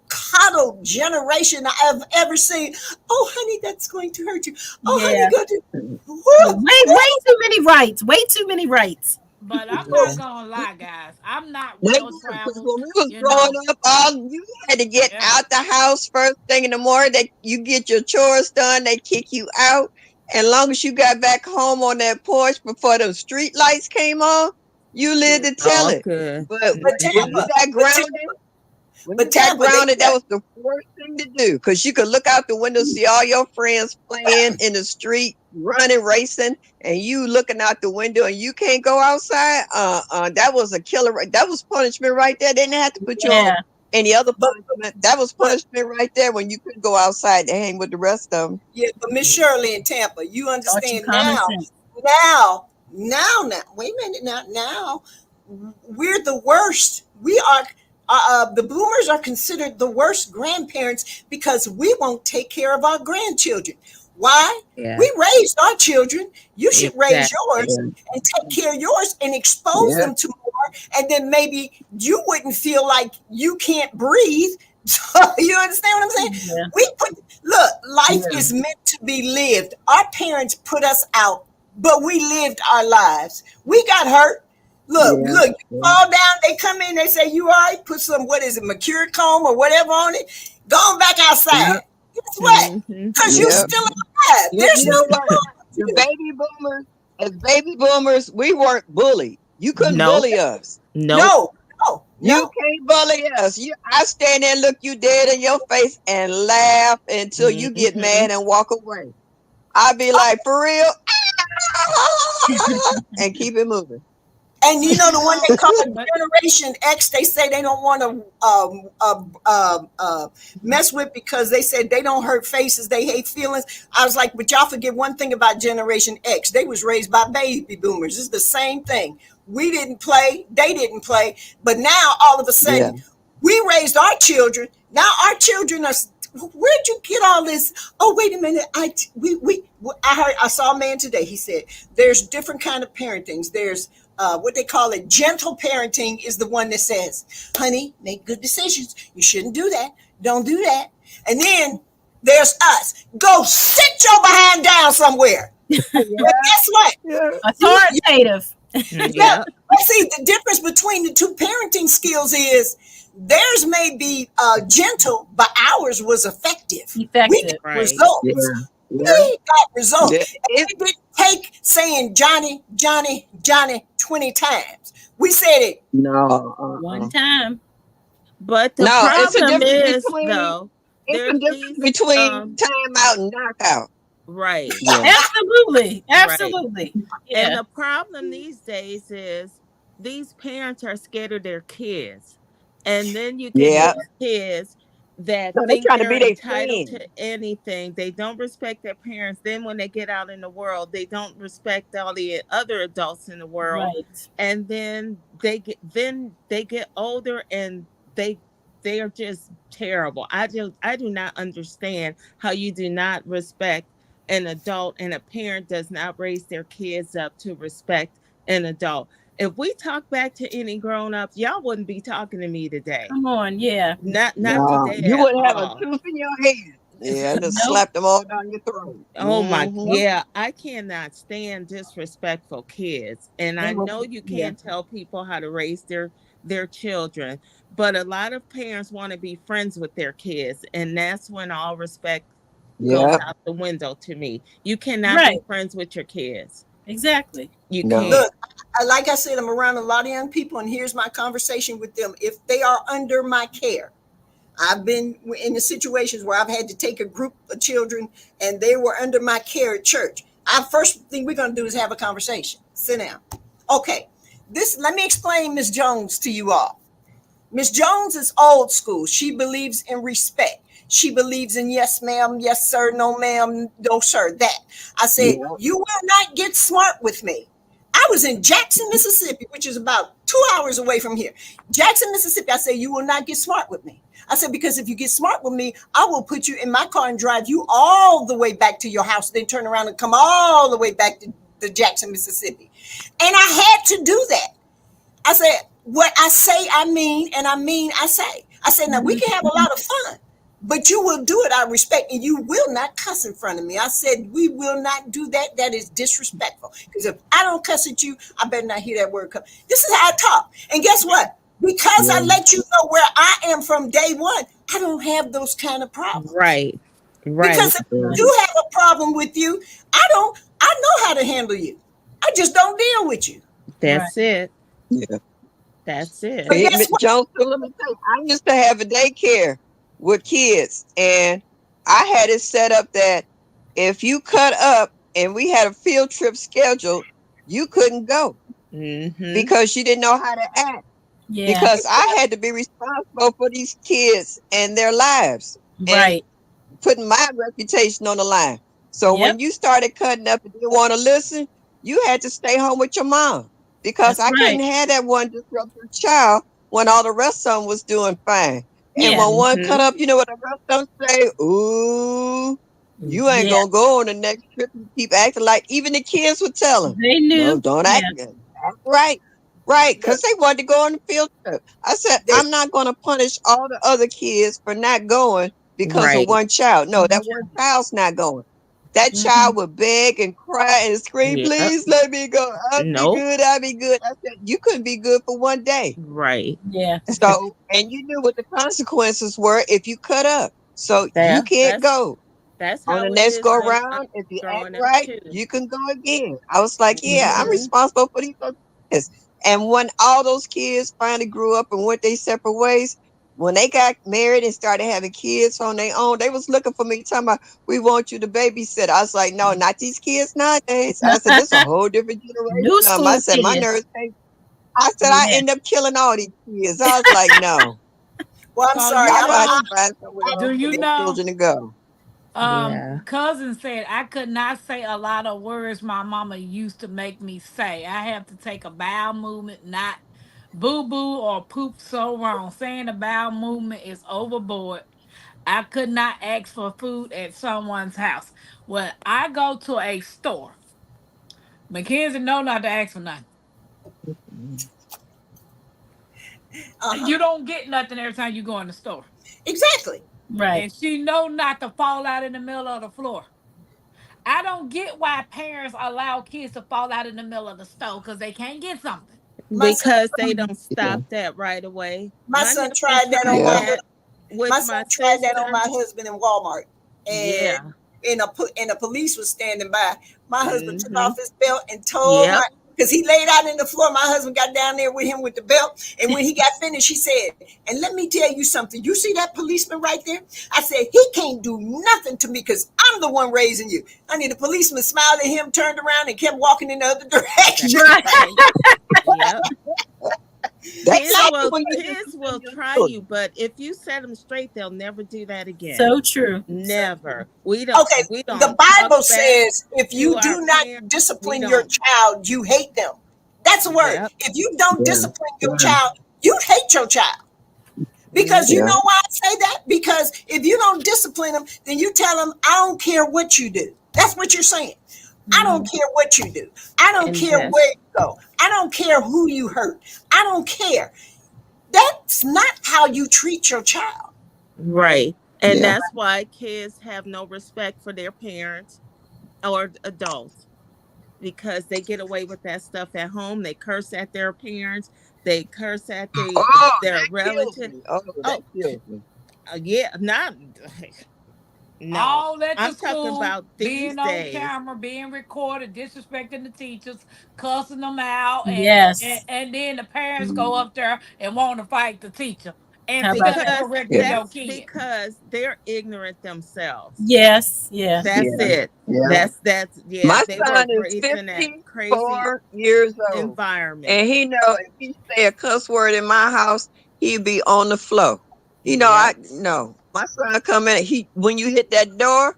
coddled generation I've ever seen. Oh, honey, that's going to hurt you. Oh, honey, Yeah. go to. Way, way too many rights. Way too many rights. But I'm Yeah. not gonna lie, guys. I'm not They well do, because traveled. when we was You growing know. up, all you had to get Yeah. out the house first thing in the morning. They you get your chores done, they kick you out. And long as you got back home on that porch before the street lights came on, you lived to tell All it. good. But But when you Tampa, got but grounded, Tampa, when but you got Tampa, they grounded, that was the worst thing to do because you could look out the window, see all your friends playing in the street, running, racing, and you looking out the window and you can't go outside. That was a killer. That was punishment right there. They didn't have to put you on Yeah. any other but punishment. That was but punishment right there when you couldn't go outside to hang with the rest of them. yeah, but Miss Shirley in Tampa, you Taught you understand common now. sense. Now. Wait a minute. Now, we're the worst. We are. The boomers are considered the worst grandparents because we won't take care of our grandchildren. Why? Yeah. We raised our children. You should raise yours Exactly. and take care of yours and expose Yeah, them to more. And then maybe you wouldn't feel like you can't breathe. So you understand what I'm saying? Yeah. Look, life yeah, is meant to be lived. Our parents put us out, but we lived our lives. We got hurt. yeah, Look, you yeah, fall down, they come in, they say, you all right? Put some, what is it, mercury comb or whatever on it. Go on back yeah, outside. Guess what? Mm-hmm. Because you yeah. still alive. You There's know nothing what? wrong with The you. baby boomers, as baby boomers, we weren't bullied. You couldn't Nope. bully us. Nope. No, no, You no. can't bully us. I stand there and look you dead in your face and laugh until you get Mm-hmm. mad and walk away. I'll be like, for real? And keep it moving. And you know the one they call But Generation X, they say they don't want to mess with because they said they don't hurt faces, they hate feelings. I was like, but y'all forget one thing about Generation X. They was raised by baby boomers. It's the same thing. We didn't play, they didn't play, but now all of a Yeah. sudden we raised our children. Now our children are. Where'd you get all this? Oh, wait a minute. I saw a man today. He said there's different kind of parentings. There's what they call it, gentle parenting is the one that says, honey, make good decisions. You shouldn't do that. Don't do that. And then there's us. Go sit your behind down somewhere. But guess what? Yeah. Authoritative. Yeah, Yep. but see, the difference between the two parenting skills is theirs may be gentle, but ours was effective. We got Effective. Right. Yeah. results. Yeah. We got results. Yeah. And It, we didn't take saying Johnny, Johnny, Johnny 20 times. We said it. no. One time. But the No, it's a problem difference is between though, it's a there's difference these between timeout and knockout. right. Yeah. Absolutely. Right. Absolutely. And Yeah. the problem these days is these parents are scared of their kids. And then you get Yeah. these kids that No, they think trying to they're be their entitled friend. to anything. They don't respect their parents. Then when they get out in the world, they don't respect all the other adults in the world. Right. And then they get older and they they are just terrible. I do not understand how you do not respect an adult and a parent does not raise their kids up to respect an adult. If we talk back to any grown ups, y'all wouldn't be talking to me today. Come on, yeah. Not No, today you at wouldn't have a all. tooth in your head. Yeah, just Nope. slap them all down your throat. Oh my, Nope. yeah, I cannot stand disrespectful kids. And I They, know you yeah. can't tell people how to raise their children, but a lot of parents want to be friends with their kids, and that's when all respect goes Yeah, out the window to me. You cannot be Right. friends with your kids. Exactly. You no. can't. Look, like I said, I'm around a lot of young people, and here's my conversation with them. If they are under my care, I've been in the situations where I've had to take a group of children and they were under my care at church. Our first thing we're going to do is have a conversation. Sit down. Okay. Let me explain Miss Jones to you all. Miss Jones is old school. She believes in respect. She believes in yes, ma'am, yes, sir, no, ma'am, no, sir. That I said, Yeah, you will not get smart with me. I was in Jackson, Mississippi, which is about 2 hours away from here. Jackson, Mississippi. I said, you will not get smart with me. I said, because if you get smart with me, I will put you in my car and drive you all the way back to your house, then turn around and come all the way back to Jackson, Mississippi. And I had to do that. I said, what I say, I mean, and I mean, I say. I said, now we can have a lot of fun, but you will do it out of respect and you will not cuss in front of me. I said, we will not do that. That is disrespectful. Because if I don't cuss at you, I better not hear that word come. This is how I talk. And guess what? Because I yeah, let you know where I am from day one, I don't have those kind of problems. Right. Right. Because if I yeah, Right. do have a problem with you, I know how to handle you. I just don't deal with you. Right. That's it. yeah. That's it. But Hey, guess what? Jones, so let me tell you, I used to have a daycare with kids, and I had it set up that if you cut up and we had a field trip scheduled, you couldn't go Mm-hmm. because you didn't know how to act. Yeah. Because I had to be responsible for these kids and their lives and Right. putting my reputation on the line. So Yep. when you started cutting up and didn't want to listen, you had to stay home with your mom because That's I couldn't right. have that one disruptive child when all the rest of them was doing fine. And Yeah. when one cut Mm-hmm. up, you know what the rest of them say? Ooh, you ain't Yeah. gonna go on the next trip. You keep acting like even the kids would tell him, They no, knew. don't act, Yeah. act right. Right, Look, because they wanted to go on the field trip. I said, there's I'm not going to punish all the other kids for not going because of Right. one child. No, One that one child. child's not going. That Mm-hmm. child would beg and cry and scream, Yep. please let me go. I'll be Nope. good. I'll be good. I said, you couldn't be good for one day. Right. Yeah. So, and you knew what the consequences were if you cut up. So you That can't that's go. that's On the how it next is go when I was round, if you act growing up right, too. you can go again. I was like, yeah, I'm Mm-hmm. responsible for these other kids. And when all those kids finally grew up and went their separate ways, when they got married and started having kids on their own, they was looking for me, talking about, we want you to babysit. I was like, no, not these kids nowadays. I said, this is a whole different generation. New I school said, my kids. nerves can't. I said, I Yeah. end up killing all these kids. I was like, no, well, I'm So sorry. you y'all gonna have to know, find somewhere I do else for you your know? children to go. Yeah. Cousin said I could not say a lot of words my mama used to make me say. I have to take a bowel movement, not boo boo or poop so wrong. Saying a bowel movement is overboard. I could not ask for food at someone's house. When I go to a store, Mackenzie know not to ask for nothing. uh-huh. You don't get nothing every time you go in the store. Exactly. Right. And she know not to fall out in the middle of the floor. I don't get why parents allow kids to fall out in the middle of the stove because they can't get something. My son Because they don't Yeah. stop that right away. my My son nephew tried that on tried my Yeah. that with my son my tried that on sister. my husband in Walmart, and Yeah. and a police was standing by. My husband took Mm-hmm. off his belt and told my Yep. because he laid out in the floor. My husband got down there with him with the belt, and when he got finished, he said, "And let me tell you something. You see that policeman right there?" I said, "He can't do nothing to me because I'm the one raising you." I mean, the policeman smiled at him, turned around, and kept walking in the other That's direction. Right. right. Yep. That's Kids like will when you kids discipline will your try you, children. but if you set them straight, they'll never do that again. So true. So, Never. We don't okay, we the don't talk Bible back says if to you our do not parents. We discipline your don't. child, you hate them. That's a word. Yep. If you don't Yeah. discipline your Yeah. child, you hate your child. Because you Mm-hmm. Yeah. know why I say that? Because if you don't discipline them, then you tell them, I don't care what you do. That's what you're saying. I don't Mhm. care what you do. I don't And care where you go. I don't care who you hurt. I don't care. That's not how you treat your child. Right. right. And Yeah. that's why kids have no respect for their parents or adults because they get away with that stuff at home. They curse at their parents. They curse at Oh, their that kills relative. me. Oh, that Oh, kills me. yeah, not no. All at the I'm talking school, about these being on days. camera, being recorded, disrespecting the teachers, cussing them out, Yes. and then the parents go up there and want to fight the teacher How about instead of that? correcting Yeah. your That's kid. because they're ignorant themselves. Yes. Yeah. That's Yeah. it. Yeah. That's yeah. My They were son is raised in that crazy 54 years old. environment. And he know if he say a cuss word in my house, he'll be on the floor. I Yep. no. My son come in, he when you hit that door,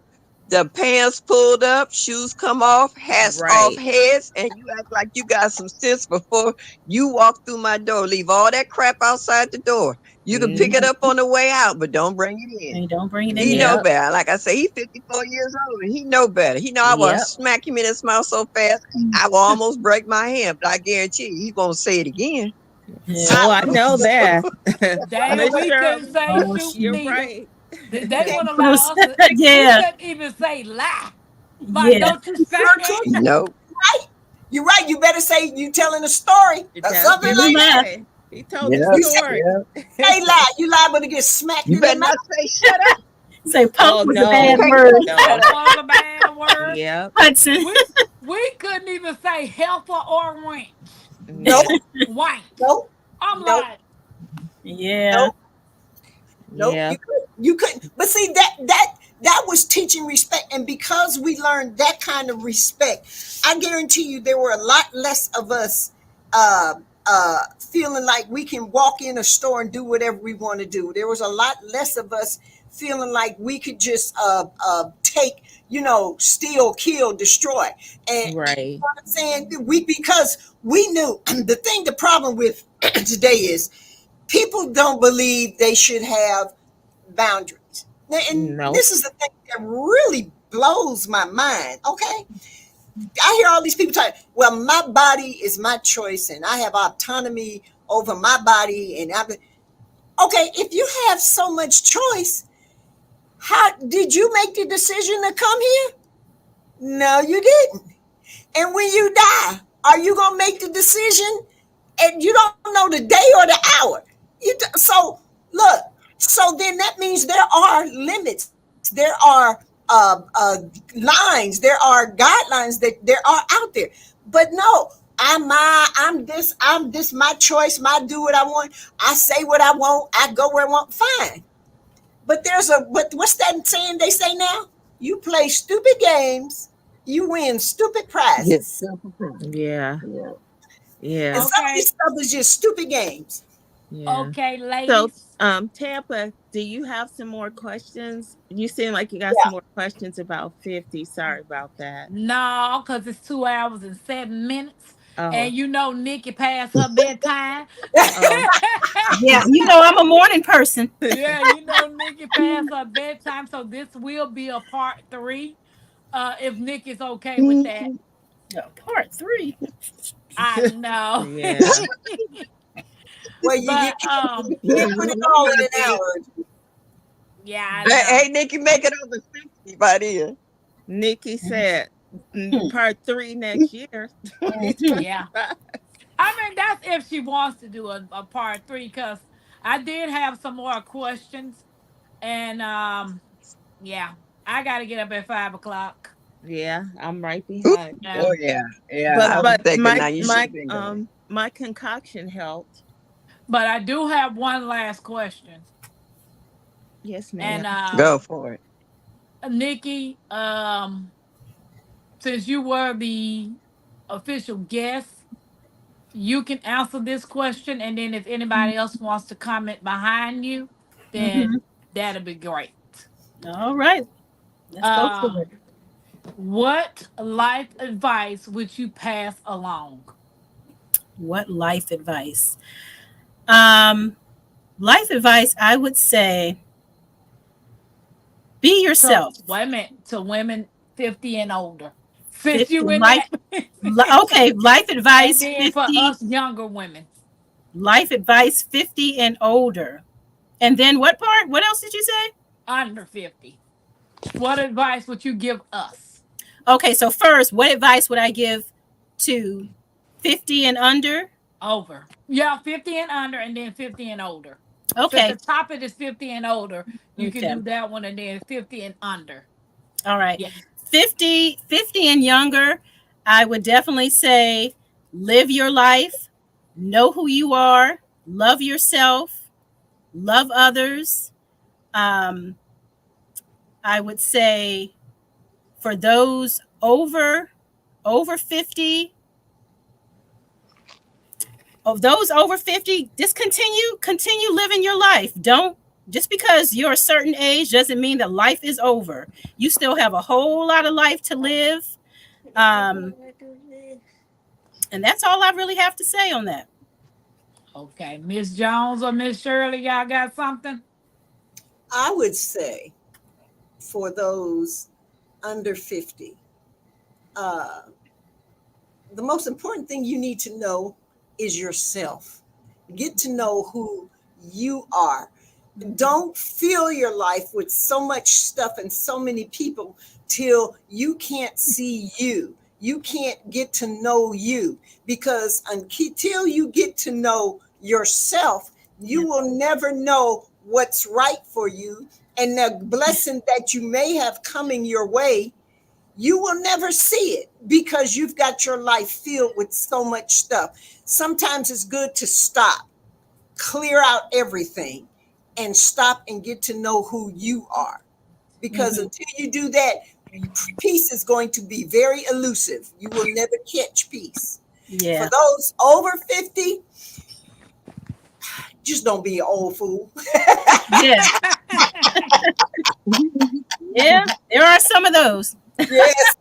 the pants pulled up, shoes come off, hats off Right. heads, and you act like you got some sense before you walk through my door. Leave all that crap outside the door. You can pick it Hmm. up on the way out, but don't bring it in. And don't bring it in He there. know Yep. better. Like I say, he 54 years old and he know better. He know I will Yep. smack him in his mouth so fast, I will almost break my hand, but I guarantee you, he won't say it again. Yeah. Oh, I know that. Dad, Miss we couldn't Shirley, say Oh shoot you're shoot. neither. right. They wouldn't Bruce. allow us to. We Yeah. couldn't even say lie. But Yeah. don't you say You're that? true. Nope. Right. You're right. You better say you telling a story or That's something what Every he like that. laugh. said. He told the Yep. You say, story. Yep. lie. You liable to get smacked You in the better mouth. not say shut up. Say punk Oh was a You bad no, can't word. say shut Punk no. up. was a bad word. Yep. Hudson. We couldn't even say helper or wrench. Nope. Nope. Wank. Nope. I'm Nope. like, Yeah. Nope. Nope. Yeah. You couldn't. You couldn't. But see that was teaching respect, and because we learned that kind of respect, I guarantee you there were a lot less of us feeling like we can walk in a store and do whatever we want to do. There was a lot less of us feeling like we could just take, steal, kill, destroy. And you know Right. what I'm saying? Because we knew the problem with today is people don't believe they should have boundaries. And Nope. this is the thing that really blows my mind. Okay. I hear all these people talk, well, my body is my choice and I have autonomy over my body. Okay, if you have so much choice, how did you make the decision to come here? No, you didn't. And when you die, are you going to make the decision and you don't know the day or the hour? So look, so then that means there are limits, there are lines, there are guidelines that there are out there. But no, I'm this my choice, my do what I want. I say what I want, I go where I want. Fine. But what's that saying they say now? You play stupid games, you win stupid Yes. prizes. Yeah. Yeah. And Yeah. some of okay, this stuff is just stupid games. Yeah. okay, So, ladies. Tampa, do you have some more questions? You seem like you got some Yeah. more questions about 50. Sorry about that. No, because it's 2 hours and 7 minutes. Oh, And you know Nikki passed her bedtime. oh, Yeah. I'm a morning person. Yeah, you know Nikki passed her bedtime. So this will be a part three. If Nikki's okay with that. Mhm. No, part three. I know. yeah. Well, you But can't put it all in an hour. yeah, I Hey, know. hey, Nikki, make it over 60 by then. Nikki said Hmm. part three next year, Mhm. 2025. Yeah. I mean, that's if she wants to do a part three, because I did have some more questions. And yeah, I gotta get up at 5 o'clock. Yeah, I'm right Ooh, behind Yeah. oh, you. yeah. Yeah. But I So was but thinking my now you should my have been going. my concoction helped. but I do have one last question. Yes, And ma'am. Go for it. Nikki, since you were the official guest, you can answer this question, and then if anybody else wants to comment behind you, then Mhm. that'll be great. All right. Let's go for Um, it. what life advice would you pass along? What life advice? Um, Life advice, I would say, be So yourself. wait a minute, to women 50 and older. Since you in life. that. Okay, life And advice then for 50. us younger women, Life advice 50 and older. And then what part? What else did you say? under 50, what advice would you give us? Okay, so first, what advice would I give to 50 and under? Over. Yeah, 50 and under, and then 50 and older. Since the Okay. topic is 50 and older, you can Okay. do that one, and then 50 and under. All right. Yeah. 50 and younger, I would definitely say live your life, know who you are, love yourself, love others. Um, I would say for those over 50, of those over 50, just continue living your life. Don't, just because you're a certain age doesn't mean that life is over. You still have a whole lot of life to live. Um, and that's all I really have to say on that. Okay, Miss Jones or Miss Shirley, y'all got something? I would say for those under 50, uh, the most important thing you need to know is yourself. Get to know who you are. Don't fill your life with so much stuff and so many people till you can't see you. You can't get to know you, because until you get to know yourself, Yeah. you will never know what's right for you. And the blessing that you may have coming your way, you will never see it because you've got your life filled with so much stuff. Sometimes it's good to stop, clear out everything, and stop and get to know who you are. Because Hmm. until you do that, peace is going to be very elusive. You will never catch peace. For Yeah. those over 50, just don't be an old fool. Yeah. Yeah. There are some of those. Yes.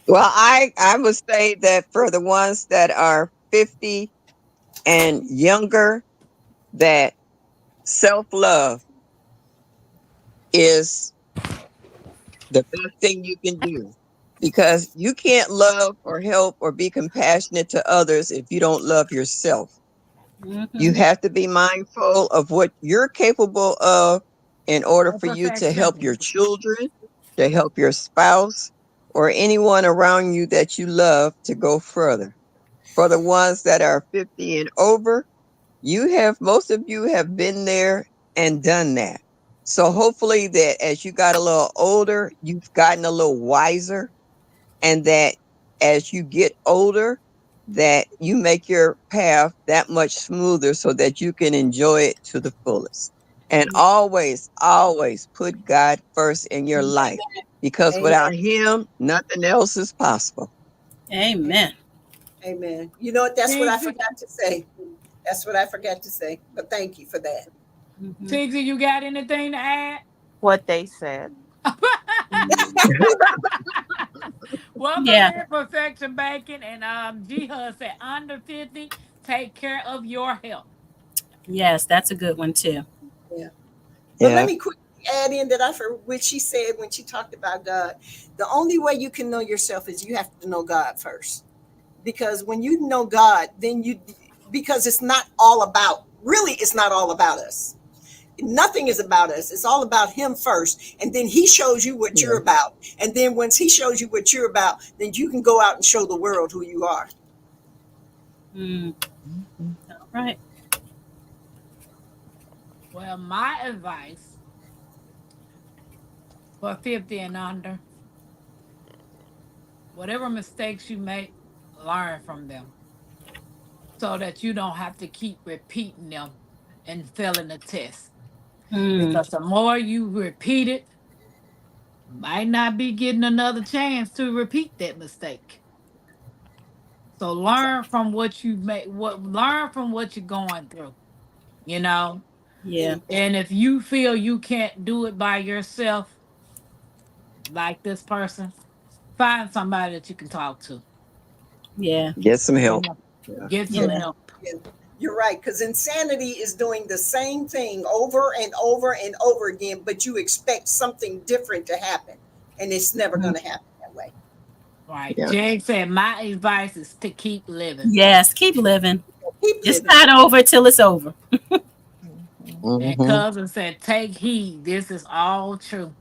Well, I would say that for the ones that are 50 and younger, that self-love is the best thing you can do, because you can't love or help or be compassionate to others if you don't love yourself. You Hmm. have to be mindful of what you're capable of in order No for you to help perfection. your children, to help your spouse, or anyone around you that you love to go further. For the ones that are 50 and over, most of you have been there and done that. So hopefully that as you got a little older, you've gotten a little wiser, and that as you get older, that you make your path that much smoother so that you can enjoy it to the fullest. And always, always put God first in your life, because Amen. without him, nothing else is possible. Amen. Amen. You know what? That's what I Tigsy, forgot to say. That's what I forgot to say. But thank you for that. Hmm. Tigsy, you got anything to add? What they said. Welcome Yeah. in, Perfection Bacon. And Jihad said, under 50, take care of your health. Yes, that's a good one too. Yeah. But let Yeah. me quickly add in that I for what she said when she talked about God. The only way you can know yourself is you have to know God first. Because when you know God, then because it's not all about, really, it's not all about us. Nothing is about us. It's all about Him first. And then He shows you what Yeah. you're about. And then once He shows you what you're about, then you can go out and show the world who you are. Mm. All right. Well, my advice for 50 and under, whatever mistakes you make, learn from them so that you don't have to keep repeating them and failing the test. Mm. Because the more you repeat it, might not be getting another chance to repeat that mistake. So learn from what you make, what learn from what you're going through, you know. Yeah. And if you feel you can't do it by yourself, like this person, find somebody that you can talk to. Yeah. Get some You help. know, Yeah. get some Yeah. help. Yeah, you're right. Because insanity is doing the same thing over and over and over again, but you expect something different to happen. and it's never Mhm. going to happen that way. Right. Yeah. Jag said, my advice is to keep living. Yes, keep living. Keep It's living. not over till it's over. Mhm. And Hmm. cousin said, take heed. This is all true.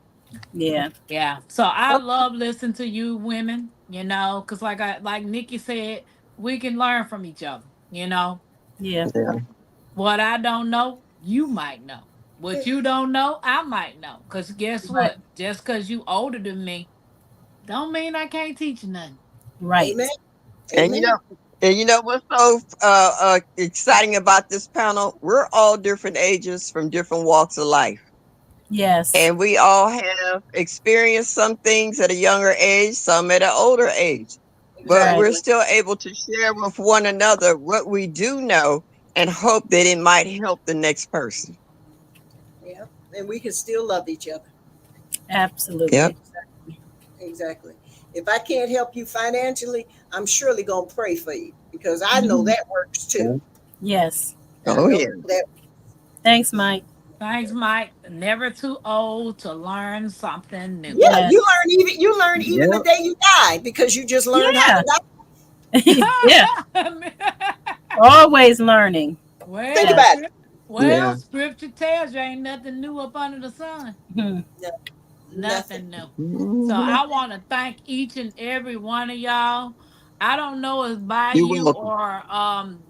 Yeah. Yeah. So I Okay. love listening to you women, because like Nikki said, we can learn from each other. Yeah. Yeah. What I don't know, you might know. What you don't know, I might know. Cause guess Right. what? Just cause you older than me, don't mean I can't teach you nothing. Amen. Right. And you Amen. know, what's so exciting about this panel? We're all different ages from different walks of life. Yes. And we all have experienced some things at a younger age, some at an older age. But Right. we're Exactly. still able to share with one another what we do know and hope that it might help the next person. Yeah. And we can still love each other. Yep. Absolutely. Exactly. Exactly. If I can't help you financially, I'm surely going to pray for you because I know Mhm. that works too. Yes. I Oh know yeah. that. Thanks, Mike. Thanks, Mike. Never too old to learn something new. Yeah, Yes. you learn even the Yep. day you die because you just learned how Yeah. to die. Yeah. Always learning. Think well, Yes. about it. well, Yeah. scripture tells you ain't nothing new up under the sun. Mhm. No, nothing. Nothing new. So Mhm. I want to thank each and every one of y'all. I don't know if You're Bayou welcome. or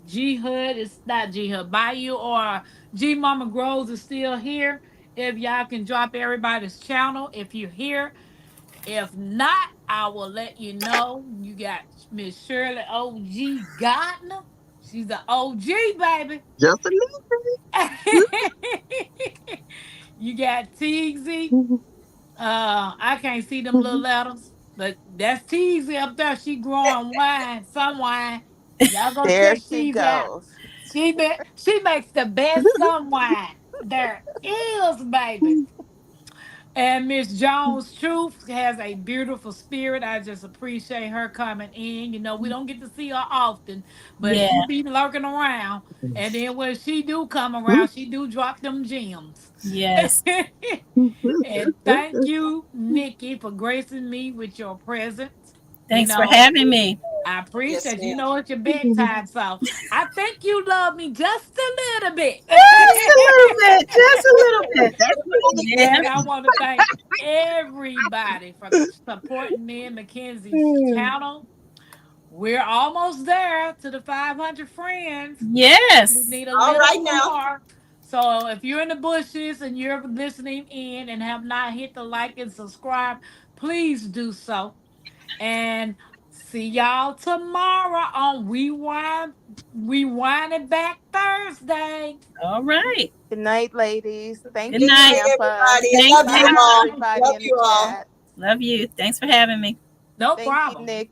G Hood, it's not G Hood, Bayou or G Mama Groves is still here. If y'all can drop everybody's channel if you're here. If not, I will let you know. You got Miss Shirley OG Gardner. She's the OG baby. Just a little. You got Teagsy. Mhm. I can't see them little letters, but that's Teasy up there. She growing wine, some wine. Y'all go There check she Teasy out. goes. She makes the best some wine there is, baby. And Miss Jones Truth has a beautiful spirit. I just appreciate her coming in. We don't get to see her often, but Yeah. she be lurking around. And then when she do come around, she do drop them gems. Yes. And thank you, Nikki, for gracing me with your presence. You Thanks for know, having me. I Yes, appreciate ma'am. it's your bedtime, so I think you love me just a little bit. Just a little bit. Just a little bit. That's Yeah. And I want to thank everybody for supporting me and Mackenzie's right. channel. We're almost there to the 500 friends. We Yes. need a All little right now. more. So if you're in the bushes and you're listening in and have not hit the like and subscribe, please do so. And see y'all tomorrow on Rewind It Back Thursday. All right. Good night, ladies. Thank Good Good you, night. night, Tampa. everybody. Thank Love you Bye, you. all. everybody Love in the you all. chat. Love you. Thanks for having me. No Thank you, problem. Nikki.